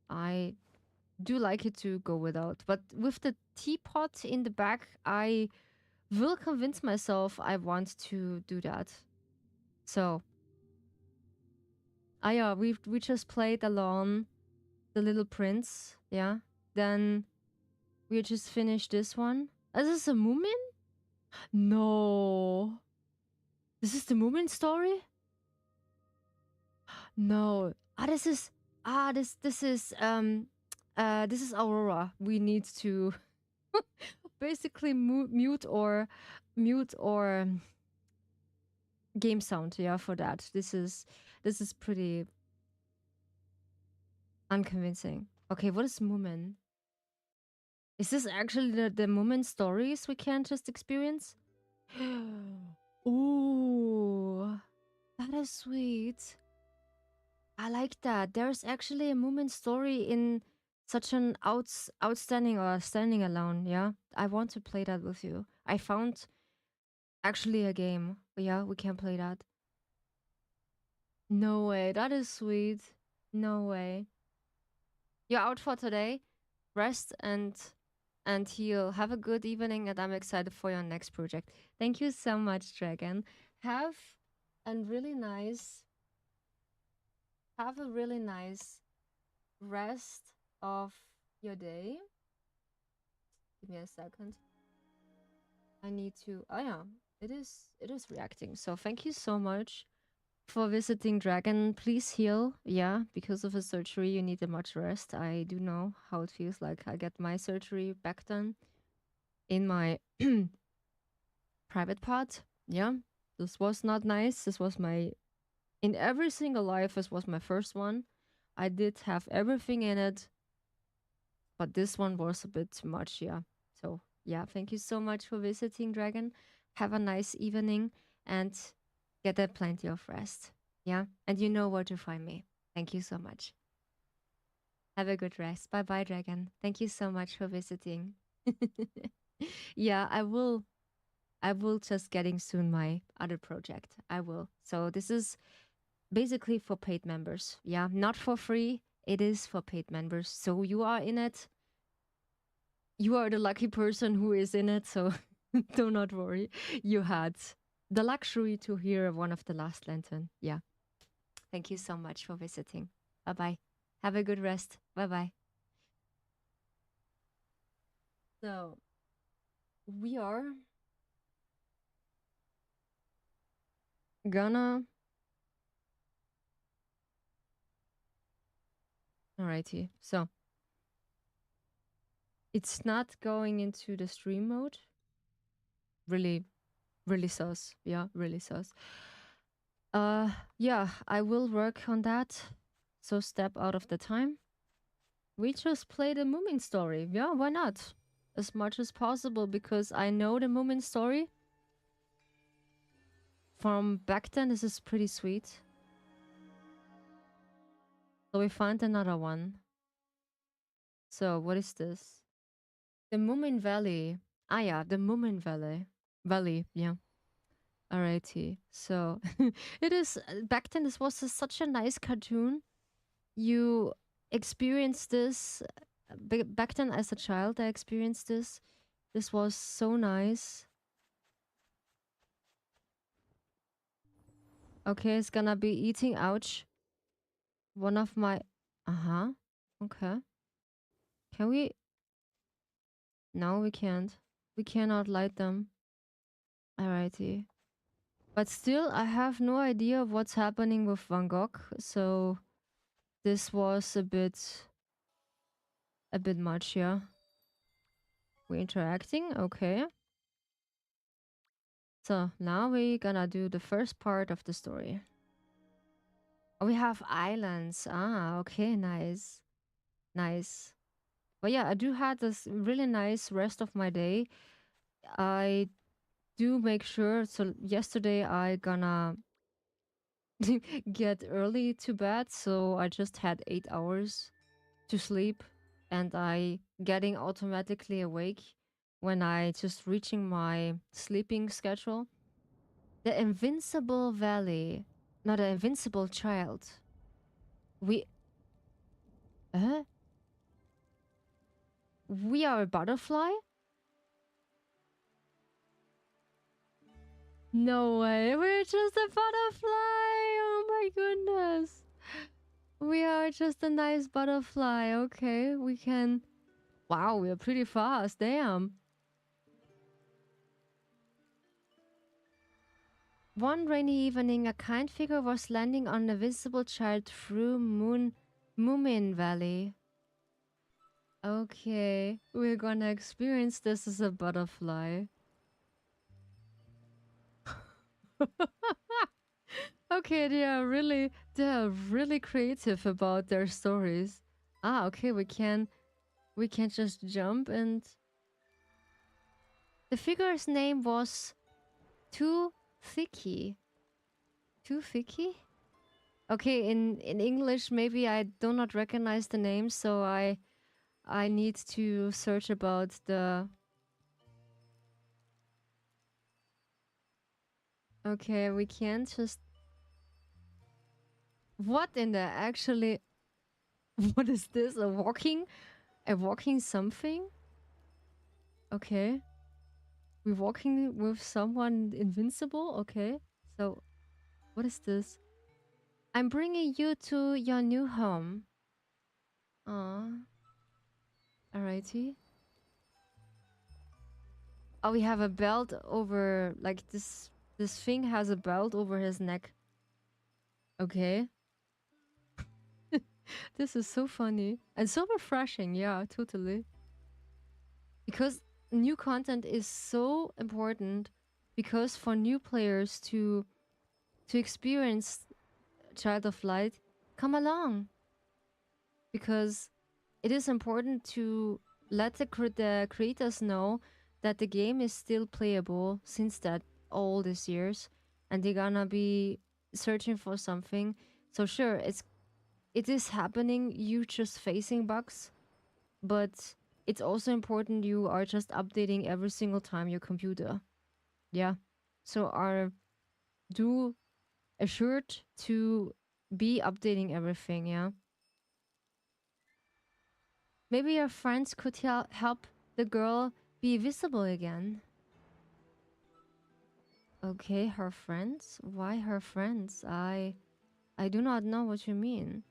I do like it to go without. But with the teapot in the back, I will convince myself I want to do that. So, yeah, we just played along The Little Prince, yeah. Then we just finished this one. Is this a Moomin? No. This is the Moomin story? No. This is Aurora. We need to basically mute or game sound, yeah, for that. This is pretty unconvincing. Okay, what is Moomin? Is this actually the Moomin stories we can just experience? Ooh, that is sweet. I like that. There's actually a Moomin story in such an outstanding or standing alone, yeah? I want to play that with you. I found actually a game. Yeah, we can play that. No way. That is sweet. No way. You're out for today. Rest and heal. Have a good evening, and I'm excited for your next project. Thank you so much, Dragon. Have a really nice have a really nice rest of your day. Give me a second. I need to. Oh yeah, it is reacting. So thank you so much for visiting, Dragon. Please heal. Yeah, because of a surgery, you need a much rest. I do know how it feels like. I get my surgery back done in my private part. Yeah, this was not nice. This was my in every single life. This was my first one. I did have everything in it, but this one was a bit too much. Yeah. So yeah, thank you so much for visiting, Dragon. Have a nice evening and get a plenty of rest. Yeah, and you know where to find me. Thank you so much. Have a good rest. Bye bye, Dragon. Thank you so much for visiting. Yeah, I will. I will just getting soon my other project. I will. So this is basically for paid members. Yeah, not for free. It is for paid members. So you are in it. You are the lucky person who is in it. So do not worry. You had the luxury to hear one of the last lantern. Yeah. Thank you so much for visiting. Bye bye. Have a good rest. Bye bye. So we are gonna. Alrighty. So it's not going into the stream mode. Really, really sus. Yeah, really sus. Yeah, I will work on that. So step out of the time. We just play the Moomin story. Yeah, why not? As much as possible because I know the Moomin story from back then. This is pretty sweet. So we find another one. So what is this? The Moomin Valley. Ah yeah, the Moomin Valley. Valley, yeah. Alrighty. So it is back then. This was such a nice cartoon. You experienced this back then as a child. I experienced this. This was so nice. Okay, it's gonna be eating. Ouch. One of my. Uh huh. Okay. Can we? No, we can't. We cannot light them. Alrighty. But still, I have no idea of what's happening with Van Gogh. So this was a bit much, yeah. We're interacting, okay. So now we're gonna do the first part of the story. Oh, we have islands. Ah, okay, nice. Nice. But yeah, I do have this really nice rest of my day. I do make sure, so yesterday I gonna get early to bed, so I just had 8 hours to sleep and I getting automatically awake when I just reaching my sleeping schedule. The Invincible Valley, not an Invincible Child. We we are a butterfly? No way, we're just a butterfly. Oh my goodness. We are just a nice butterfly. Okay, we can. Wow, we are pretty fast. Damn. One rainy evening, a kind figure was landing on a visible child through Moomin Valley. Okay, we're gonna experience this as a butterfly. Okay, they are really creative about their stories. Ah, okay, we can just jump and the figure's name was Too Thicky. Too Thicky? Okay, in English maybe I do not recognize the name, so I need to search about the. Okay, we can't just. What in the actually? What is this? A walking something? Okay, we're walking with someone invincible. Okay, so what is this? I'm bringing you to your new home. Aw, alrighty. Oh, we have a belt over like this. This thing has a belt over his neck. Okay. This is so funny and so refreshing. Yeah, totally. Because new content is so important because for new players to experience Child of Light, come along. Because it is important to let the creators know that the game is still playable since that all these years and they're gonna be searching for something. So sure, it is happening, you just facing bugs, but it's also important you are just updating every single time your computer. Yeah. So are do assured to be updating everything, yeah. Maybe your friends could help the girl be visible again. Okay, her friends? Why her friends? I do not know what you mean.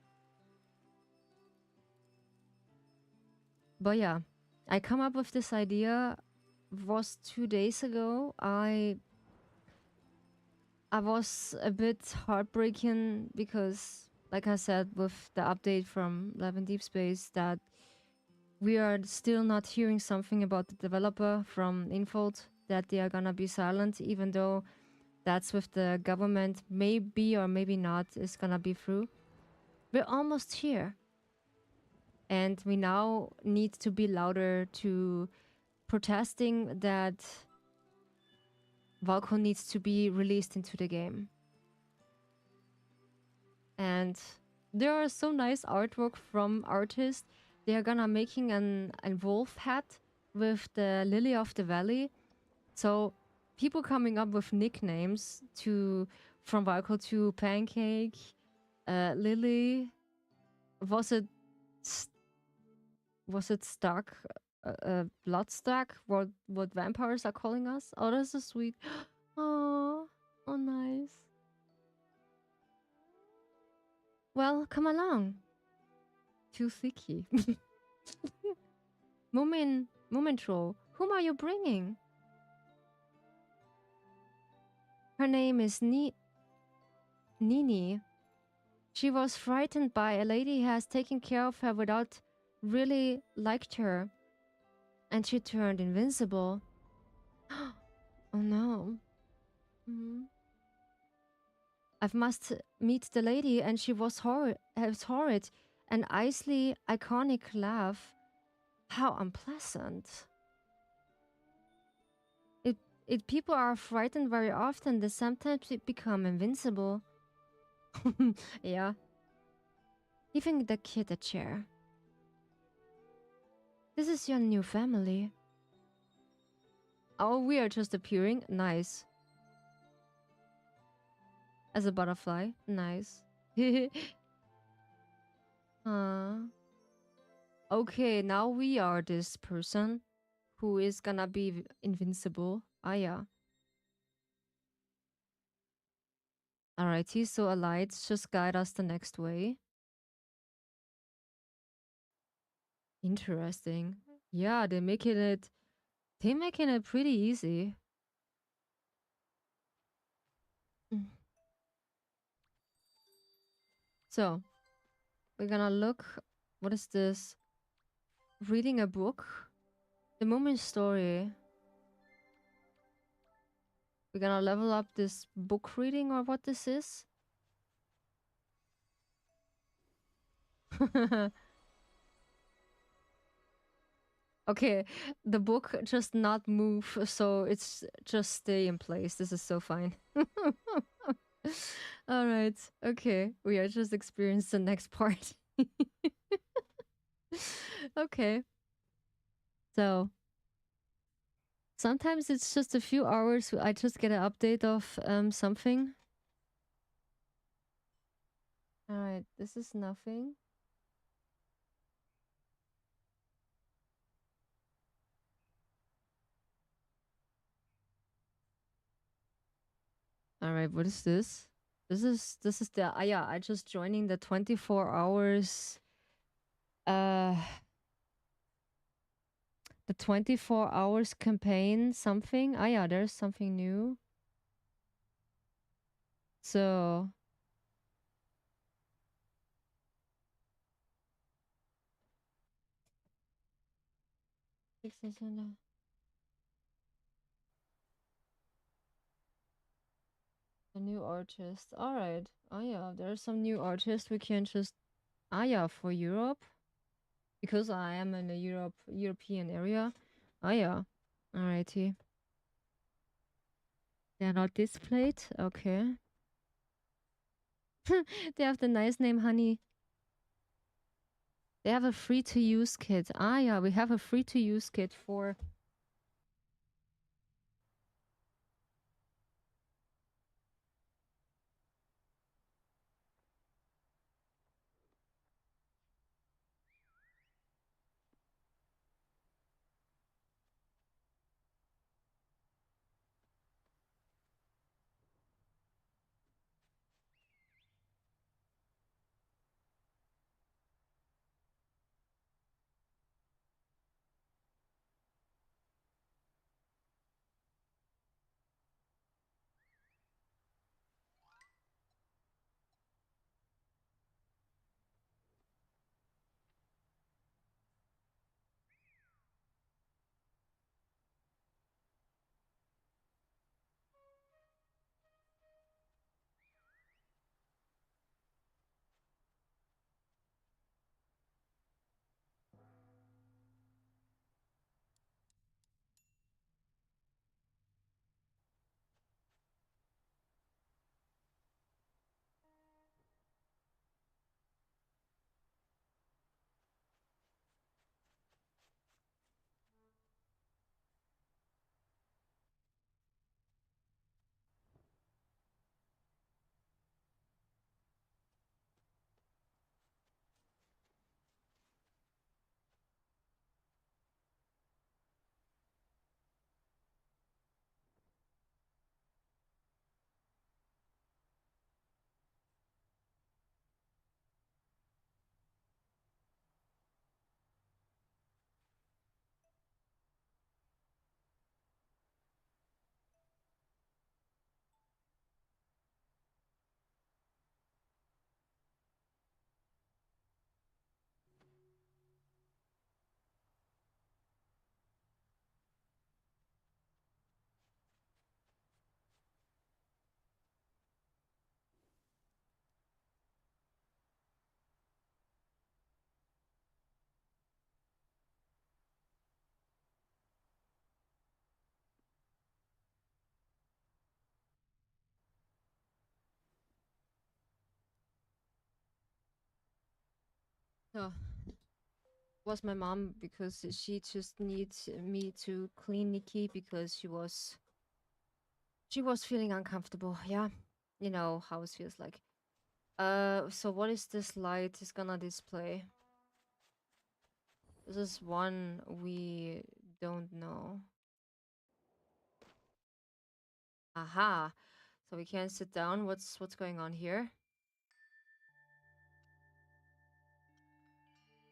But yeah, I come up with this idea was 2 days ago. I was a bit heartbreaking because, like I said, with the update from 11 Deep Space, that we are still not hearing something about the developer from Infold, that they are gonna be silent, even though that's with the government, maybe or maybe not, is gonna be through. We're almost here. And we now need to be louder to protesting that Valko needs to be released into the game. And there are so nice artwork from artists. They are gonna making an wolf hat with the lily of the valley. So people coming up with nicknames to from Valko to Pancake, Lily. Was it was it Stark? Bloodstack? What vampires are calling us? Oh, that's so sweet. Oh, oh, nice. Well, come along. Too thicky. Moomin troll. Whom are you bringing? Her name is Nini. She was frightened by a lady who has taken care of her without really liked her. And she turned invincible. Oh no. Mhm. I must meet the lady, and she was horrid. An icy, iconic laugh. How unpleasant. It people are frightened very often, they sometimes become invincible. Yeah. Giving the kid a chair. This is your new family. Oh, we are just appearing. Nice. As a butterfly. Nice. Okay, now we are this person who is gonna be invincible. Ah, yeah. Alrighty, so alights just guide us the next way. Interesting. Yeah, they're making it pretty easy. Mm. So, we're gonna look. What is this? Reading a book? The moment story. We're gonna level up this book reading or what this is? Okay, the book just not move, so it's just stay in place. This is so fine. All right. Okay, we are just experiencing the next part. Okay. So sometimes it's just a few hours. I just get an update of something. All right. This is nothing. All right. What is this? This is the yeah. I just joining the 24 hours. Uh, the 24 hours campaign. Something. Ah yeah. There's something new. So a new artist. All right. Oh yeah, there's some new artists we can just. Ah yeah, for Europe because I am in the European area. Oh yeah. Alrighty. They're not displayed. Okay. They have the nice name, honey. They have a free to use kit. Ah yeah, we have a free to use kit for. So was my mom because she just needs me to clean Nikki because she was feeling uncomfortable. Yeah, you know how it feels like. So what is this light is gonna display? This is one we don't know. Aha. So we can sit down. What's going on here?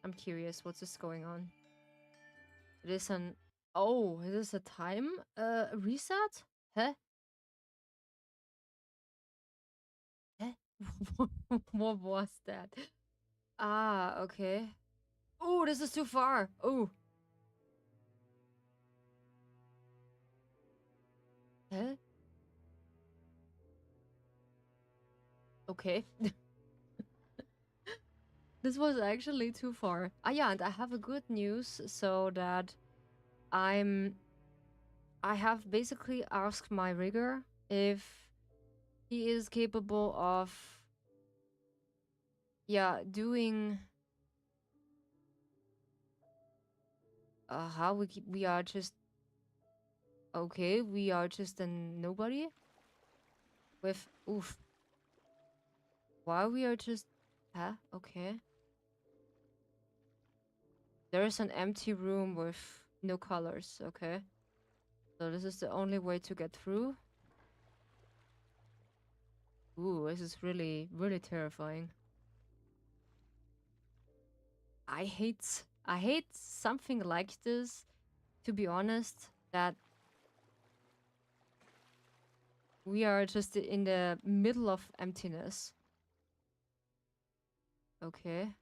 I'm curious. What's this going on? It is an oh, it is a time reset? Huh? Huh? What was that? Ah, okay. Oh, this is too far. Oh. Huh? Okay. This was actually too far. Ah, yeah, and I have a good news so that I'm I have basically asked my rigger if he is capable of yeah, doing how we are just okay, we are just a nobody with oof. Why we are just huh? Okay. There is an empty room with no colors, okay? So this is the only way to get through. Ooh, this is really, really terrifying. I hate something like this, to be honest, that we are just in the middle of emptiness. Okay.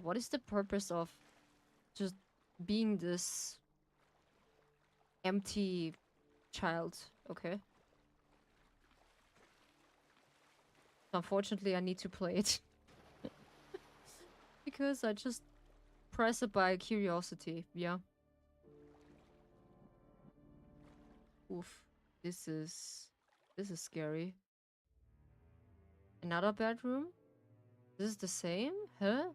What is the purpose of just being this empty child? Okay. Unfortunately, I need to play it. Because I just press it by curiosity. Yeah. Oof. This is scary. Another bedroom? This is the same? Huh?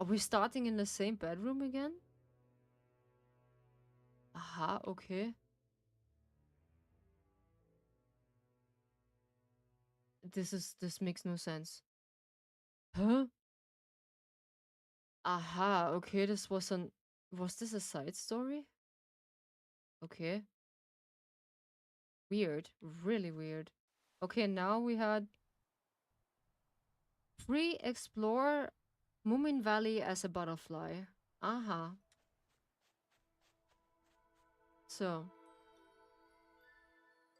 Are we starting in the same bedroom again? Aha, okay. This makes no sense. Huh? Aha, okay, was this a side story? Okay. Weird. Really weird. Okay, now we had free explore Moomin Valley as a butterfly. Aha. So,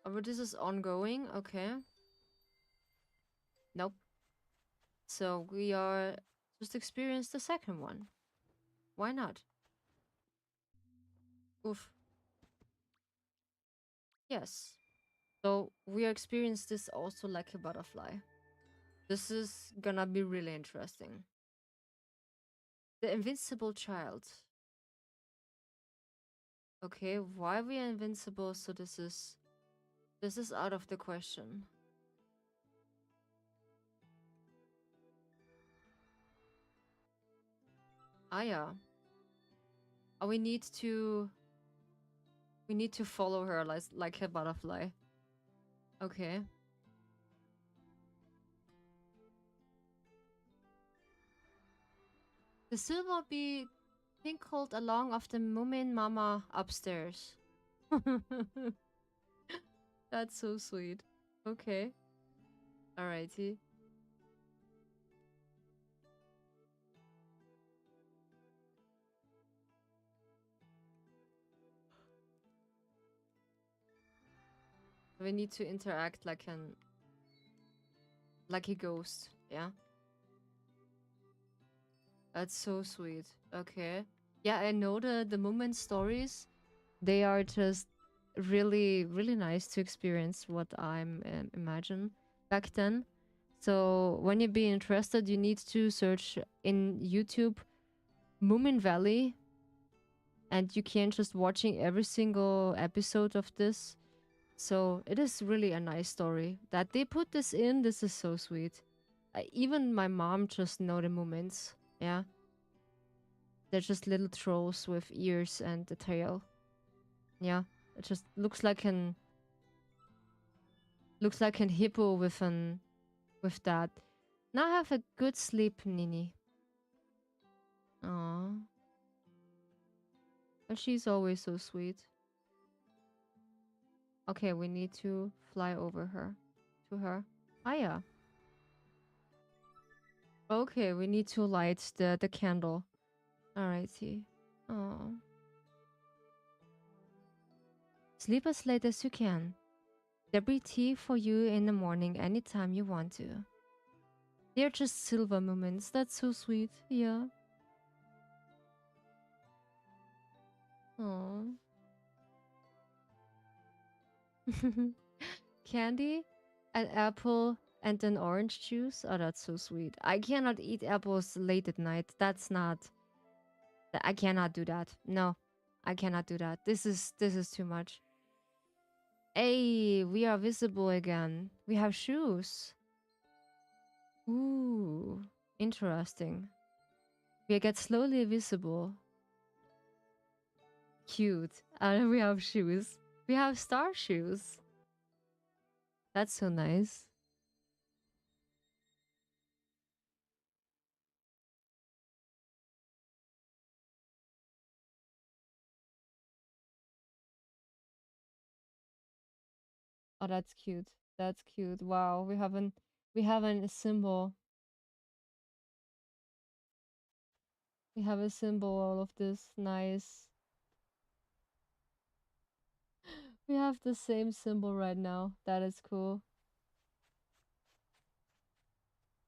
but this is ongoing, okay. Nope. So we are just experience the second one. Why not? Oof. Yes. So we experience this also like a butterfly. This is gonna be really interesting. The invincible child. Okay, why we are invincible? So this is out of the question. Ah yeah. Oh, we need to follow her like a butterfly. Okay. The silver bee tinkled along of the Moomin Mama upstairs. That's so sweet. Okay. Alrighty. We need to interact like a ghost. Yeah. That's so sweet. Okay. Yeah, I know the Moomin stories. They are just really really nice to experience what I'm imagine back then. So when you be interested, you need to search in YouTube Moomin Valley, and you can just watching every single episode of this. So it is really a nice story that they put this in. This is so sweet. Even my mom just know the moments. Yeah, they're just little trolls with ears and a tail. Yeah, it just looks like an hippo with that. Now have a good sleep, Nini. Aww, but she's always so sweet. Okay, we need to fly over her to her. Ah yeah. Okay, we need to light the candle. Alrighty. Oh, sleep as late as you can. There'll be tea for you in the morning anytime you want to. They're just silver moments. That's so sweet. Yeah. Oh. Candy, an apple, and an orange juice. Oh, that's so sweet. I cannot eat apples late at night. That's not. I cannot do that. No, I cannot do that. This is too much. Hey, we are visible again. We have shoes. Ooh, interesting. We get slowly visible. Cute. And we have shoes. We have star shoes. That's so nice. Oh, that's cute. That's cute. Wow, we have a symbol. We have a symbol all of this. Nice. We have the same symbol right now. That is cool.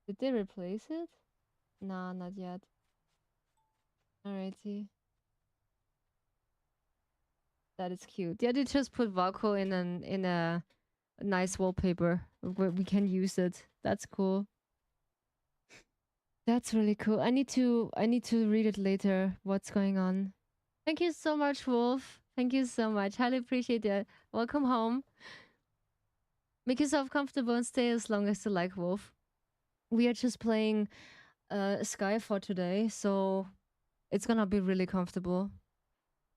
Did they replace it? Nah, not yet. Alrighty. That is cute. Yeah, they just put Valko in a nice wallpaper where we can use it. That's cool. That's really cool. I need to read it later. What's going on? Thank you so much, Wolf. Thank you so much. Highly appreciate it. Welcome home. Make yourself comfortable and stay as long as you like, Wolf. We are just playing Sky for today, so it's gonna be really comfortable.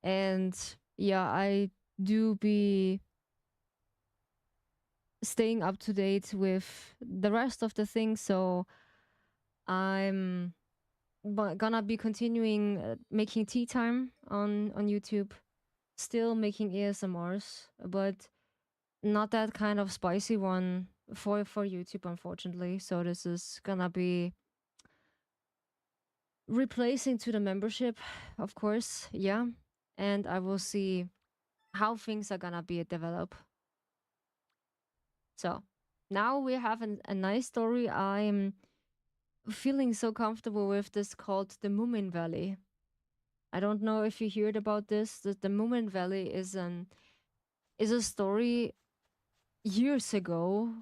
And yeah, I do be staying up to date with the rest of the things, so I'm gonna be continuing making tea time on YouTube, still making ASMRs, but not that kind of spicy one for YouTube, unfortunately. So this is gonna be replacing to the membership, of course. Yeah, and I will see how things are gonna be developed. So now we have a nice story. I'm feeling so comfortable with this called the Moomin Valley. I don't know if you heard about this. The Moomin Valley is a story years ago.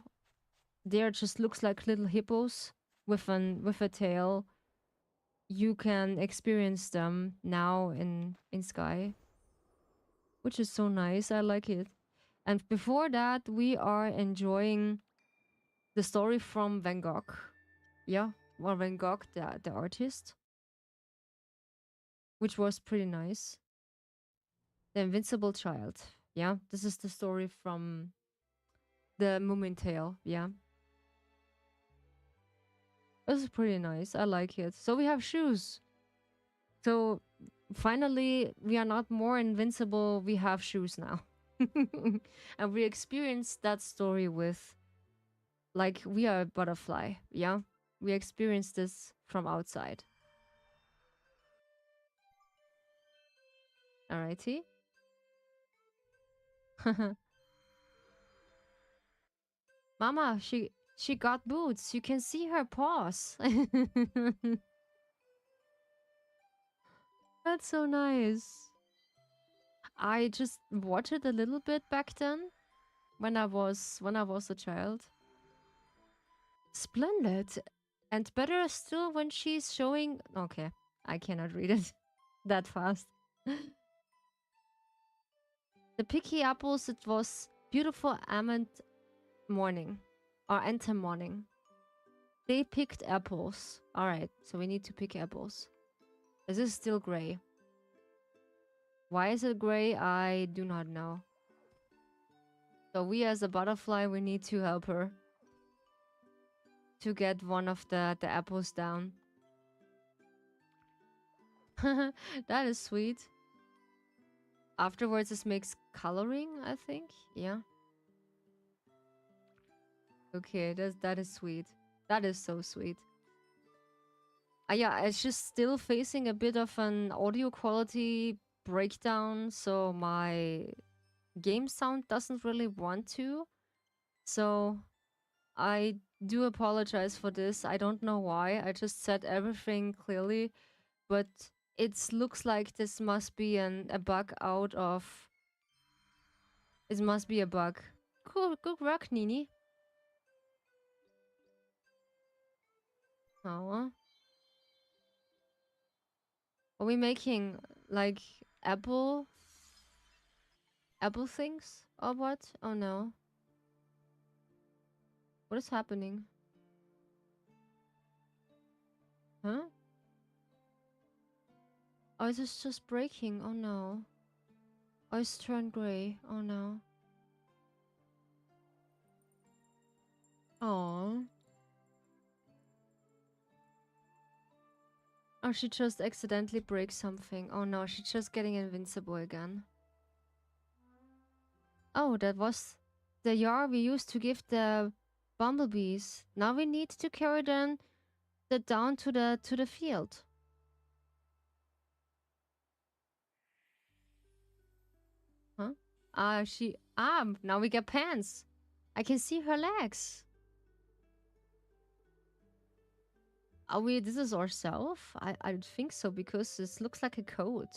There just looks like little hippos with a tail. You can experience them now in Sky, which is so nice. I like it. And before that, we are enjoying the story from Van Gogh. Yeah, well, Van Gogh, the artist, which was pretty nice. The Invincible Child. Yeah, this is the story from the Moomin Tale. Yeah, this is pretty nice. I like it. So we have shoes. So finally, we are not more invincible. We have shoes now. And we experience that story with, like, we are a butterfly. Yeah, we experience this from outside. Alrighty. Mama, she got boots. You can see her paws. That's so nice. I just watched it a little bit back then when I was a child. Splendid. And better still when she's showing. Okay, I cannot read it that fast. The picky apples, it was Beautiful almond morning. Or enter morning. They picked apples. Alright, so we need to pick apples. Is this still gray? Why is it gray? I do not know. So we as a butterfly, we need to help her to get one of the apples down. That is sweet. Afterwards, this makes coloring, I think. Yeah. Okay, that is sweet. That is so sweet. Yeah, it's just still facing a bit of an audio quality breakdown, so my game sound doesn't really want to. So I do apologize for this. I don't know why. I just said everything clearly, but it looks like this must be a bug out of... It must be a bug. Cool, good work, Nini. Oh. Are we making, like, apple things? Or what? Oh no. What is happening? Huh? Oh, is this just breaking? Oh no. Oh, it's turned gray. Oh no. Oh. Oh, she just accidentally breaks something. Oh no, she's just getting invincible again. Oh, that was the jar we used to give the bumblebees. Now we need to carry them down to the field. Huh? Now we get pants. I can see her legs. Are we, this is ourself? I don't think so, because this looks like a coat.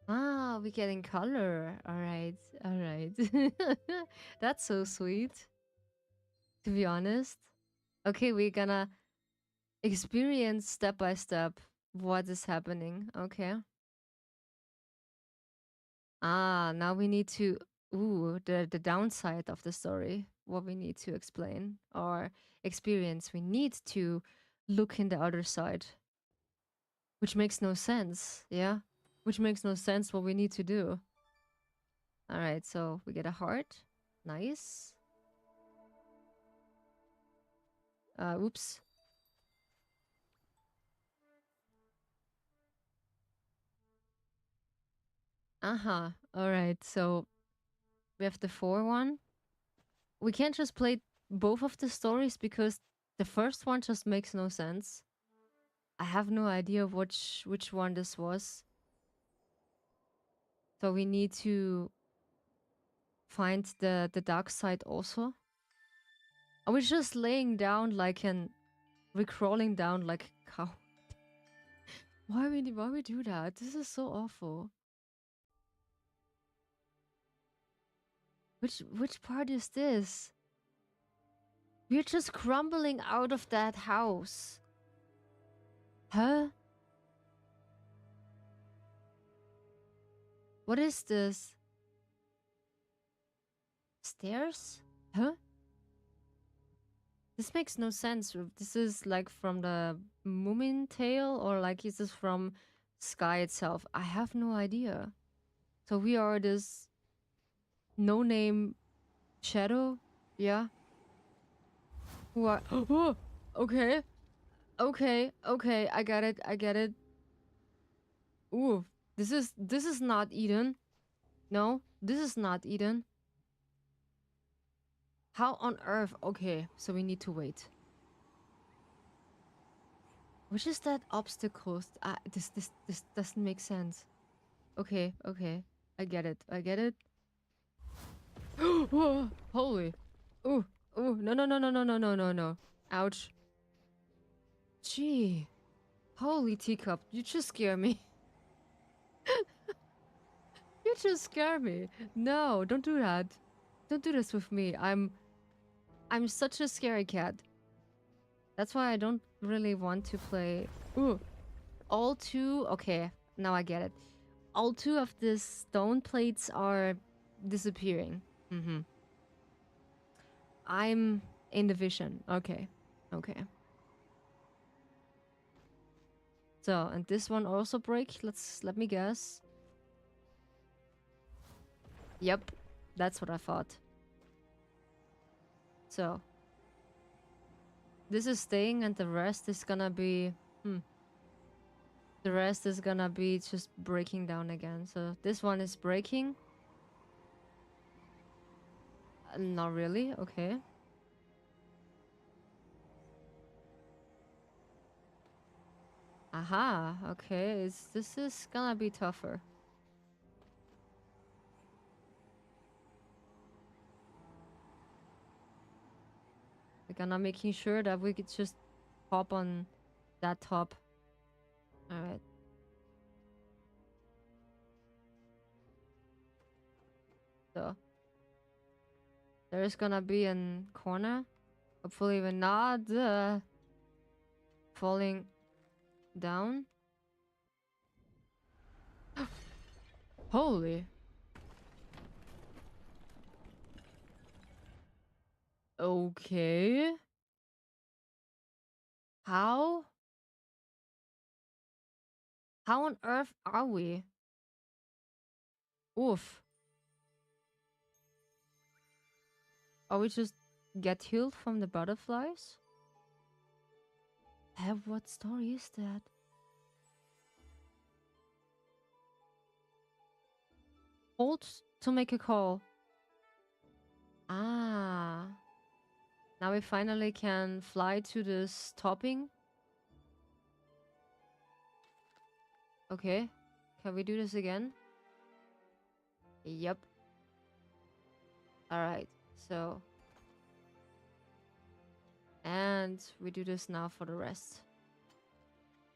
Ah, we getting color. Alright, alright. That's so sweet, to be honest. Okay, we're gonna experience step by step what is happening. Okay. Ah, now we need to... Ooh, the downside of the story. What we need to explain or experience. We need to look in the other side. Which makes no sense, yeah? Which makes no sense what we need to do. Alright, so we get a heart. Nice. Oops. Uh-huh. Alright, so we have the 4 one. We can't just play both of the stories because the first one just makes no sense. I have no idea which one this was. So we need to find the dark side also. Are we just laying down like an... We're crawling down like a cow. Why we do that? This is so awful. Which part is this? We're just crumbling out of that house. Huh? What is this? Stairs? Huh? This makes no sense. This is like from the Moomin Tale, or like is this from Sky itself? I have no idea. So we are this no-name shadow? Yeah. Who are... Oh, okay. Okay, okay, I get it, I get it. Ooh, this is not Eden. No, this is not Eden. How on earth? Okay, so we need to wait. Which is that obstacle? This doesn't make sense. Okay, okay. I get it. I get it. Whoa, holy. Ooh, ooh. No, no, no, no, no, no, no, no, no. Ouch. Gee. Holy teacup. You just scare me. You just scare me. No, don't do that. Don't do this with me. I'm such a scary cat. That's why I don't really want to play. Ooh. All 2... Okay, now I get it. All 2 of the stone plates are disappearing. Mm-hmm. I'm in the vision. Okay. Okay. So, and this one also break. Let me guess. Yep. That's what I thought. So, this is staying and the rest is gonna be... The rest is gonna be just breaking down again. So, this one is breaking. Not really. Okay. Aha. Okay. This is gonna be tougher. We're gonna making sure that we could just hop on that top. Alright. So there's gonna be a corner. Hopefully we're not falling down. Holy. Okay. How? How on earth are we? Oof. Are we just get healed from the butterflies? What story is that? Hold to make a call. Ah. Now we finally can fly to this topping. Okay. Can we do this again? Yep. Alright. So. And we do this now for the rest.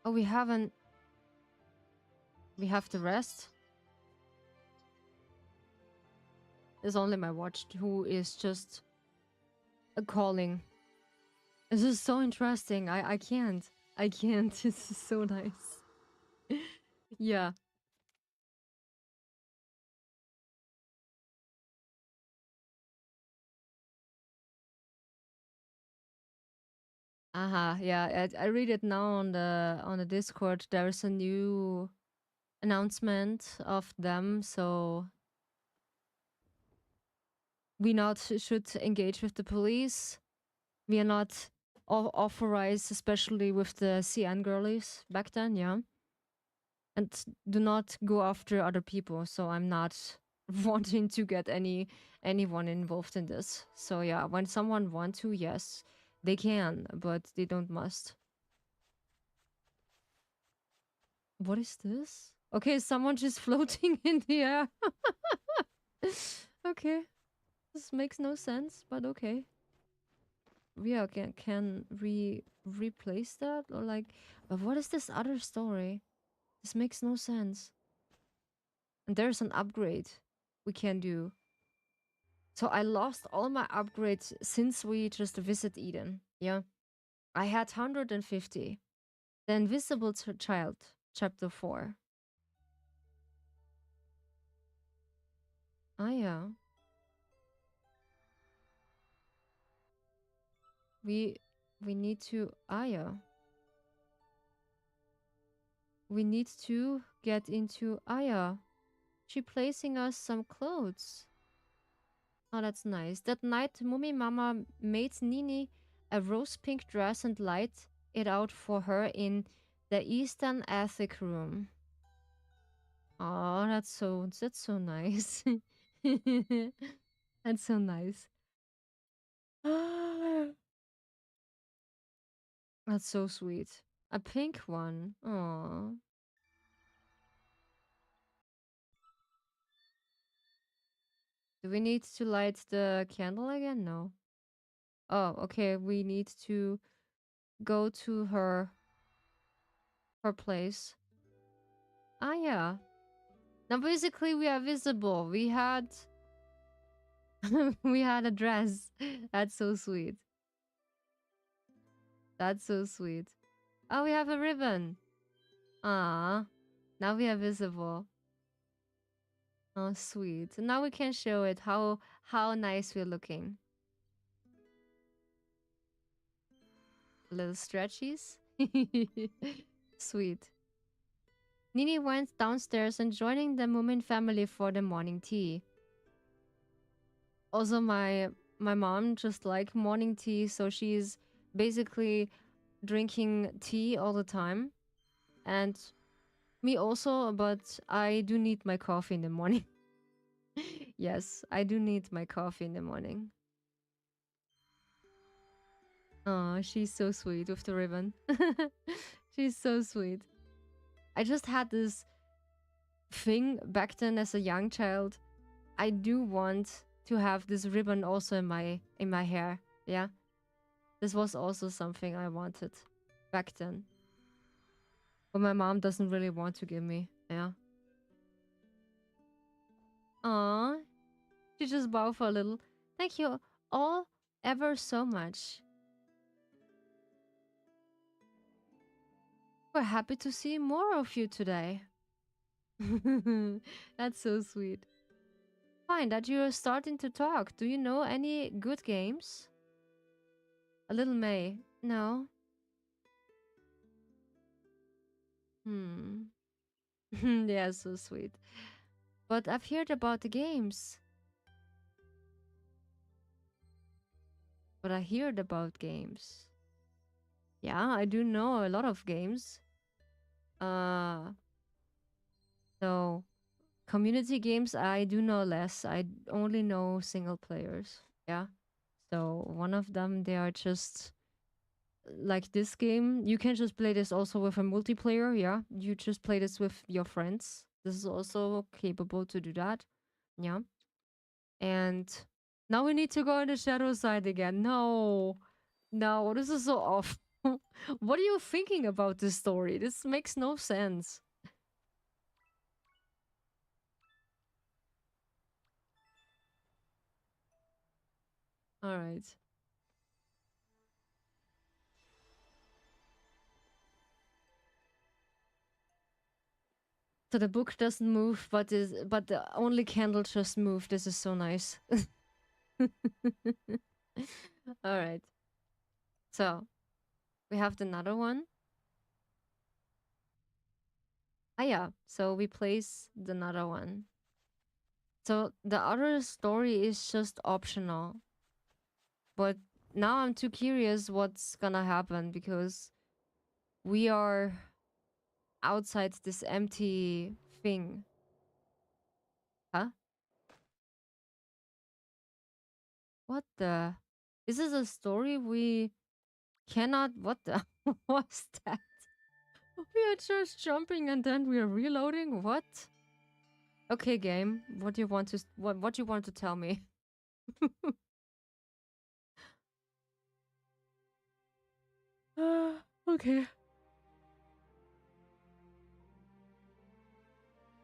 Oh, we haven't... We have the rest. There's only my watch who is just calling. This is so interesting. I can't. I can't. This is so nice. Yeah. Yeah, I read it now on the Discord. There's a new announcement of them, so we not should engage with the police. We are not authorized, especially with the CN girlies back then, yeah. And do not go after other people. So I'm not wanting to get anyone involved in this. So yeah, when someone want to, yes, they can, but they don't must. What is this? Okay, someone just floating in the air. Okay. This makes no sense, but okay. Yeah, can we replace that? Or like, but what is this other story? This makes no sense. And there's an upgrade we can do. So I lost all my upgrades since we just visit Eden. Yeah. I had 150. The Invisible Child, chapter 4. Ah, yeah. We need to... Ah, yeah. We need to get into... Ah, yeah. She placing us some clothes. Oh, that's nice. That night, Mummy Mama made Nini a rose pink dress and light it out for her in the Eastern attic room. Oh, that's so nice. That's so nice. That's so sweet. A pink one. Oh. Do we need to light the candle again? No. Oh, okay. We need to go to her place. Ah, yeah. Now basically we are visible. We had we had a dress. That's so sweet. That's so sweet. Oh, we have a ribbon. Ah. Now we are visible. Oh, sweet. Now we can show it how nice we're looking. Little stretchies. Sweet. Nini went downstairs and joining the Moomin family for the morning tea. Also, my mom just like morning tea, so she's basically drinking tea all the time. And me also, but I do need my coffee in the morning. Yes, I do need my coffee in the morning. Oh, she's so sweet with the ribbon. She's so sweet. I just had this thing back then as a young child. I do want to have this ribbon also in my hair. Yeah. This was also something I wanted back then. But my mom doesn't really want to give me. Yeah. Aw. She just bowed for a little. Thank you all ever so much. We're happy to see more of you today. That's so sweet. Fine that you're starting to talk. Do you know any good games? A little May. No. Hmm. Yeah, so sweet. But I've heard about the games. But I heard about games. Yeah, I do know a lot of games. Uh, so community games, I do know less. I only know single players. Yeah. So one of them, they are just like this game. You can just play this also with a multiplayer. Yeah. You just play this with your friends. This is also capable to do that. Yeah. And now we need to go in the shadow side again. No. No, this is so off. What are you thinking about this story? This makes no sense. All right. So the book doesn't move, but the only candle just moved. This is so nice. All right. So we have another one. Ah, yeah. So we place the another one. So the other story is just optional. But now I'm too curious what's gonna happen because we are outside this empty thing. Huh? What the? This is a story we cannot. What the? What's that? We are just jumping and then we are reloading. What? Okay, game. What do you want to? What do you want to tell me? Okay.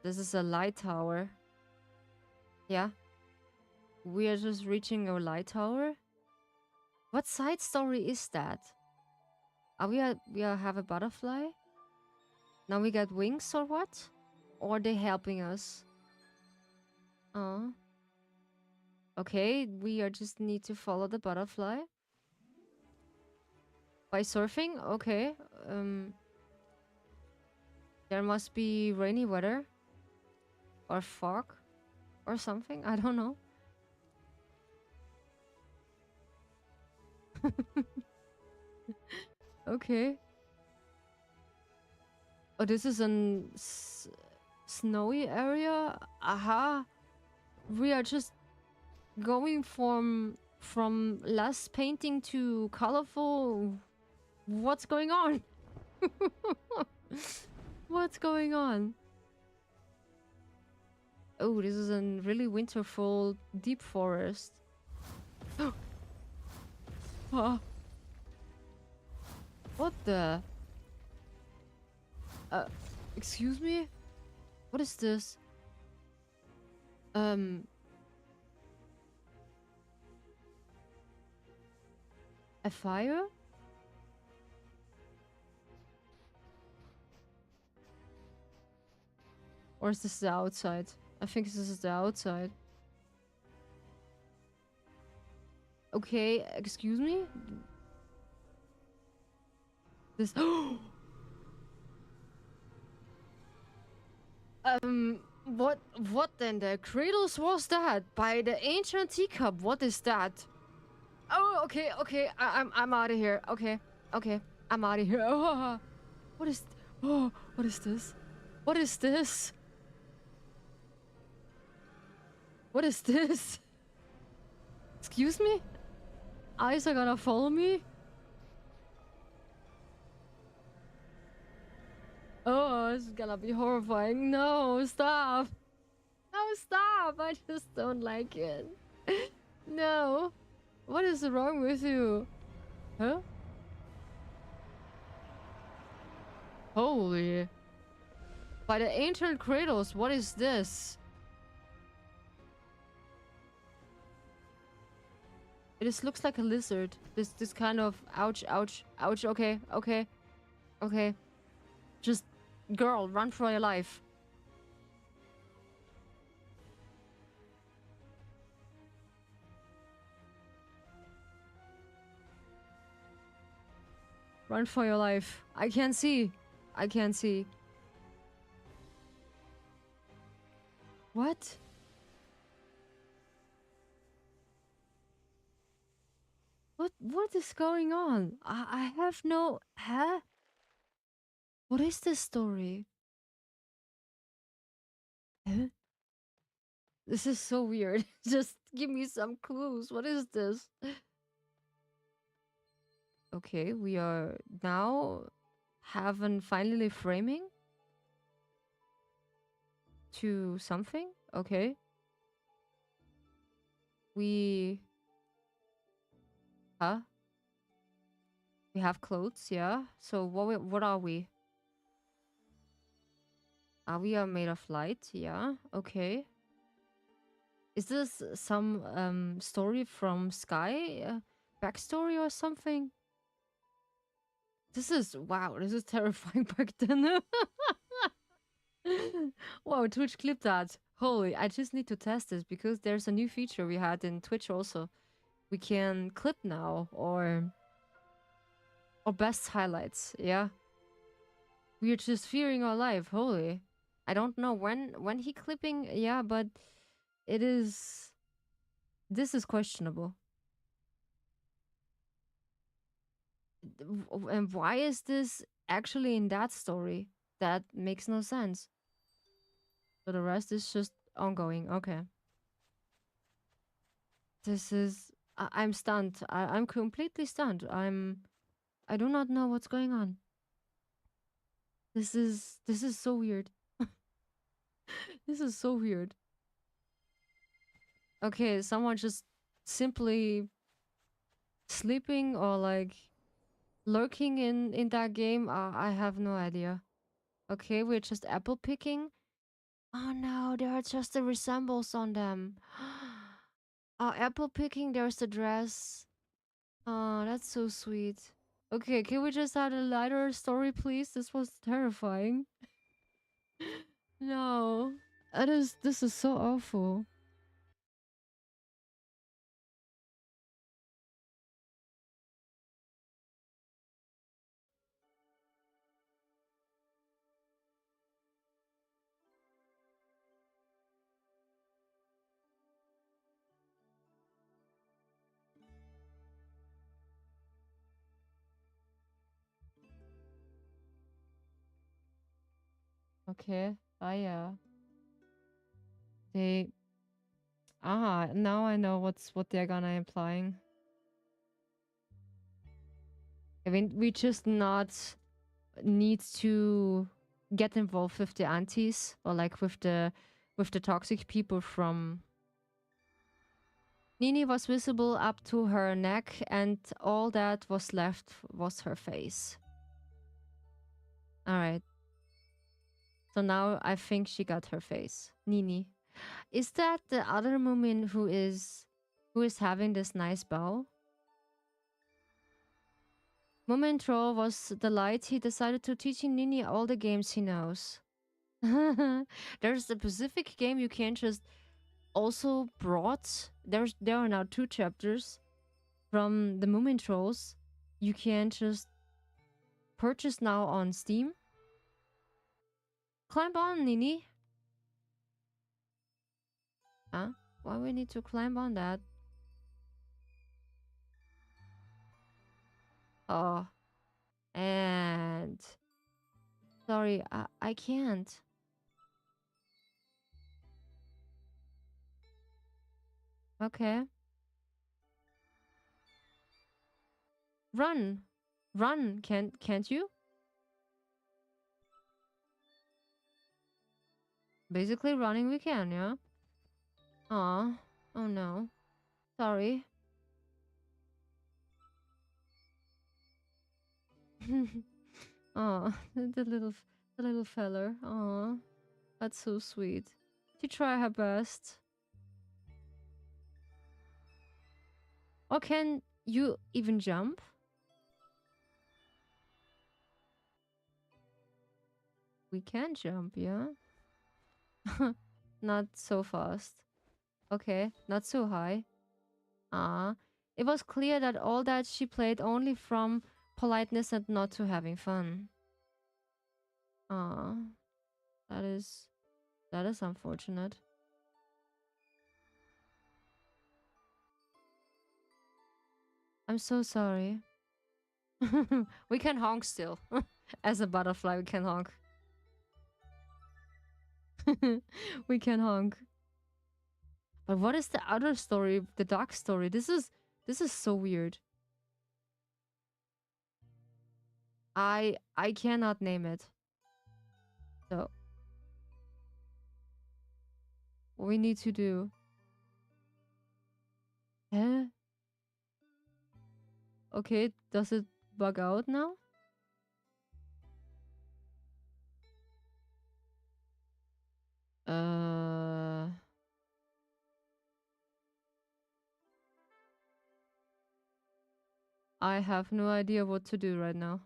This is a light tower. Yeah. We are just reaching a light tower. What side story is that? Are we have a butterfly? Now we got wings or what? Or are they helping us? Oh. Okay, we are just need to follow the butterfly. By surfing? Okay. There must be rainy weather. Or fog. Or something. I don't know. Okay. Oh, this is an snowy area? Aha. We are just going from less painting to colorful. What's going on? What's going on? Oh, this is a really winterful deep forest. Ah, what the? Uh, excuse me? What is this? Um, a fire? Or is this the outside? I think this is the outside. Okay, excuse me? This... what then the cradles was that? By the ancient teacup, what is that? Oh, okay, okay, I'm out of here. Okay, okay, I'm out of here. Oh, what is... Oh, what is this? What is this? What is this? Excuse me? Eyes are gonna follow me? Oh, this is gonna be horrifying. No, stop. No, stop. I just don't like it. No. What is wrong with you? Huh? Holy. By the ancient cradles, what is this? It just looks like a lizard. This kind of ouch, ouch, ouch. Okay, okay, okay. Just, girl, run for your life. Run for your life. I can't see. I can't see. What? What is going on? I have no... Huh? What is this story? Huh? This is so weird. Just give me some clues. What is this? Okay, we are now having finally framing to something. Okay. We... Huh? We have clothes, yeah. So what are we? We are made of light, yeah. Okay. Is this some story from Sky? Backstory or something? This is... Wow, this is terrifying back then. Wow, Twitch clipped that. Holy, I just need to test this because there's a new feature we had in Twitch also. We can clip now or best highlights, yeah. We're just fearing our life, holy. I don't know when he clipping, yeah, but it is... This is questionable. And why is this actually in that story? That makes no sense. So the rest is just ongoing, okay. This is... I'm stunned. I'm completely stunned. I do not know what's going on. This is so weird. This is so weird. Okay, someone just simply sleeping or like lurking in that game. I have no idea. Okay, we're just apple picking. Oh no, there are just the resembles on them. Apple picking, there's the dress. Oh, that's so sweet. Okay, can we just have a lighter story, please? This was terrifying. No. This is so awful. Okay. Yeah. They... now I know what they're gonna implying. I mean, we just not need to get involved with the aunties or like with the toxic people from... Nini was visible up to her neck and all that was left was her face. Alright. So now I think she got her face. Nini. Is that the other Moomin who is having this nice bow? Moomin Troll was the light. He decided to teach Nini all the games he knows. There's a specific game you can just also brought. There are now two chapters from the Moomin Trolls. You can just purchase now on Steam. Climb on, Nini. Huh? Why we need to climb on that? Oh, and sorry, I can't. Okay, run, run. Can't you? Basically, running we can, yeah. Aw, oh no. Sorry. Oh, the little feller. Oh, that's so sweet. She try her best. Or can you even jump? We can jump, yeah. Not so fast. Okay, not so high. Ah, it was clear that all that she played only from politeness and not to having fun. Ah, that is that is unfortunate. I'm so sorry. We can honk still. As a butterfly, we can honk. We can honk. But what is the other story? The dark story. This is so weird. I cannot name it. So what we need to do. Huh? Okay, does it bug out now? Uh I have no idea what to do right now.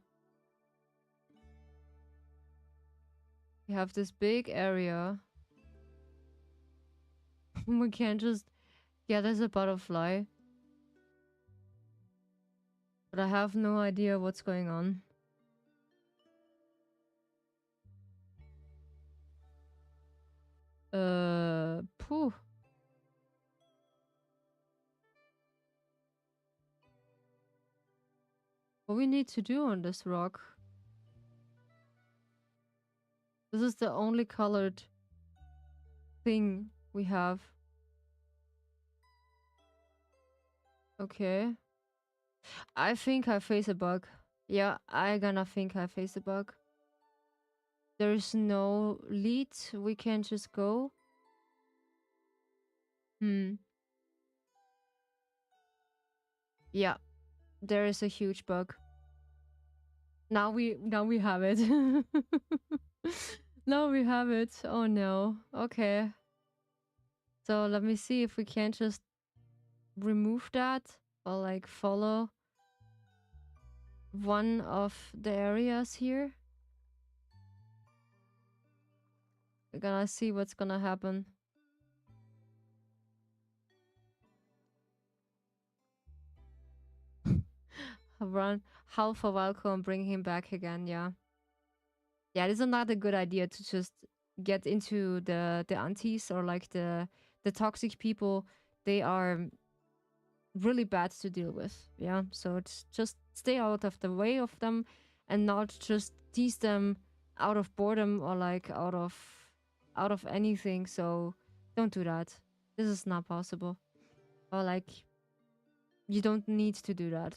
We have this big area. We can't just... Yeah, there's a butterfly. But I have no idea what's going on. Pooh. What we need to do on this rock? This is the only colored thing we have. Okay. I think I face a bug. Yeah, I gonna think I face a bug. There's no lead. We can just go. Hmm. Yeah, there is a huge bug. Now we have it. Now we have it. Oh no. Okay. So let me see if we can just remove that or like follow one of the areas here. We're gonna see what's gonna happen. Run half a Valko and bring him back again, yeah. Yeah, this is not a good idea to just get into the aunties or like the toxic people. They are really bad to deal with. Yeah, so it's just stay out of the way of them and not just tease them out of boredom or like out of anything. So don't do that. This is not possible. Or like you don't need to do that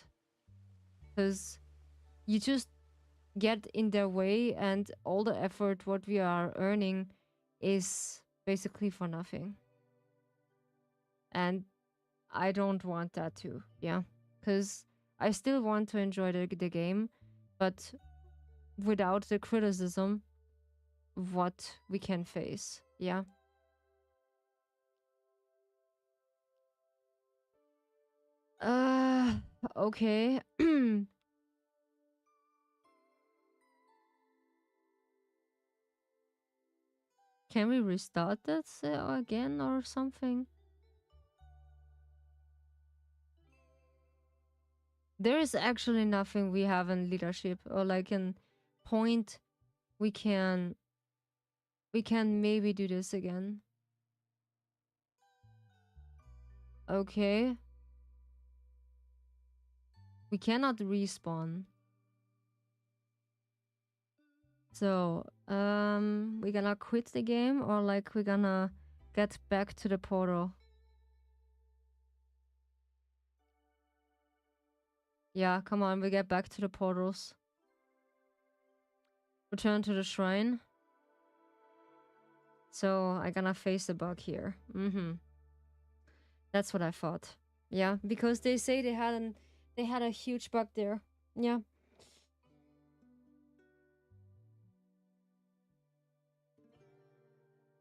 because you just get in their way and all the effort what we are earning is basically for nothing. And I don't want that too, yeah. Because I still want to enjoy the game, but without the criticism, what we can face, yeah. Uh, okay. Can we restart that again or something? There is actually nothing we have in leadership or like in point. We can maybe do this again. Okay. We cannot respawn. So, we gonna quit the game or like we gonna get back to the portal? Yeah, come on, we get back to the portals. Return to the shrine. So, I gonna face the bug here. That's what I thought. Yeah, because they say they had a huge bug there. Yeah.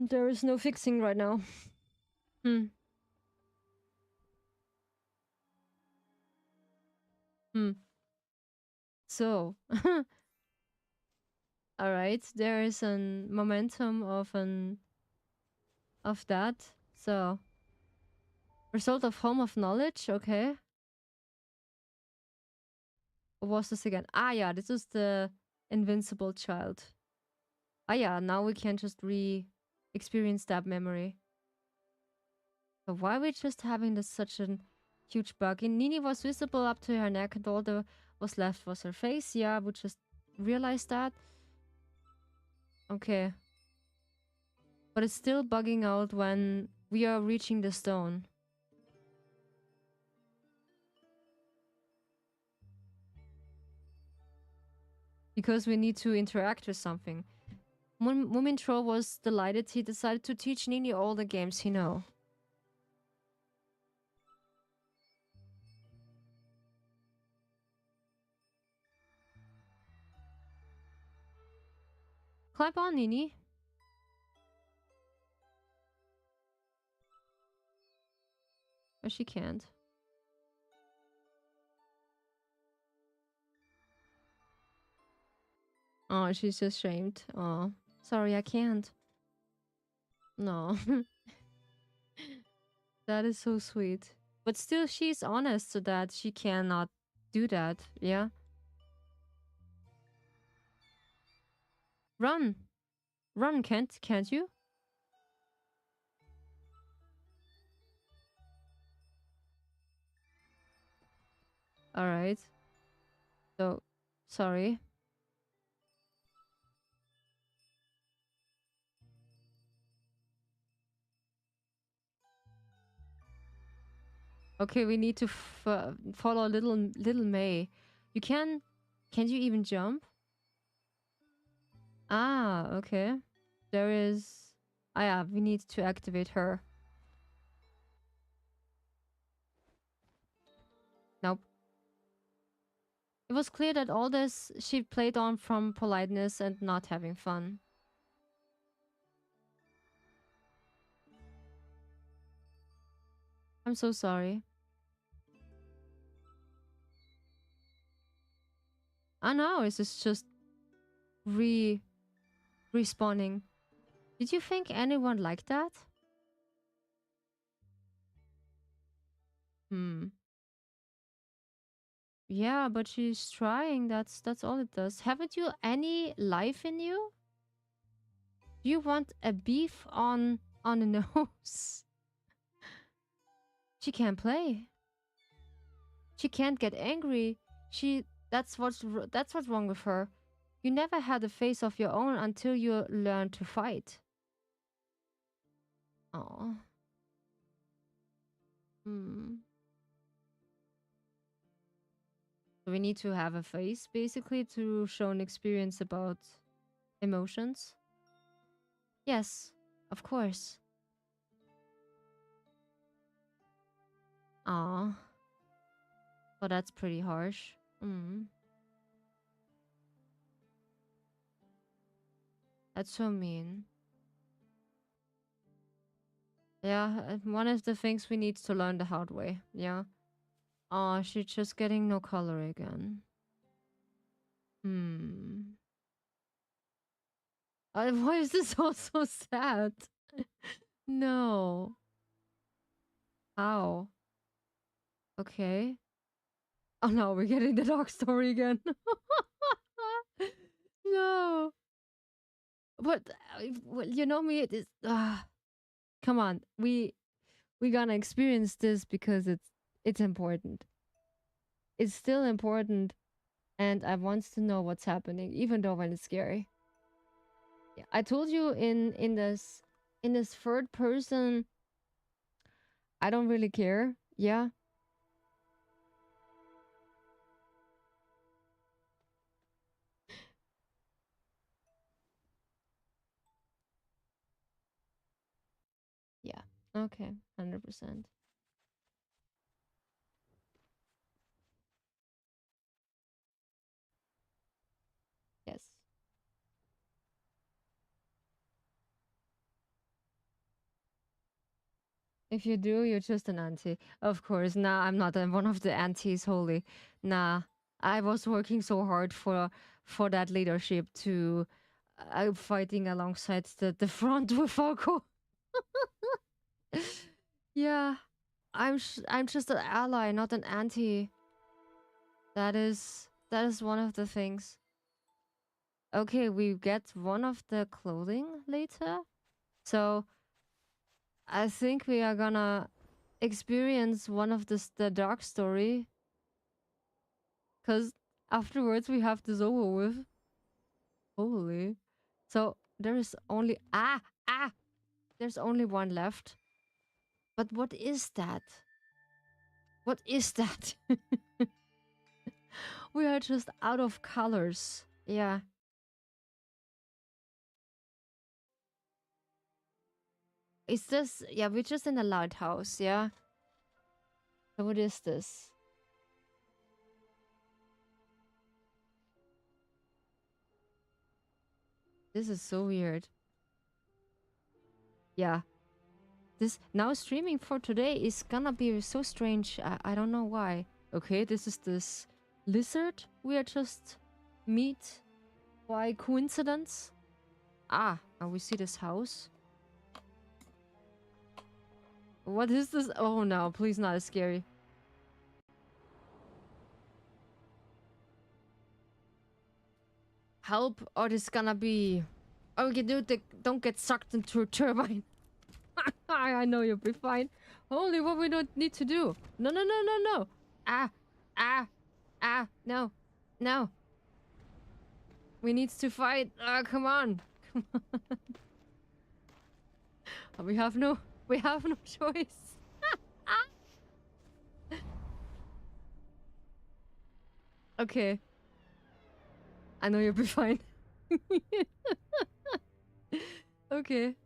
There is no fixing right now. Hmm. Hmm. So, all right, there is a momentum of that. So, result of home of knowledge. Okay, what was this again? Ah, yeah, this is the invincible child. Ah, yeah, now we can just experience that memory. But why are we just having this such a huge bug? And Nini was visible up to her neck, and all that was left was her face. Yeah, we just realized that. Okay. But it's still bugging out when we are reaching the stone. Because we need to interact with something. Moomin was delighted he decided to teach Nini all the games he know. Climb on, Nini. But she can't. Oh, she's just shamed. Oh, sorry, I can't. No. That is so sweet. But still, she's honest to that she cannot do that. Yeah? Run. Run, can't you? Alright. So, sorry. Okay, we need to follow little May. You can you even jump? Ah, okay. There is... Ah, yeah, we need to activate her. Nope. It was clear that all this she played on from politeness and not having fun. I'm so sorry. I know, it's just re respawning. Did you think anyone liked that? Hmm. Yeah, but she's trying. That's all it does. Haven't you any life in you? Do you want a beef on the nose? She can't play. She can't get angry. She that's what's wrong with her. You never had a face of your own until you learned to fight. Oh. Hmm. So we need to have a face basically to show an experience about emotions. Yes, of course. Aw. Well, that's pretty harsh. Mm. That's so mean. Yeah, one of the things we need to learn the hard way. Yeah. Oh, she's just getting no color again. Hmm. Why is this all so sad? No. How? Okay. Oh no, we're getting the dog story again. No. But well, you know me, it is. Come on, we gonna experience this because it's important. It's still important, and I want to know what's happening, even though when it's scary. Yeah, I told you in this third person, I don't really care. Yeah, yeah. Okay, 100%. Yes. If you do, you're just an auntie. Of course. Nah, I'm not one of the aunties, holy. Nah, I was working so hard for that leadership to fighting alongside the front with Falco. Yeah, I'm just an ally, not an auntie. That is one of the things. Okay, we get one of the clothing later. So I think we are gonna experience one of the dark story. Cause afterwards we have this over with. Holy. So there is only there's only one left. But what is that? What is that? We are just out of colors. Yeah. Is this yeah, we're just in a lighthouse, yeah? So what is this? This is so weird. Yeah. This now streaming for today is gonna be so strange. I don't know why. Okay, this is this lizard we are just meet by coincidence. Now we see this house. What is this? Oh no, please not as scary. Help, or this gonna be... Oh, you don't get sucked into a turbine. I know you'll be fine. Holy, what we don't need to do. No, no, no, no, no. Ah, ah, no, no. We need to fight. Come on. We have no choice. Okay. I know you'll be fine. Okay.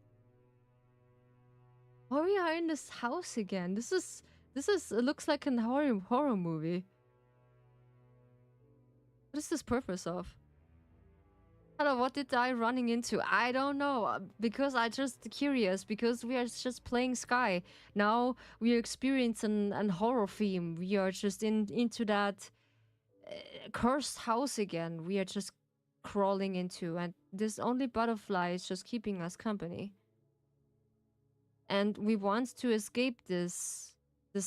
Why we are in this house again? This is it looks like an horror movie. What is this purpose of? Hello, what did I running into? I don't know. Because I just curious. Because we are just playing Sky. Now we are experiencing an horror theme. We are just into that cursed house again. We are just crawling into, and this only butterfly is just keeping us company. And we want to escape this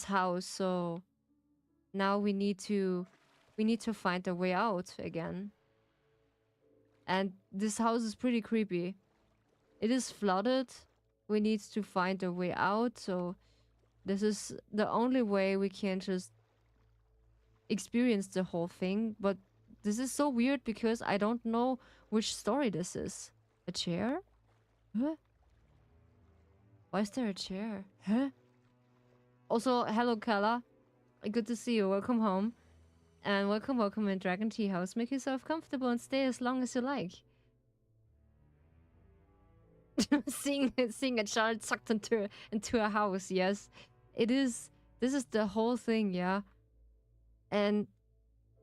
house. So now we need to find a way out again. And this house is pretty creepy. It is flooded. We need to find a way out. So this is the only way we can just experience the whole thing. But this is so weird because I don't know which story this is. A chair? Huh? Why is there a chair? Huh? Also, hello Kala. Good to see you. Welcome home. And welcome in Dragon Tea House. Make yourself comfortable and stay as long as you like. seeing a child sucked into a house, yes. It is this is the whole thing, yeah. And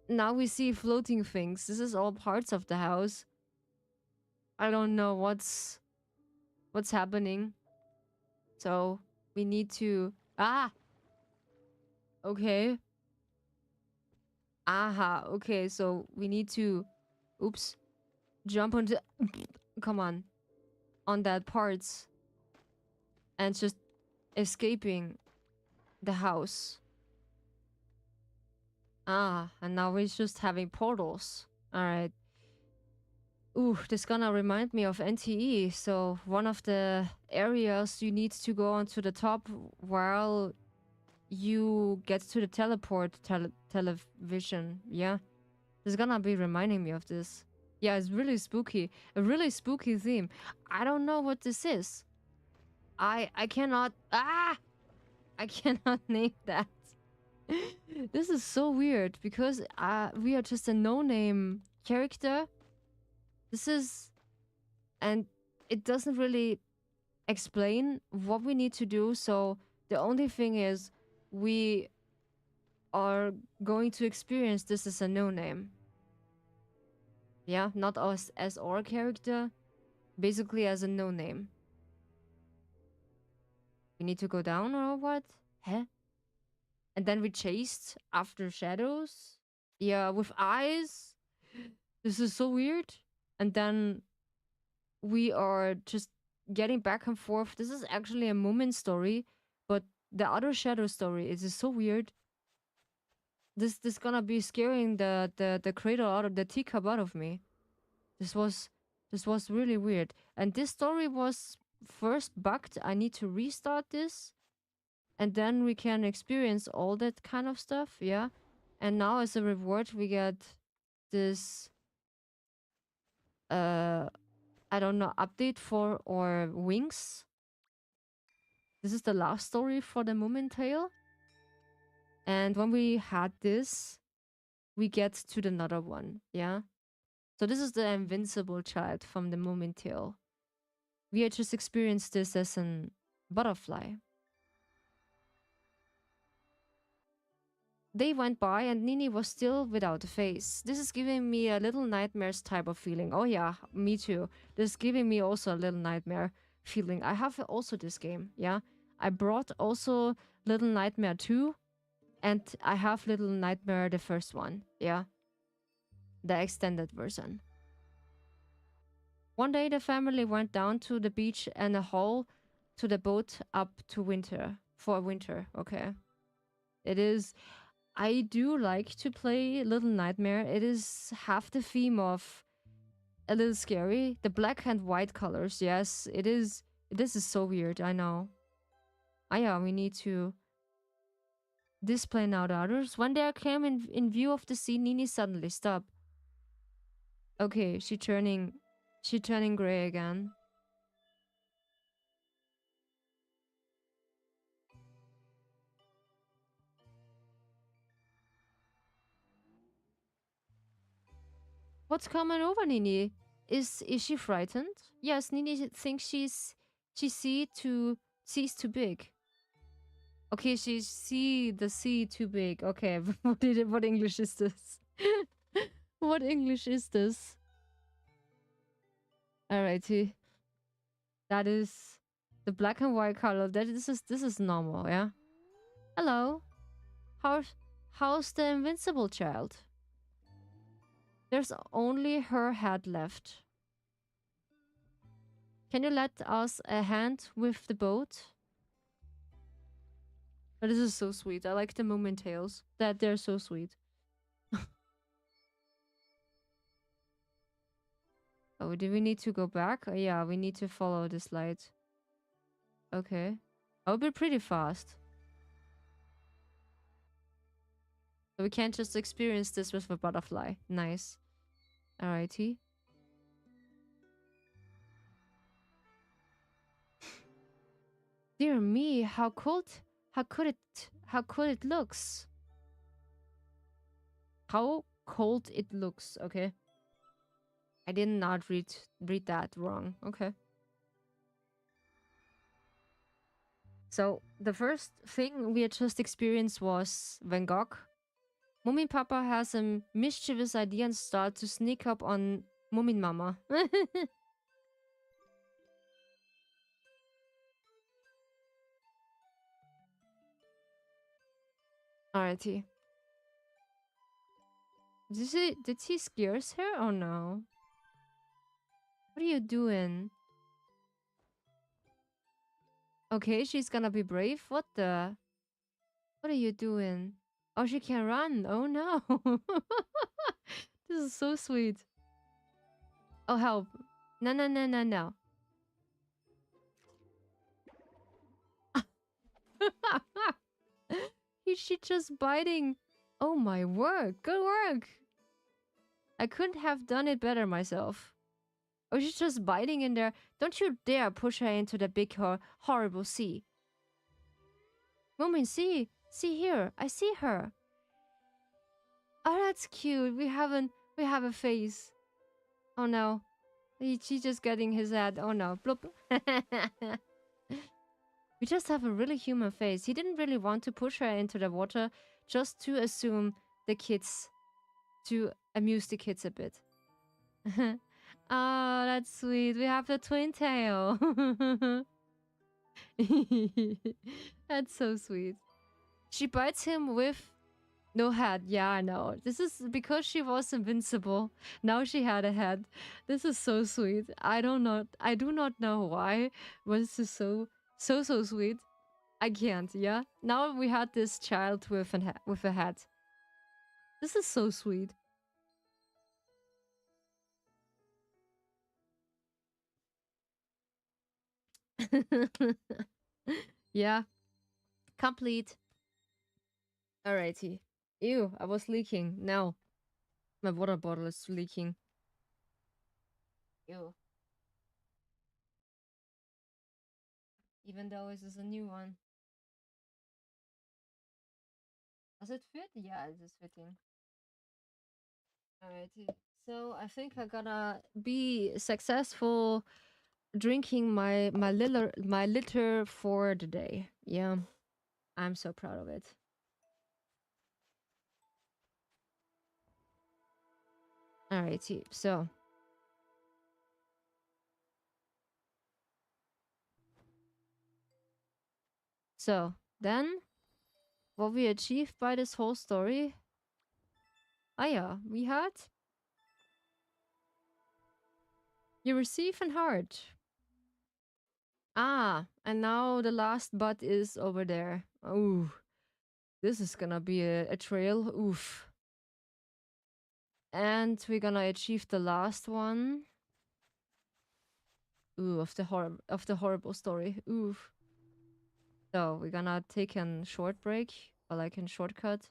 now we see floating things. This is all parts of the house. I don't know what's happening. So we need to okay. Okay, so we need to oops. Jump onto come on that parts and just escaping the house. Ah, and now we're just having portals. All right. Ooh, this gonna remind me of NTE. So one of the areas you need to go onto the top while you get to the teleport television. Yeah, it's gonna be reminding me of this. Yeah, it's really spooky. A really spooky theme. I don't know what this is. I cannot I cannot name that. This is so weird because we are just a no-name character. This is and it doesn't really explain what we need to do. So the only thing is we are going to experience this as a no-name. Yeah, not us as our character, basically as a no-name. We need to go down or what? Huh? And then we chased after shadows. Yeah, with eyes. This is so weird. And then we are just getting back and forth. This is actually a moment story, but the other shadow story is so weird. This gonna be scaring the cradle out of the teacup out of me. This was this was really weird. And this story was first bugged. I need to restart this and then we can experience all that kind of stuff, yeah. And now as a reward we get this uh I don't know, update for our wings. This is the last story for the Moomin Tale. And when we had this, we get to the another one, yeah. So this is the invincible child from the Moomin Tale. We had just experienced this as an butterfly. They went by and Nini was still without a face. This is giving me a little nightmares type of feeling. Oh yeah, me too. This is giving me also a little nightmare feeling. I have also this game, yeah. I brought also Little Nightmare 2 and I have Little Nightmare the first one, yeah. The extended version. One day the family went down to the beach and a haul to the boat up to winter. For winter, okay. It is I do like to play Little Nightmare. It is half the theme of a little scary. The black and white colors, yes, it is. This is so weird, I know. Ah yeah, we need to display now the others. When they came in view of the sea, Nini suddenly stopped. Okay, she turning gray again. What's coming over Nini? Is she frightened? Yes, Nini thinks sees too big. Okay, she see the sea too big. Okay, what English is this? What English is this? Alrighty. That is the black and white color. This is normal, yeah? Hello. How's the invincible child? There's only her head left. Can you let us a hand with the boat? Oh, this is so sweet. I like the moment tales. That they're so sweet. Oh, do we need to go back? Oh, yeah, we need to follow this light. Okay. I'll be pretty fast. So we can't just experience this with a butterfly. Nice. Alrighty. Dear me, how cold it looks. How cold it looks, okay. I did not read that wrong. Okay. So the first thing we had just experienced was Van Gogh. Mummy Papa has a mischievous idea and start to sneak up on Mummy Mama. Alrighty. Did he scares her or no? What are you doing? Okay, she's gonna be brave. What the? What are you doing? Oh, she can run. Oh no. This is so sweet. Oh, help. No, no, no, no, no. She just biting. Oh my word. Good work. I couldn't have done it better myself. Oh, she's just biting in there. Don't you dare push her into the big horrible sea. Woman, see. See here. I see her. Oh, that's cute. We have a face. Oh no. She's just getting his head. Oh no. Bloop. We just have a really human face. He didn't really want to push her into the water, just to assume the kids, to amuse the kids a bit. Oh, that's sweet. We have the twin tail. That's so sweet. She bites him with no head. Yeah, I know. This is because she was invincible. Now she had a head. This is so sweet. I don't know. I do not know why, but this is so sweet. I can't. Yeah. Now we had this child with with a head. This is so sweet. Yeah. Complete. Alrighty. Ew, I was leaking. Now my water bottle is leaking. Ew. Even though this is a new one. Does it fit? Yeah, it is fitting. Alrighty. So I think I gotta be successful drinking my litter for the day. Yeah. I'm so proud of it. Alrighty. So then what we achieved by this whole story. Ah yeah, we had you receive an heart. Ah, and now the last butt is over there. Ooh, this is gonna be a trail. Oof. And we're gonna achieve the last one. Ooh, of the horrible story. Oof. So we're gonna take a short break, or like a shortcut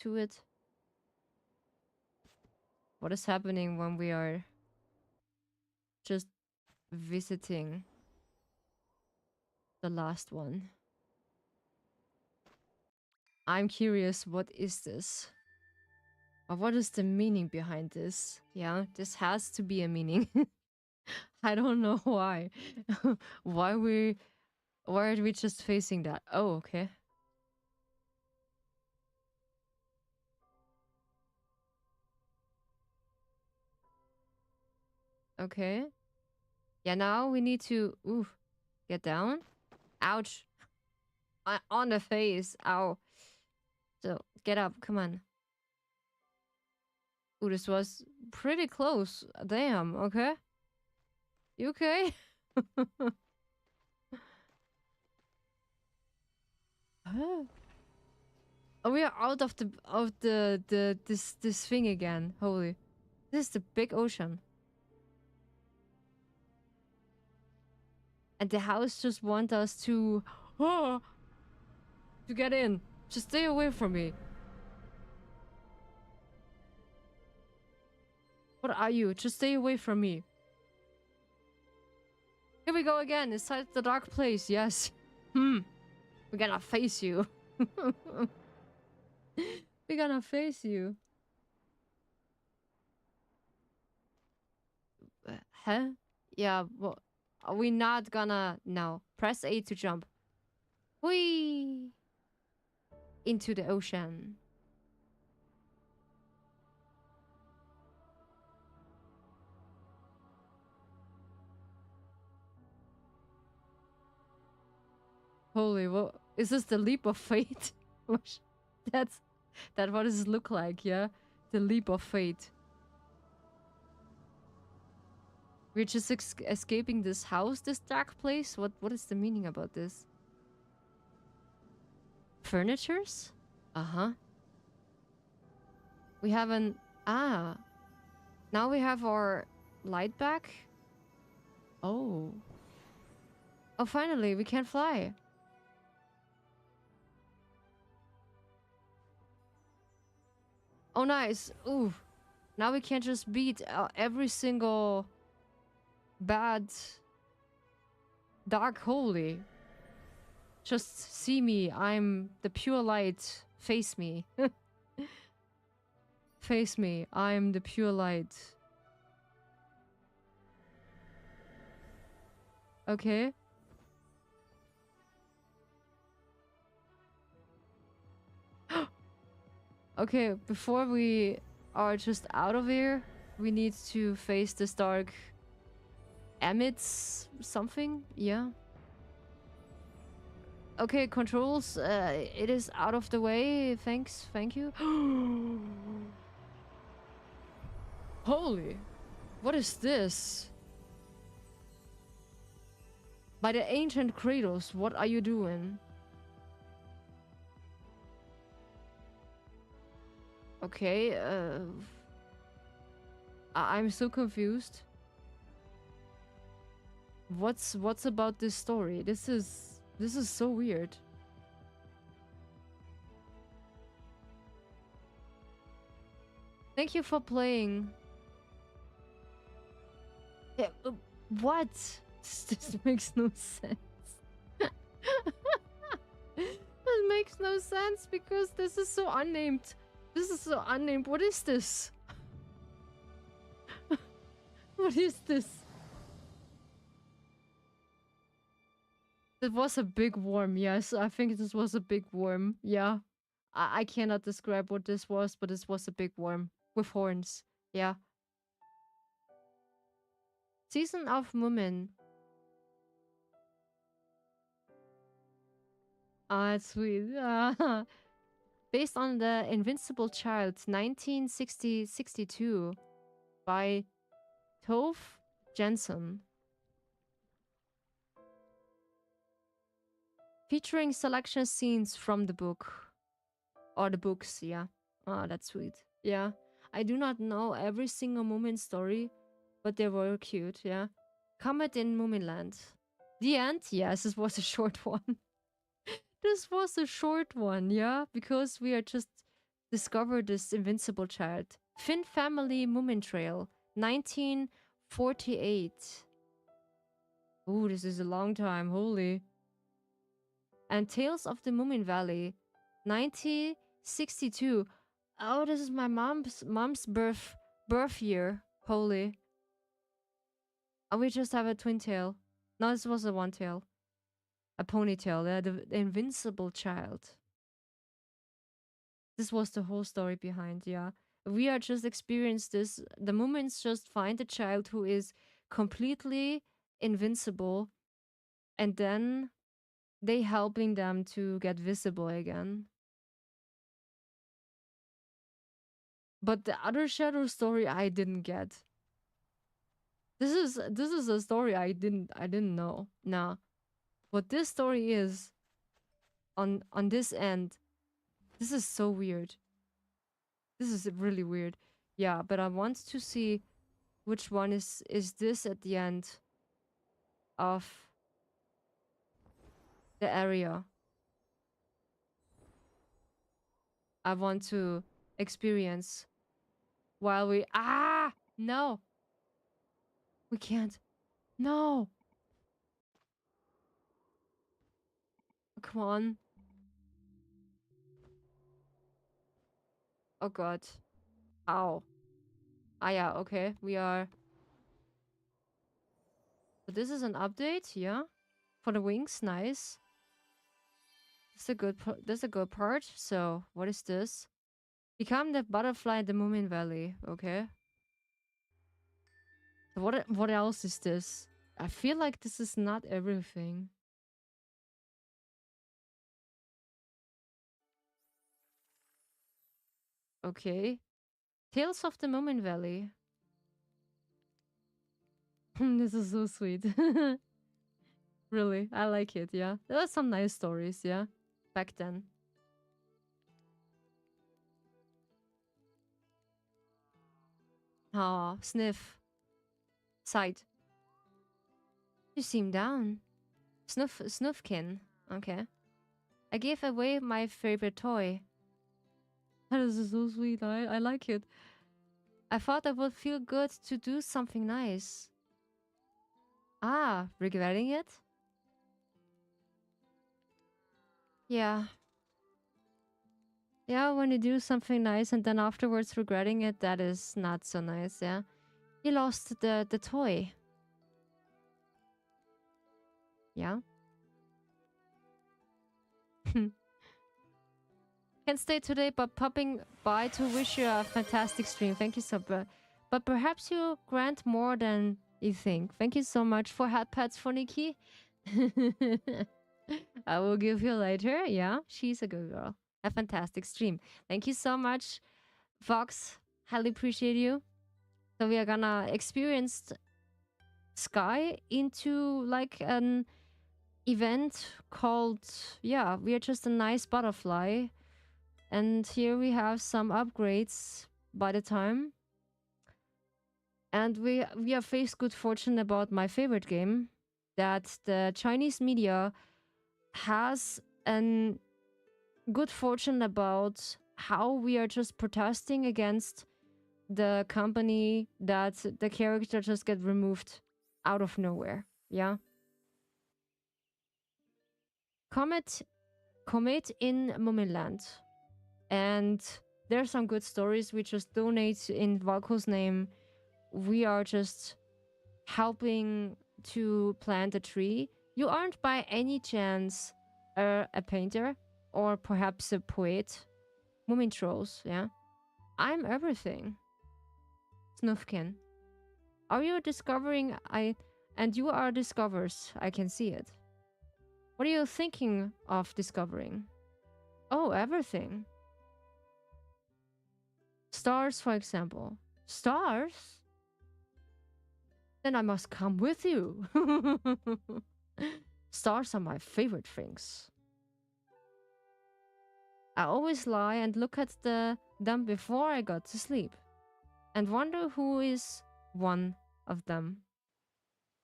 to it. What is happening when we are just visiting the last one? I'm curious, what is this? Or what is the meaning behind this? Yeah, this has to be a meaning. I don't know why. why are we just facing that? Oh, okay. Okay. Yeah, now we need to get down. Ouch. On the face. Ow. So get up, come on. Ooh, this was pretty close. Damn, okay. You okay? Huh? Oh, we are out of this thing again. Holy. This is the big ocean. And the house just want us to to get in. Just stay away from me. What are you? Just stay away from me. Here we go again. Inside the dark place. Yes. We're gonna face you. We're gonna face you. Huh? Yeah, well, are we not gonna... No. Press A to jump. Whee! Into the ocean. Holy, what... Is this the leap of fate? That's... That what does it look like, yeah? The leap of fate. We're just escaping this house, this dark place? What is the meaning about this? Furnitures? Uh-huh. We have an... Ah. Now we have our light back? Oh. Oh, finally, we can fly. Oh, nice. Ooh. Now we can just beat every single bad dark holy. Just see me. I'm the pure light. Face me. Face me. I'm the pure light. Okay. Okay, before we are just out of here, we need to face this dark emits something. Yeah. Okay, controls. It is out of the way. Thanks. Thank you. Holy. What is this? By the ancient Kratos, what are you doing? Okay, I'm so confused. What's about this story? This is so weird. Thank you for playing. Yeah, what? This makes no sense. That makes no sense because this is so unnamed. This is so unnamed. What is this? What is this? It was a big worm, yes. I think this was a big worm. Yeah. I cannot describe what this was, but this was a big worm with horns. Yeah. Season of Moomin. Ah, it's sweet. Based on The Invincible Child, 1962 by Tove Jansson. Featuring selection scenes from the book. Or the books, yeah. Ah, that's sweet. Yeah. I do not know every single Moomin story, but they were cute, yeah. Comet in Moominland. The end? Yes, this was a short one. This was a short one, yeah? Because we are just discovered this invincible child. Finn Family Moomin Trail, 1948. Ooh, this is a long time, holy. And Tales of the Moomin Valley, 1962. Oh, this is my mom's birth year. Holy. Oh, we just have a twin tail. No, this was a one tail. A ponytail. Yeah, the invincible child. This was the whole story behind, yeah. We are just experienced this. The Moomins just find a child who is completely invincible, and then they helping them to get visible again. But the other shadow story I didn't get. This is a story I didn't know. Nah. What this story is on this end, this is so weird. This is really weird. Yeah, but I want to see which one is this at the end of the area. I want to experience while we... Ah! No! We can't. No! Come on. Oh god. Ow. Ah yeah, okay. We are... So this is an update, yeah? For the wings, nice. That's a good part. So, what is this? Become the butterfly in the Moomin Valley. Okay. So what else is this? I feel like this is not everything. Okay. Tales of the Moomin Valley. This is so sweet. Really, I like it. Yeah, there were some nice stories. Yeah, back then. Oh, sniff, sight. You seem down. Snuffkin. Okay. I gave away my favorite toy. That is so sweet. I like it. I thought I would feel good to do something nice. Ah, regretting it? Yeah. Yeah, when you do something nice and then afterwards regretting it, that is not so nice, yeah. You lost the toy. Yeah. Can't stay today, but popping by to wish you a fantastic stream. Thank you so much. But perhaps you grant more than you think. Thank you so much for hat pats for Nikki. I will give you later. Yeah, she's a good girl. A fantastic stream. Thank you so much, Fox. Highly appreciate you. So we are gonna experience Sky into like an event called, yeah, we are just a nice butterfly. And here we have some upgrades by the time. And we have faced good fortune about my favorite game, that the Chinese media has an good fortune about how we are just protesting against the company that the character just get removed out of nowhere. Yeah. Comet Comet in Muminland. And there's some good stories. We just donate in Valko's name. We are just helping to plant a tree. You aren't by any chance a painter or perhaps a poet. Moomin trolls, yeah. I'm everything. Snufkin. Are you discovering and you are discovers, I can see it. What are you thinking of discovering? Oh, everything. Stars, for example. Stars? Then I must come with you. Stars are my favorite things. I always lie and look at them before I got to sleep and wonder who is one of them.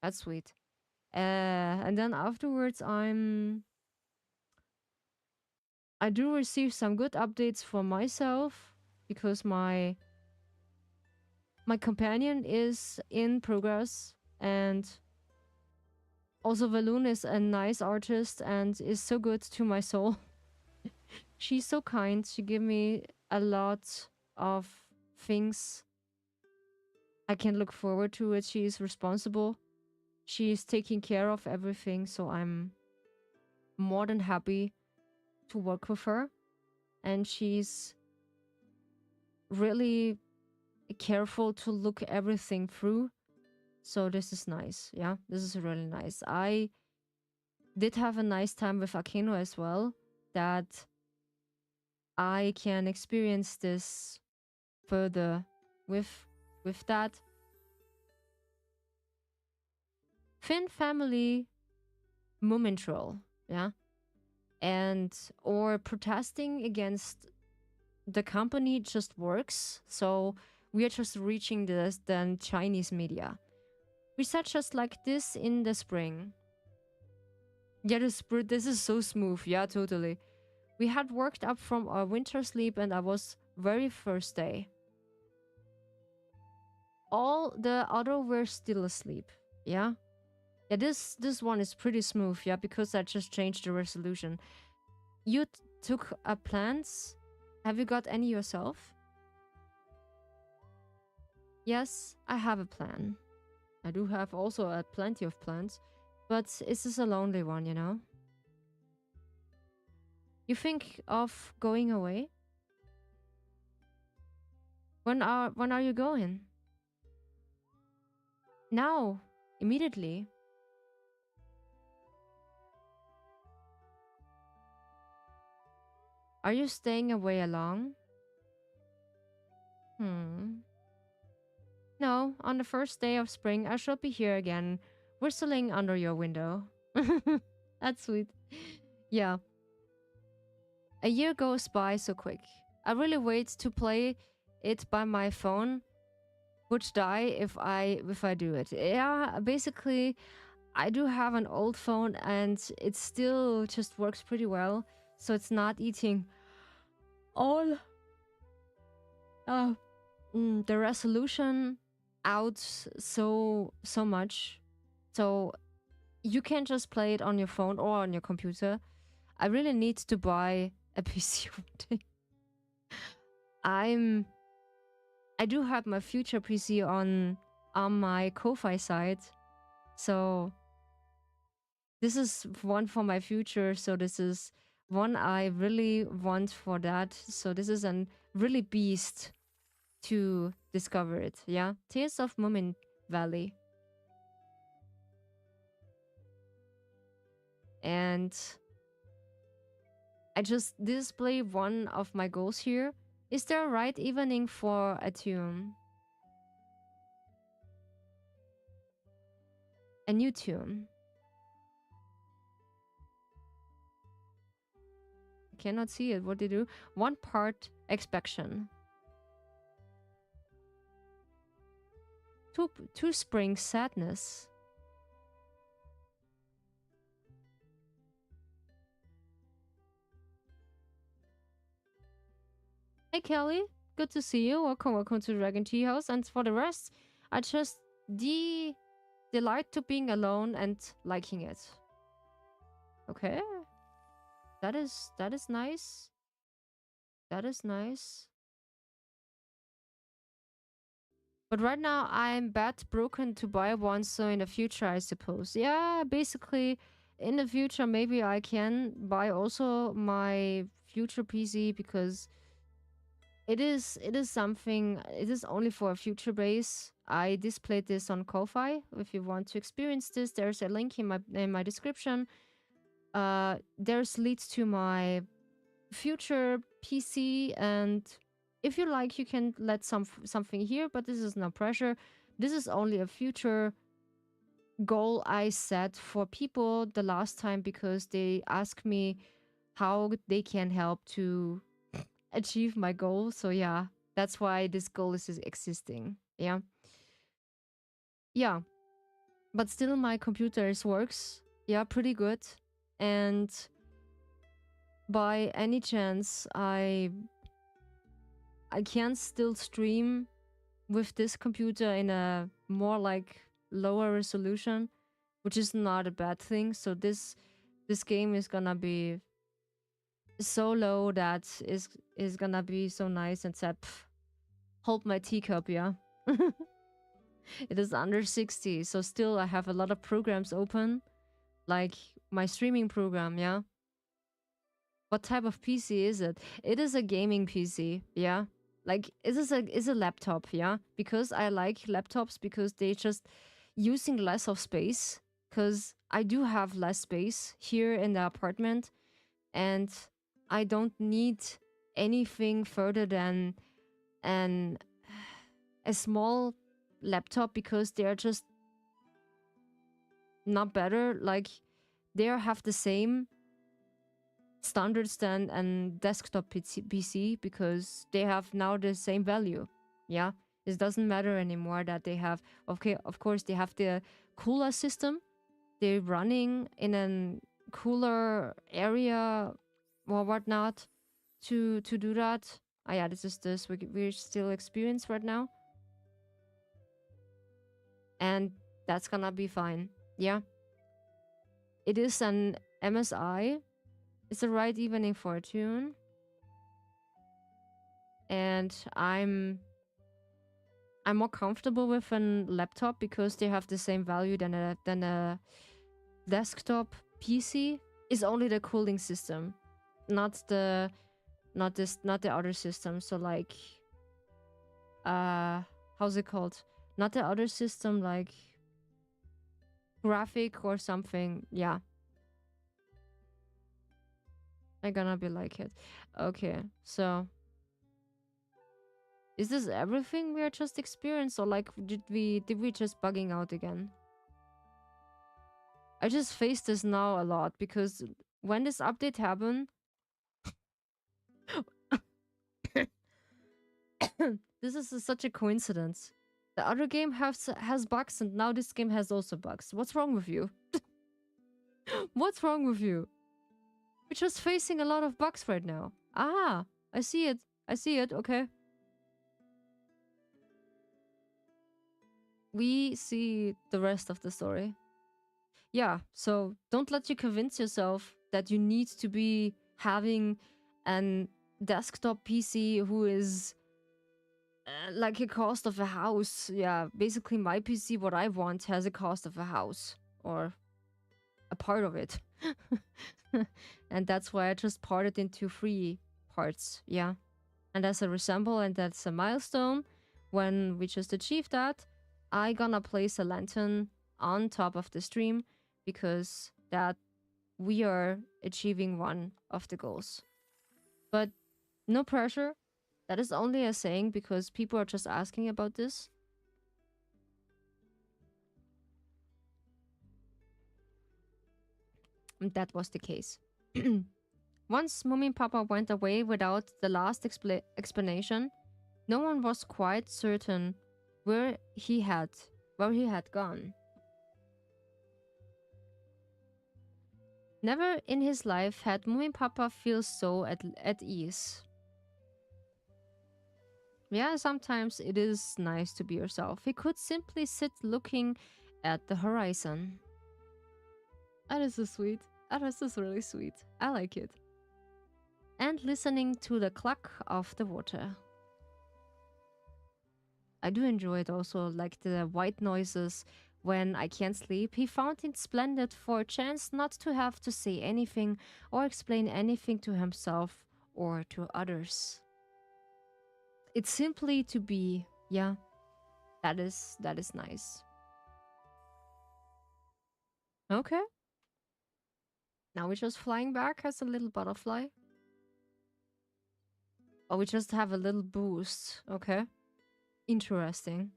That's sweet. And then afterwards, I do receive some good updates for myself because my companion is in progress, and also Valoon is a nice artist and is so good to my soul. She's so kind. She gave me a lot of things I can look forward to it. She is responsible. She is taking care of everything, so I'm more than happy to work with her. And she's really careful to look everything through. So this is nice. Yeah, this is really nice. I did have a nice time with Akeno as well, that I can experience this further with that. Finn family Moomin troll, yeah? And or protesting against the company just works. So we are just reaching this then Chinese media. We said just like this in the spring. Yeah, this is so smooth. Yeah, totally. We had worked up from our winter sleep and I was very first day. All the other were still asleep. Yeah. Yeah, this one is pretty smooth, yeah, because I just changed the resolution. You took plants. Have you got any yourself? Yes, I have a plan. I do have also plenty of plants, but it's just a lonely one, you know? You think of going away? When are you going? Now, immediately. Are you staying away along? Hmm. No, on the first day of spring, I shall be here again, whistling under your window. That's sweet. Yeah, a year goes by so quick. I really wait to play it by my phone, would die if I do it. Yeah, basically, I do have an old phone and it still just works pretty well, so it's not eating all uh, the resolution out so much. So you can just play it on your phone or on your computer. I really need to buy a PC one day. I'm I do have my future PC on my Ko-Fi site, so this is one for my future. So this is one I really want for that. So this is an really beast to discover it. Yeah, Tears of Moomin Valley, and I just display one of my goals here. Is there a right evening for a tune? A new tune. I cannot see it. What do you do? One part expectation. Two spring sadness. Hey Kelly, good to see you. Welcome to Dragon Tea House. And for the rest, I just delight to being alone and liking it. Okay, that is nice. That is nice. But right now I'm bad broken to buy one, so in the future I suppose. Yeah, basically in the future maybe I can buy also my future PC because it is something, it is only for a future base. I displayed this on Ko-Fi. If you want to experience this, there's a link in my description. There's leads to my future PC, and if you like you can let something here, but this is no pressure. This is only a future goal I set for people the last time because they asked me how they can help to achieve my goal. So yeah, that's why this goal is existing. Yeah. Yeah. But still my computer works. Yeah, pretty good. And by any chance I can still stream with this computer in a more like lower resolution, which is not a bad thing. So this game is gonna be so low that is gonna be so nice and sad. Hold my teacup, yeah. It is under 60, so still I have a lot of programs open, like my streaming program, yeah. What type of PC is it? It is a gaming PC, yeah. Like is a laptop, yeah. Because I like laptops because they just using less of space. Because I do have less space here in the apartment, and I don't need anything further than an a small laptop because they're just not better. Like they have the same standards than an desktop PC because they have now the same value. Yeah, it doesn't matter anymore that they have. Okay, of course they have the cooler system. They're running in a cooler area or whatnot to do that. Ah, yeah, this is this we're still experience right now, and that's gonna be fine. Yeah, it is an MSI. It's the right evening for a tune, and I'm more comfortable with a laptop because they have the same value than a desktop PC. Is only the cooling system, not the other system. So like how's it called? Not the other system, like graphic or something. Yeah, I'm gonna be like it. Okay, so Is this everything we are just experienced, or like did we just bugging out again? I just face this now a lot because when this update happened, this is such a coincidence. The other game has bugs, and now this game has also bugs. What's wrong with you? What's wrong with you? We're just facing a lot of bugs right now. Ah, I see it. I see it. Okay. We see the rest of the story. Yeah, so don't let you convince yourself that you need to be having an desktop PC who is like a cost of a house. Yeah, basically my PC, what I want, has a cost of a house or a part of it. And that's why I just parted into 3 parts. Yeah. And as a resemble and that's a milestone, when we just achieved that, I gonna place a lantern on top of the stream because that we are achieving one of the goals. But no pressure. That is only a saying because people are just asking about this. And that was the case. Once Mummy and Papa went away without the last explanation, no one was quite certain where he had gone. Never in his life had Mummy and Papa feel so at ease. Yeah, sometimes it is nice to be yourself. He could simply sit looking at the horizon. That is so sweet. That is just really sweet. I like it. And listening to the cluck of the water. I do enjoy it also, like the white noises when I can't sleep. He found it splendid for a chance not to have to say anything or explain anything to himself or to others. It's simply to be. Yeah, that is nice. Okay. Now we're just flying back as a little butterfly. Or we just have a little boost. Okay. Interesting.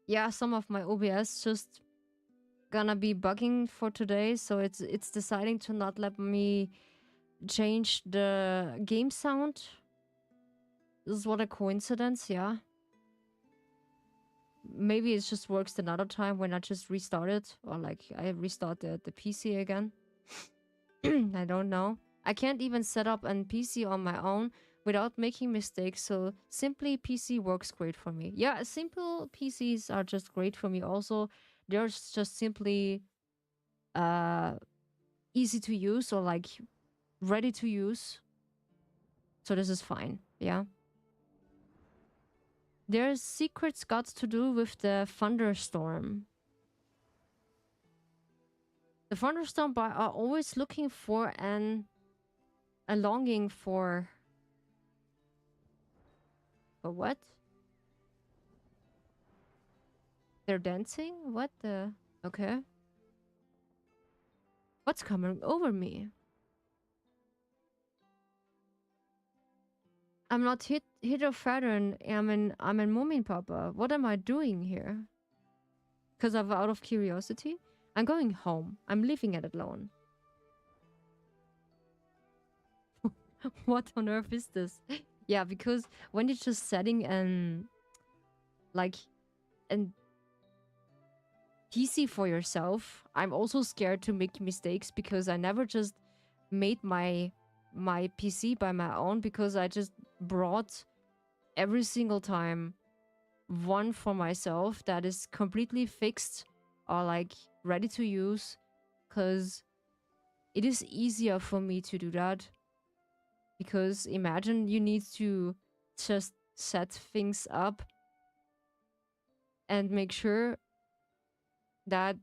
Yeah, some of my OBS just gonna be bugging for today, so it's deciding to not let me change the game sound. This is what a coincidence, yeah. Maybe it just works another time when I just restart it, or like I restart the PC again. I don't know. I can't even set up an PC on my own without making mistakes, so simply PC works great for me. Yeah, simple PCs are just great for me also. They're just simply easy to use or like ready to use. So this is fine, yeah. There's secrets got to do with the thunderstorm. The thunderstorm are always looking for a longing for what? They're dancing? What the? Okay. What's coming over me? I'm not hit or Fadern. I'm in Moomin Papa. What am I doing here? Because of out of curiosity? I'm going home. I'm leaving it alone. What on earth is this? Yeah, because when you're just setting like an PC for yourself, I'm also scared to make mistakes because I never just made my PC by my own, because I just brought every single time one for myself that is completely fixed or like ready to use, because it is easier for me to do that. Because imagine you need to just set things up and make sure that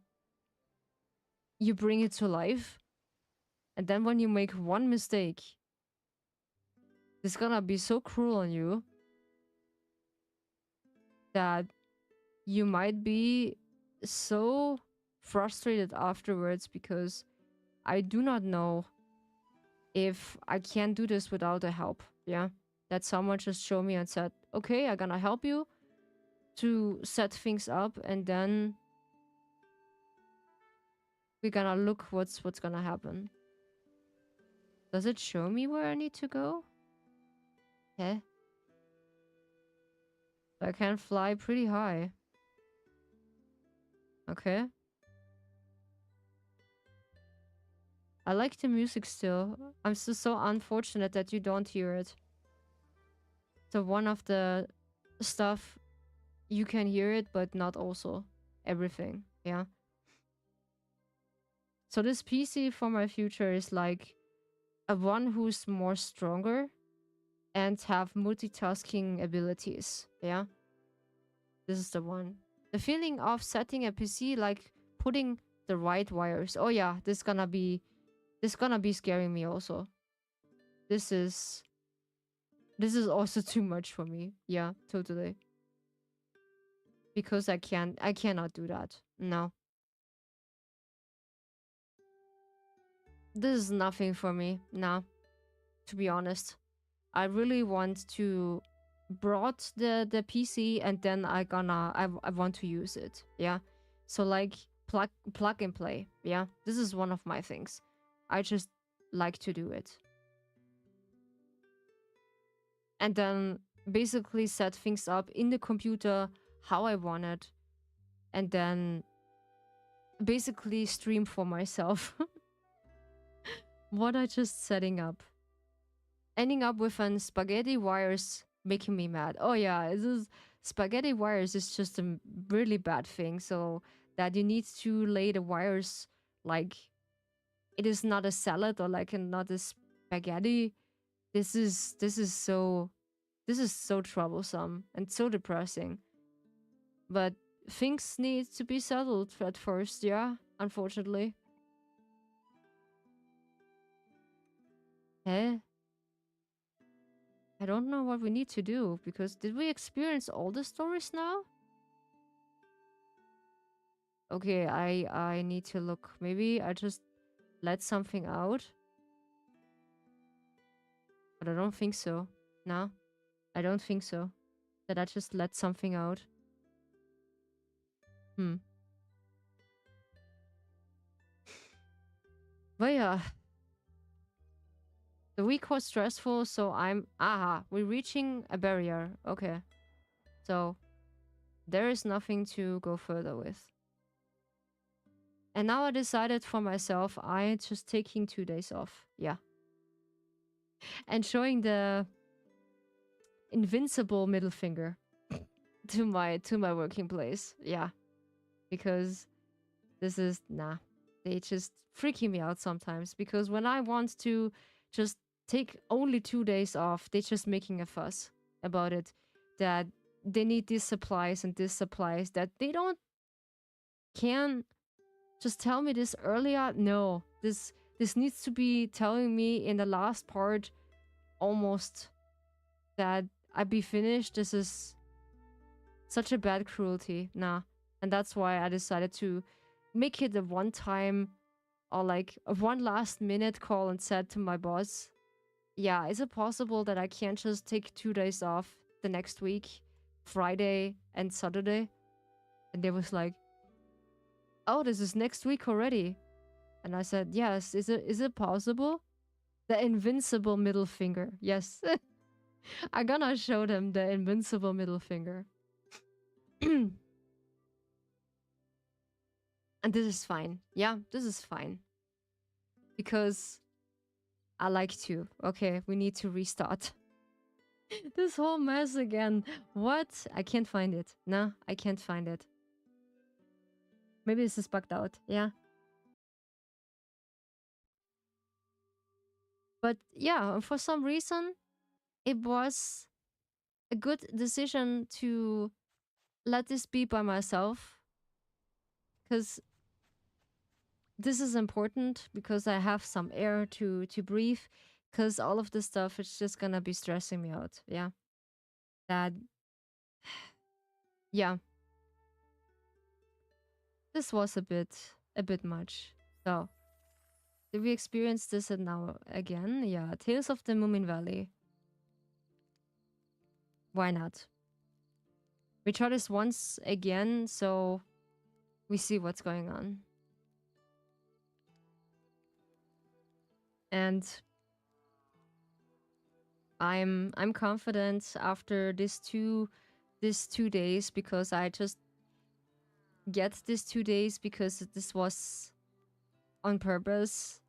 you bring it to life. And then when you make one mistake, it's gonna be so cruel on you that you might be so frustrated afterwards, because I do not know if I can do this without a help. Yeah. that someone just showed me and said, okay, I'm gonna help you to set things up, and then we're gonna look what's gonna happen. Does it show me where I need to go? Yeah. I can fly pretty high. Okay. I like the music still. I'm so unfortunate that you don't hear it. So one of the stuff, you can hear it, but not also everything. Yeah. So this PC for my future is like a one who's more stronger and have multitasking abilities. Yeah. This is the one. The feeling of setting a PC, like putting the right wires. Oh yeah, this gonna be scaring me also. This is also too much for me. Yeah, totally. Because I cannot do that. No. This is nothing for me. No, to be honest. I really want to brought the PC, and then I want to use it. Yeah. So like plug and play. Yeah. This is one of my things. I just like to do it. And then basically set things up in the computer how I want it, and then basically stream for myself what I just setting up. Ending up with an spaghetti wires making me mad. Oh yeah, this is spaghetti wires is just a really bad thing. So that you need to lay the wires like it is not a salad or like not a spaghetti. This is so troublesome and so depressing. But things need to be settled at first, yeah, unfortunately. Eh? I don't know what we need to do, because did we experience all the stories now? Okay, I need to look. Maybe I just let something out. But I don't think so. No, I don't think so. That I just let something out. Hmm. But yeah. The week was stressful, so we're reaching a barrier. Okay. So there is nothing to go further with. And now I decided for myself, I just taking 2 days off. Yeah. And showing the invincible middle finger to my working place. Yeah. Because this is they just freaking me out sometimes, because when I want to just take only 2 days off, they just making a fuss about it, that they need these supplies and this supplies, that they don't can just tell me this earlier. No, this needs to be telling me in the last part almost, that I be finished. This is such a bad cruelty. Nah. And that's why I decided to make it a one time, or like a one last minute call, and said to my boss, yeah, is it possible that I can't just take 2 days off the next week, Friday and Saturday? And they was like, oh, this is next week already. And I said, yes, is it possible? The invincible middle finger. Yes. I'm gonna show them the invincible middle finger. And this is fine. Yeah, this is fine. Because I like to. Okay, we need to restart. This whole mess again. What? I can't find it. No, I can't find it. Maybe this is bugged out. Yeah. But yeah, for some reason, it was a good decision to let this be by myself. Because this is important, because I have some air to breathe. Because all of this stuff is just gonna be stressing me out. Yeah. That. Yeah. This was a bit much. So, did we experience this now again? Yeah, Tales of the Moomin Valley. Why not? We try this once again, so we see what's going on. And I'm confident after these 2 days, because I just get these 2 days because this was on purpose.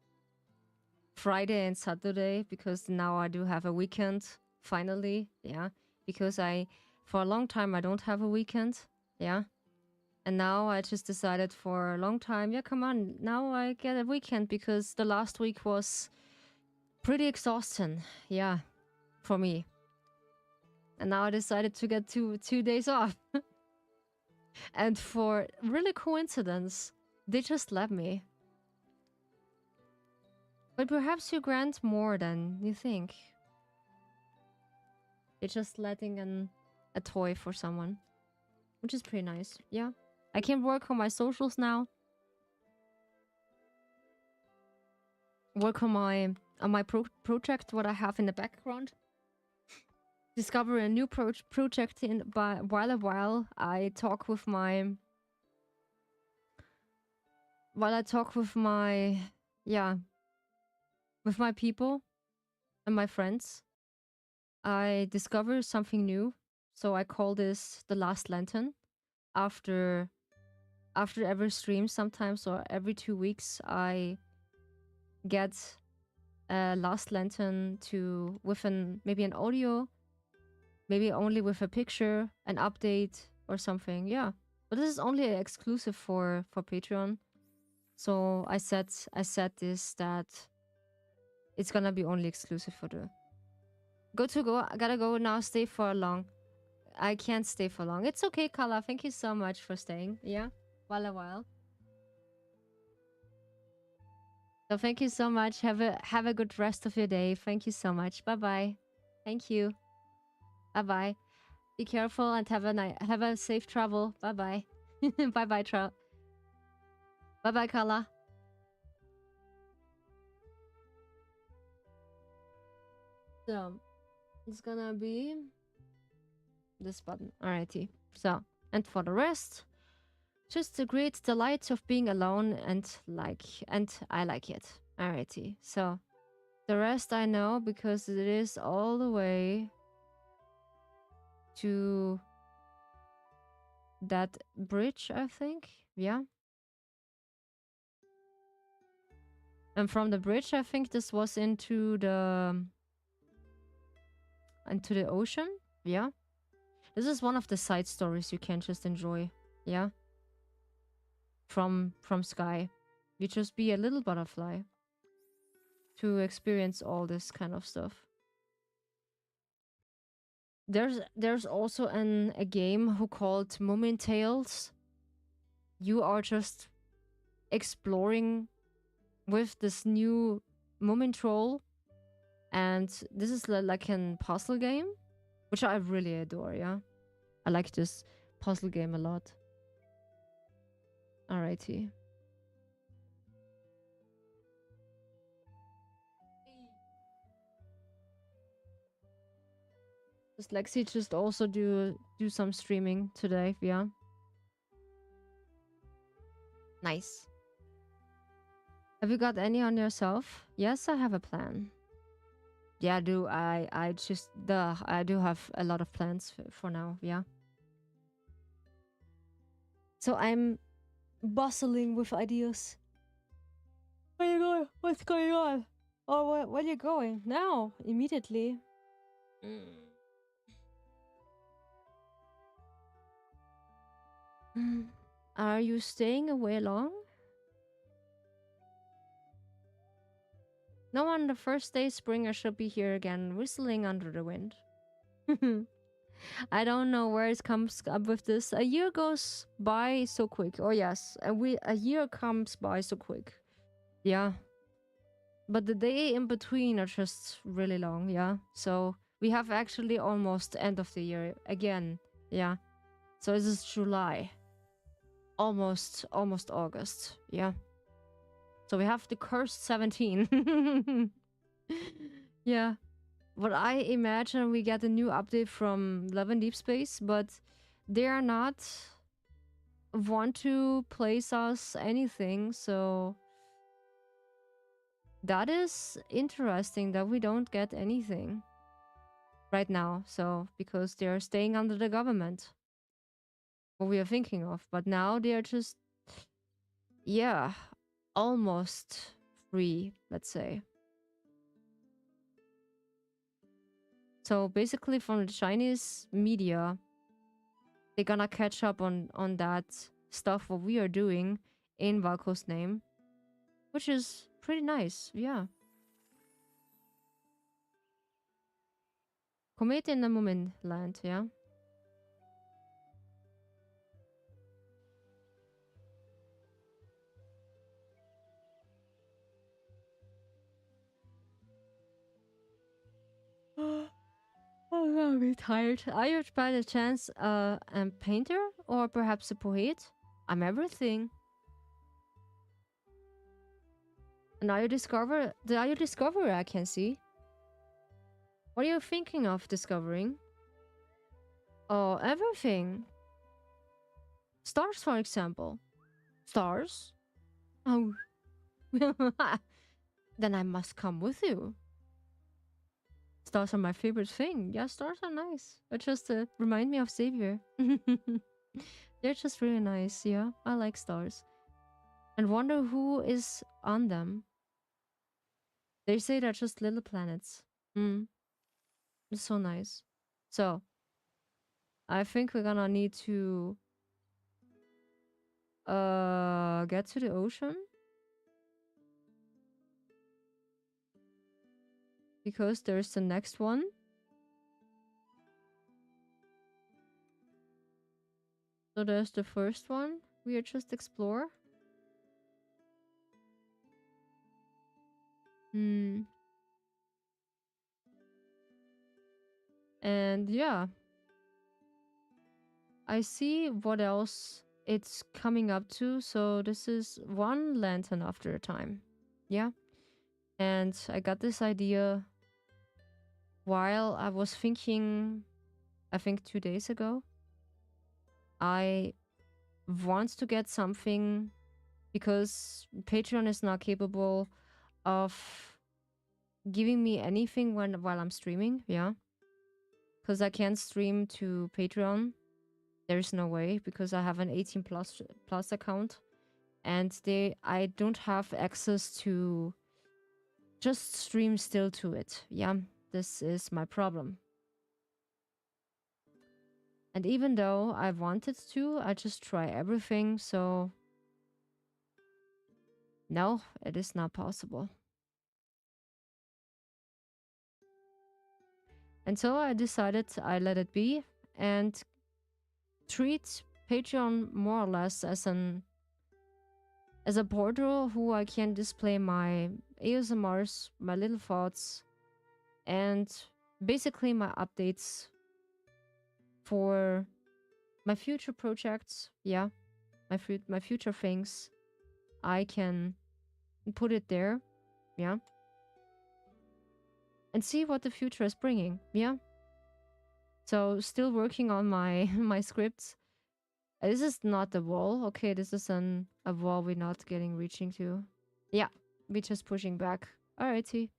Friday and Saturday, because now I do have a weekend finally. Yeah, because I for a long time I don't have a weekend. Yeah. And now I just decided for a long time, yeah, come on, now I get a weekend, because the last week was pretty exhausting. Yeah, for me. And now I decided to get two days off. And for really coincidence, they just let me. But perhaps you grant more than you think. You're just letting a toy for someone, which is pretty nice. Yeah. I can work on my socials now. Work on my project, what I have in the background. Discover a new project in by while I talk with my yeah, with my people and my friends. I discover something new, so I call this the last lantern. After every stream, sometimes, or every 2 weeks, I get a last lantern to with maybe an audio, maybe only with a picture, an update or something. Yeah, but this is only exclusive for Patreon. So I said this, that it's gonna be only exclusive for the I gotta go now. Stay for long. I can't stay for long. It's okay, Kala. Thank you so much for staying. Yeah, a while. So thank you so much. Have a good rest of your day. Thank you so much. Bye bye. Thank you. Bye bye. Be careful and have a safe travel. Bye bye. Bye bye, Bye bye, Kala. So it's gonna be this button. Alrighty. So, and for the rest, just the great delight of being alone, and I like it. Alrighty. So the rest I know, because it is all the way to that bridge, I think. Yeah. And from the bridge, I think this was into the ocean. Yeah. This is one of the side stories you can just enjoy. Yeah. From Sky. You just be a little butterfly to experience all this kind of stuff. There's also a game who called Moment Tales. You are just exploring with this new moment troll, and this is like a puzzle game, which I really adore. Yeah, I like this puzzle game a lot. Alrighty. Does Lexi just also do some streaming today? Yeah. Nice. Have you got any on yourself? Yes, I have a plan. Yeah, I do. I do have a lot of plans for now. Yeah. So I'm bustling with ideas. Where are you going? What's going on? Oh, where are you going now? Immediately. Are you staying away long? No, on the first day, Springer should be here again, whistling under the wind. I don't know where it comes up with this. A year goes by so quick. Oh yes, a year comes by so quick. Yeah. But the day in between are just really long, yeah. So we have actually almost end of the year again. Yeah. So this is July. Almost August. Yeah. So we have the cursed 17. Yeah. what I imagine, we get a new update from Love and Deep Space, but they are not want to place us anything, so that is interesting that we don't get anything right now. So because they are staying under the government, what we are thinking of, but now they are just, yeah, almost free, let's say. So basically, from the Chinese media, they're gonna catch up on that stuff what we are doing in Valko's name, which is pretty nice. Yeah. Komet in the Moomin land, yeah. Oh, I'm very tired. Are you by the chance a painter or perhaps a poet? I'm everything. And are you discover I can see? What are you thinking of discovering? Oh, everything. Stars, for example. Stars? Oh, then I must come with you. Stars are my favorite thing. Yeah, stars are nice. But just remind me of Xavier. They're just really nice. Yeah, I like stars. And wonder who is on them. They say they're just little planets. Mm, it's so nice. So, I think we're gonna need to get to the ocean. Because there's the next one. So there's the first one. We are just explore. Hmm. And yeah, I see what else it's coming up to. So this is one lantern after a time. Yeah. And I got this idea while I was thinking, I think 2 days ago. I want to get something because Patreon is not capable of giving me anything while I'm streaming. Yeah. Because I can't stream to Patreon. There's no way because I have an 18 plus account and I don't have access to just stream still to it. Yeah, this is my problem. And even though I wanted to, I just try everything, so no, it is not possible. And so I decided I let it be and treat Patreon more or less as a portal who I can display my ASMRs, my little thoughts, and basically my updates for my future projects. Yeah, my future things. I can put it there. Yeah, and see what the future is bringing. Yeah. So still working on my my scripts. This is not the wall. Okay, this is a wall we're not getting reaching to. Yeah, we're just pushing back. Alrighty.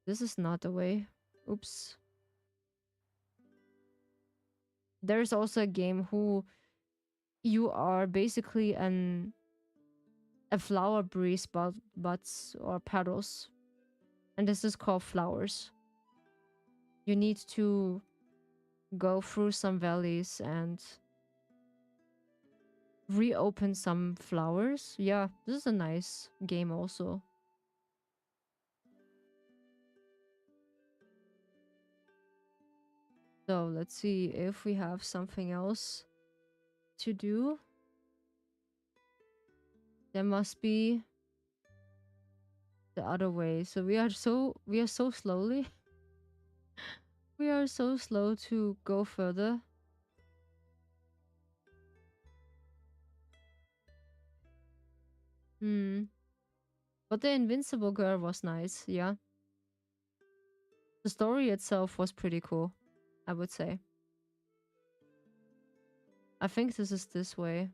This is not the way. Oops. There's also a game who you are basically a flower breeze butts or petals, and this is called flowers. You need to go through some valleys and reopen some flowers. Yeah, this is a nice game also. So let's see if we have something else to do. There must be the other way. So we are so slowly. We are so slow to go further. Hmm. But the invincible girl was nice, yeah. The story itself was pretty cool, I would say. I think this is this way.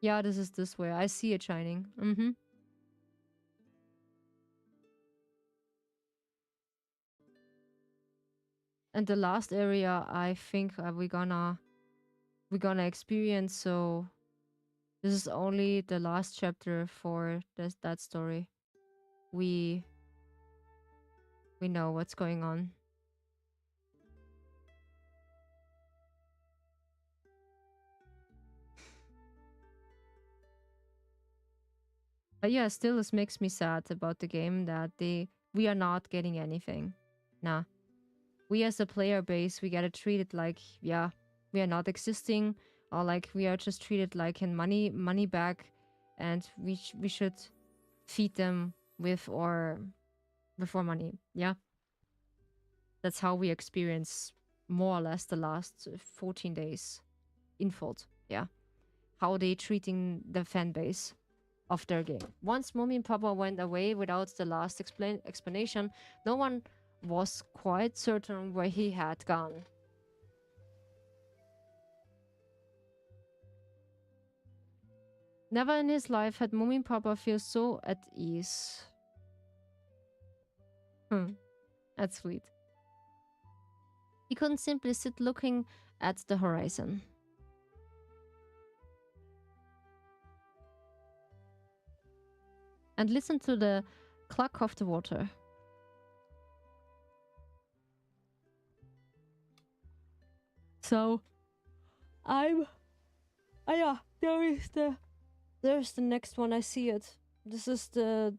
Yeah, this is this way. I see it shining. Mm-hmm. And the last area, I think we're gonna experience. So this is only the last chapter for that story. We we know what's going on. But yeah, still this makes me sad about the game that we are not getting anything. Nah. We as a player base, we gotta treat it like, yeah, we are not existing, or like we are just treated like in money back, and we should feed them with our money. Yeah, that's how we experience more or less the last 14 days in fault. Yeah, how they treating the fan base of their game. Once Mummy Papa went away without the last explanation, no one was quite certain where he had gone. Never in his life had Mummy Papa feel so at ease. That's sweet. He couldn't simply sit looking at the horizon. And listen to the cluck of the water. So, I'm... Oh yeah, there's the next one, I see it. This is the...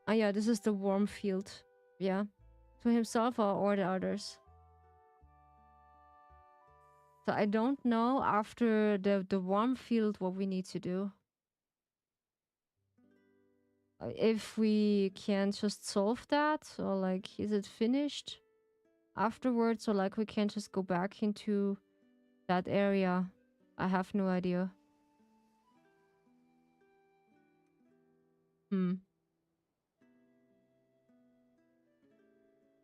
Oh yeah, this is the warm field. Yeah. To himself or the others. So I don't know after the warm field what we need to do. If we can just solve that, or like, is it finished afterwards, or like we can just go back into that area? I have no idea.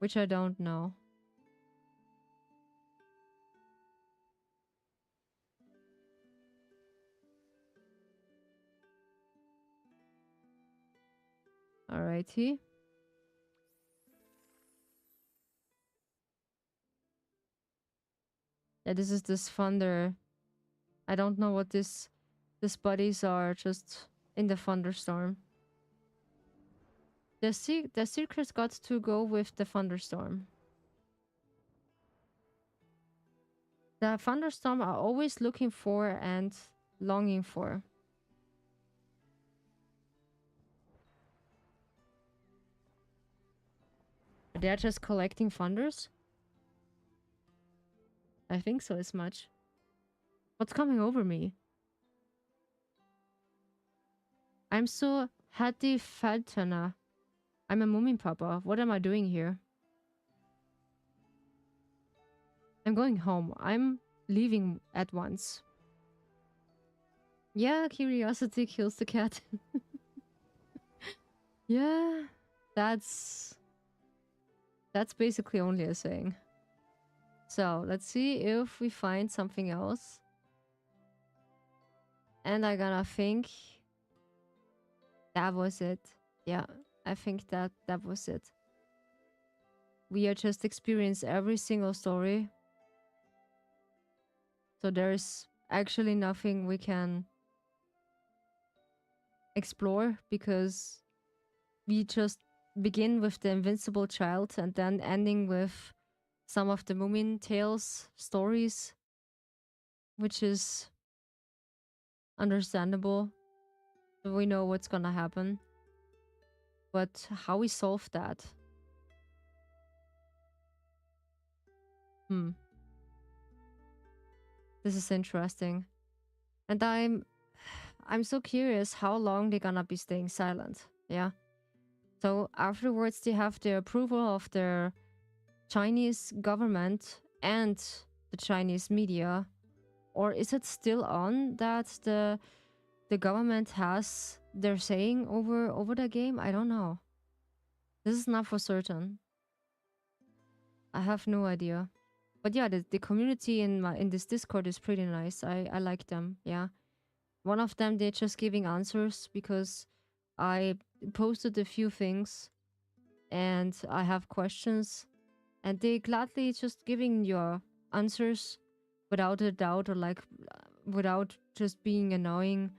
Which I don't know. Alrighty. Yeah, this is this thunder. I don't know what these bodies are, just in the thunderstorm. The secret's got to go with the thunderstorm. The thunderstorm are always looking for and longing for. They're just collecting thunders? I think so as much. What's coming over me? I'm so Hattie Faltana. I'm a Moomin Papa. What am I doing here? I'm going home. I'm leaving at once. Yeah, curiosity kills the cat. Yeah, that's basically only a saying. So let's see if we find something else. And I gonna think that was it. Yeah, I think that was it. We are just experience every single story. So there's actually nothing we can explore, because we just begin with the invincible child and then ending with some of the Moomin Tales stories, which is understandable. We know what's gonna happen. But how we solve that? This is interesting. And I'm so curious how long they're gonna be staying silent. Yeah. So afterwards they have the approval of their Chinese government and the Chinese media. Or is it still on that the government has their saying over the game? I don't know. This is not for certain. I have no idea. But yeah, the community in this Discord is pretty nice. I like them. Yeah. One of them, they're just giving answers because I posted a few things and I have questions, and they gladly just giving your answers without a doubt, or like without just being annoying,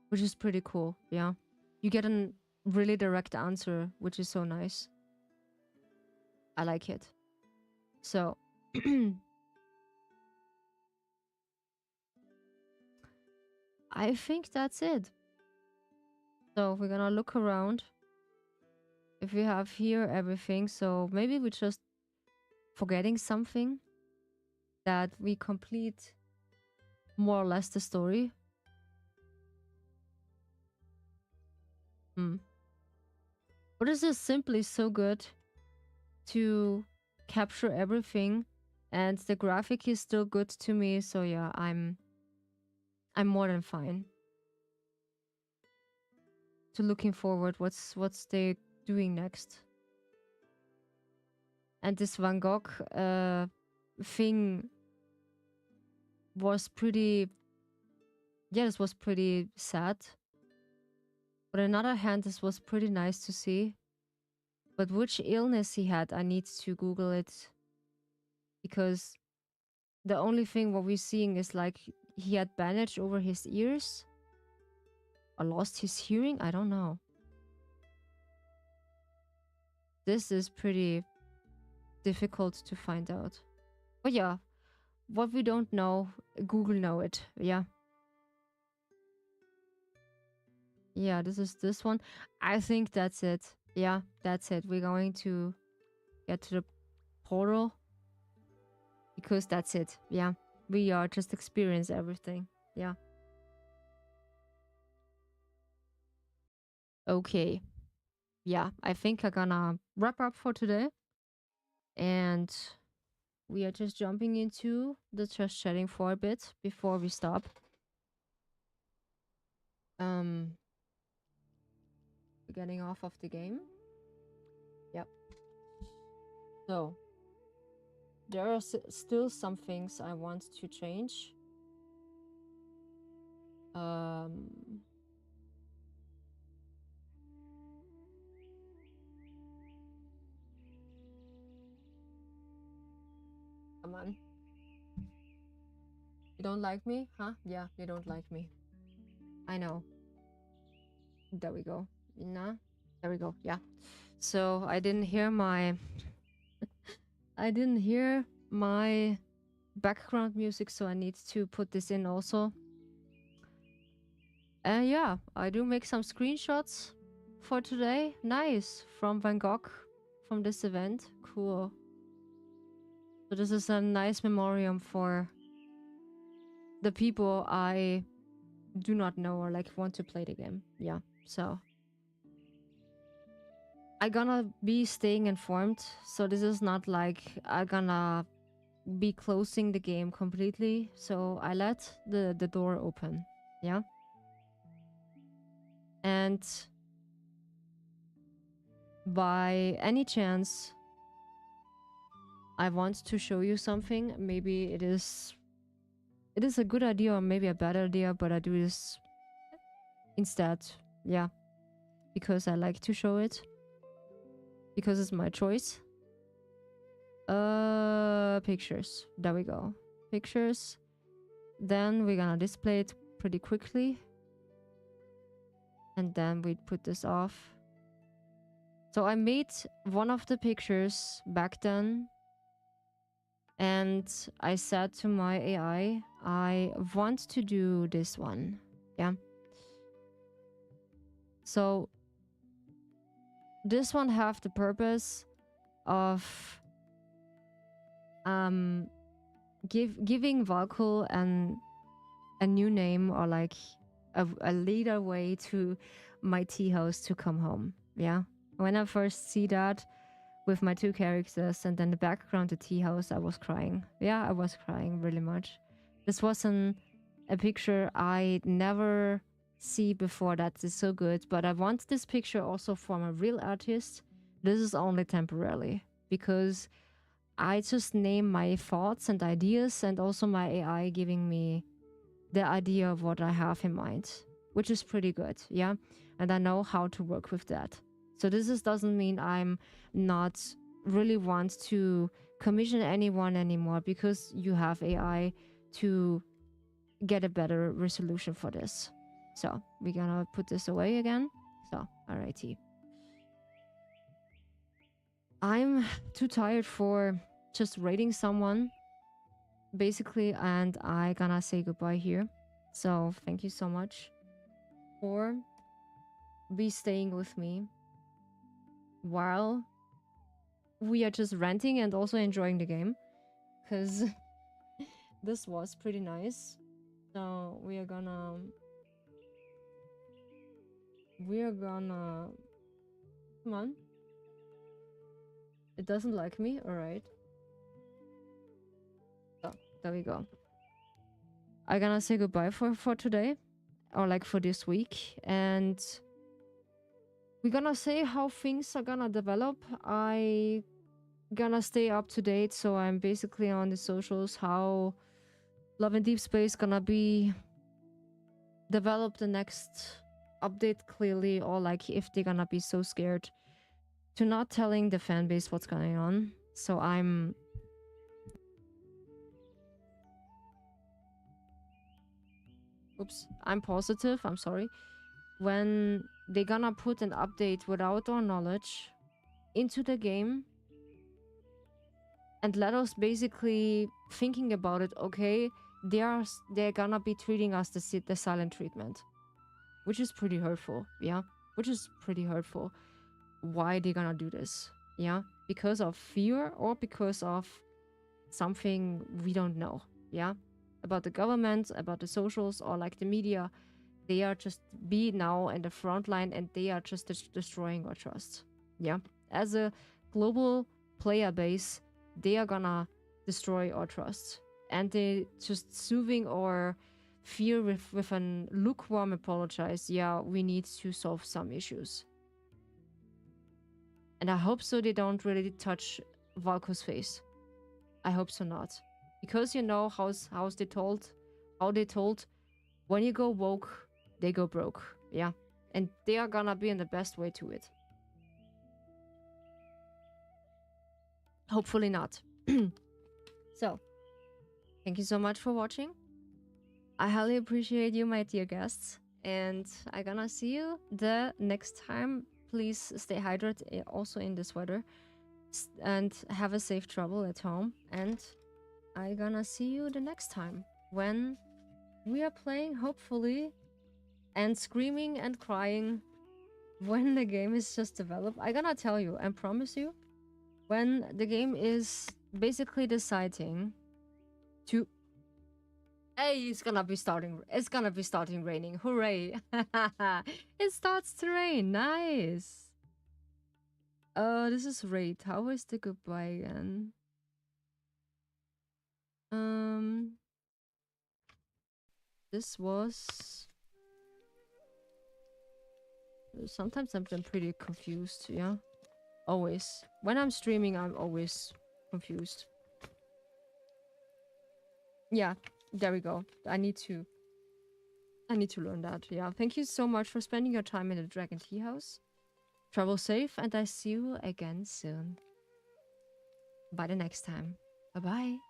which is pretty cool. Yeah. You get a really direct answer, which is so nice. I like it. So I think that's it. So we're gonna look around if we have here everything. So maybe we're just forgetting something, that we complete more or less the story. Hmm. But this is simply so good to capture everything, and the graphic is still good to me. So yeah, I'm more than fine. To looking forward, what's they doing next. And this Van Gogh thing was pretty, yeah, this was pretty sad. But on the other hand, this was pretty nice to see. But which illness he had, I need to Google it, because the only thing what we're seeing is like he had bandage over his ears or lost his hearing. I don't know. This is pretty difficult to find out. But yeah, what we don't know, Google know it. Yeah. Yeah, this is this one. I think that's it. Yeah, that's it. We're going to get to the portal because that's it. Yeah. We are just experience everything. Yeah. Okay. Yeah, I think I'm gonna wrap up for today. And we are just jumping into the just chatting for a bit before we stop. Um getting off of the game. Yep. So there are still some things I want to change. Um Come on. You don't like me? Huh? Yeah, you don't like me. I know. There we go. Nah. There we go. Yeah. So I didn't hear my I didn't hear my background music, so I need to put this in also. And yeah, I do make some screenshots for today. Nice. From Van Gogh, from this event. Cool. So this is a nice memoriam for the people I do not know or like want to play the game. Yeah. So I gonna be staying informed. So this is not like I gonna be closing the game completely. So I let the door open. Yeah. And by any chance I want to show you something, maybe it is a good idea or maybe a bad idea, but I do this instead. Yeah. Because I like to show it. Because it's my choice. Pictures. There we go. Pictures. Then we're gonna display it pretty quickly. And then we put this off. So I made one of the pictures back then. And I said to my AI, I want to do this one. Yeah. So this one have the purpose of giving Valkul a new name, or like a later way to my tea house to come home. Yeah. When I first see that with my two characters and then the background, the tea house, I was crying. Yeah, I was crying really much. This wasn't a picture I never see before that is so good, but I want this picture also from a real artist. This is only temporarily because I just name my thoughts and ideas, and also my AI giving me the idea of what I have in mind, which is pretty good, yeah? And I know how to work with that. So doesn't mean I'm not really want to commission anyone anymore, because you have AI to get a better resolution for this. So we're gonna put this away again. So, alrighty. I'm too tired for just rating someone, basically, and I gonna say goodbye here. So thank you so much for be staying with me while we are just ranting and also enjoying the game, because this was pretty nice. So we are gonna come on. It doesn't like me. All right. So there we go. I'm gonna say goodbye for today, or like for this week, and we're gonna say how things are gonna develop. I gonna stay up to date, so I'm basically on the socials how Love and Deep Space gonna be developed the next update clearly, or like if they're gonna be so scared to not telling the fan base what's going on. So I'm positive, I'm sorry, when they're gonna put an update without our knowledge into the game and let us basically thinking about it. Okay, they're gonna be treating us the silent treatment, which is pretty hurtful. Yeah, which is pretty hurtful. Why they gonna do this? Yeah, because of fear or because of something we don't know. Yeah, about the government, about the socials, or like the media. They are just be now in the front line, and they are just destroying our trust. Yeah, as a global player base, they are gonna destroy our trust, and they just soothing our fear with an lukewarm apologize. Yeah, we need to solve some issues, and I hope so they don't really touch Valko's face. I hope so not, because you know how they told, when you go woke, they go broke. Yeah, and they are gonna be in the best way to it. Hopefully not. So, thank you so much for watching. I highly appreciate you, my dear guests, and I gonna see you the next time. Please stay hydrated, also in this weather, and have a safe travel at home. And I gonna see you the next time when we are playing, hopefully, and screaming and crying when the game is just developed. I gonna tell you and promise you, when the game is basically deciding to, hey, it's gonna be starting raining. Hooray. It starts to rain. Nice. This is Raid. How is the goodbye again? This was, sometimes I'm pretty confused. Yeah, always when I'm streaming, I'm always confused. Yeah, there we go. I need to learn that. Yeah, thank you so much for spending your time in the Dragon Tea House. Travel safe, and I see you again soon. Bye the next time. Bye bye.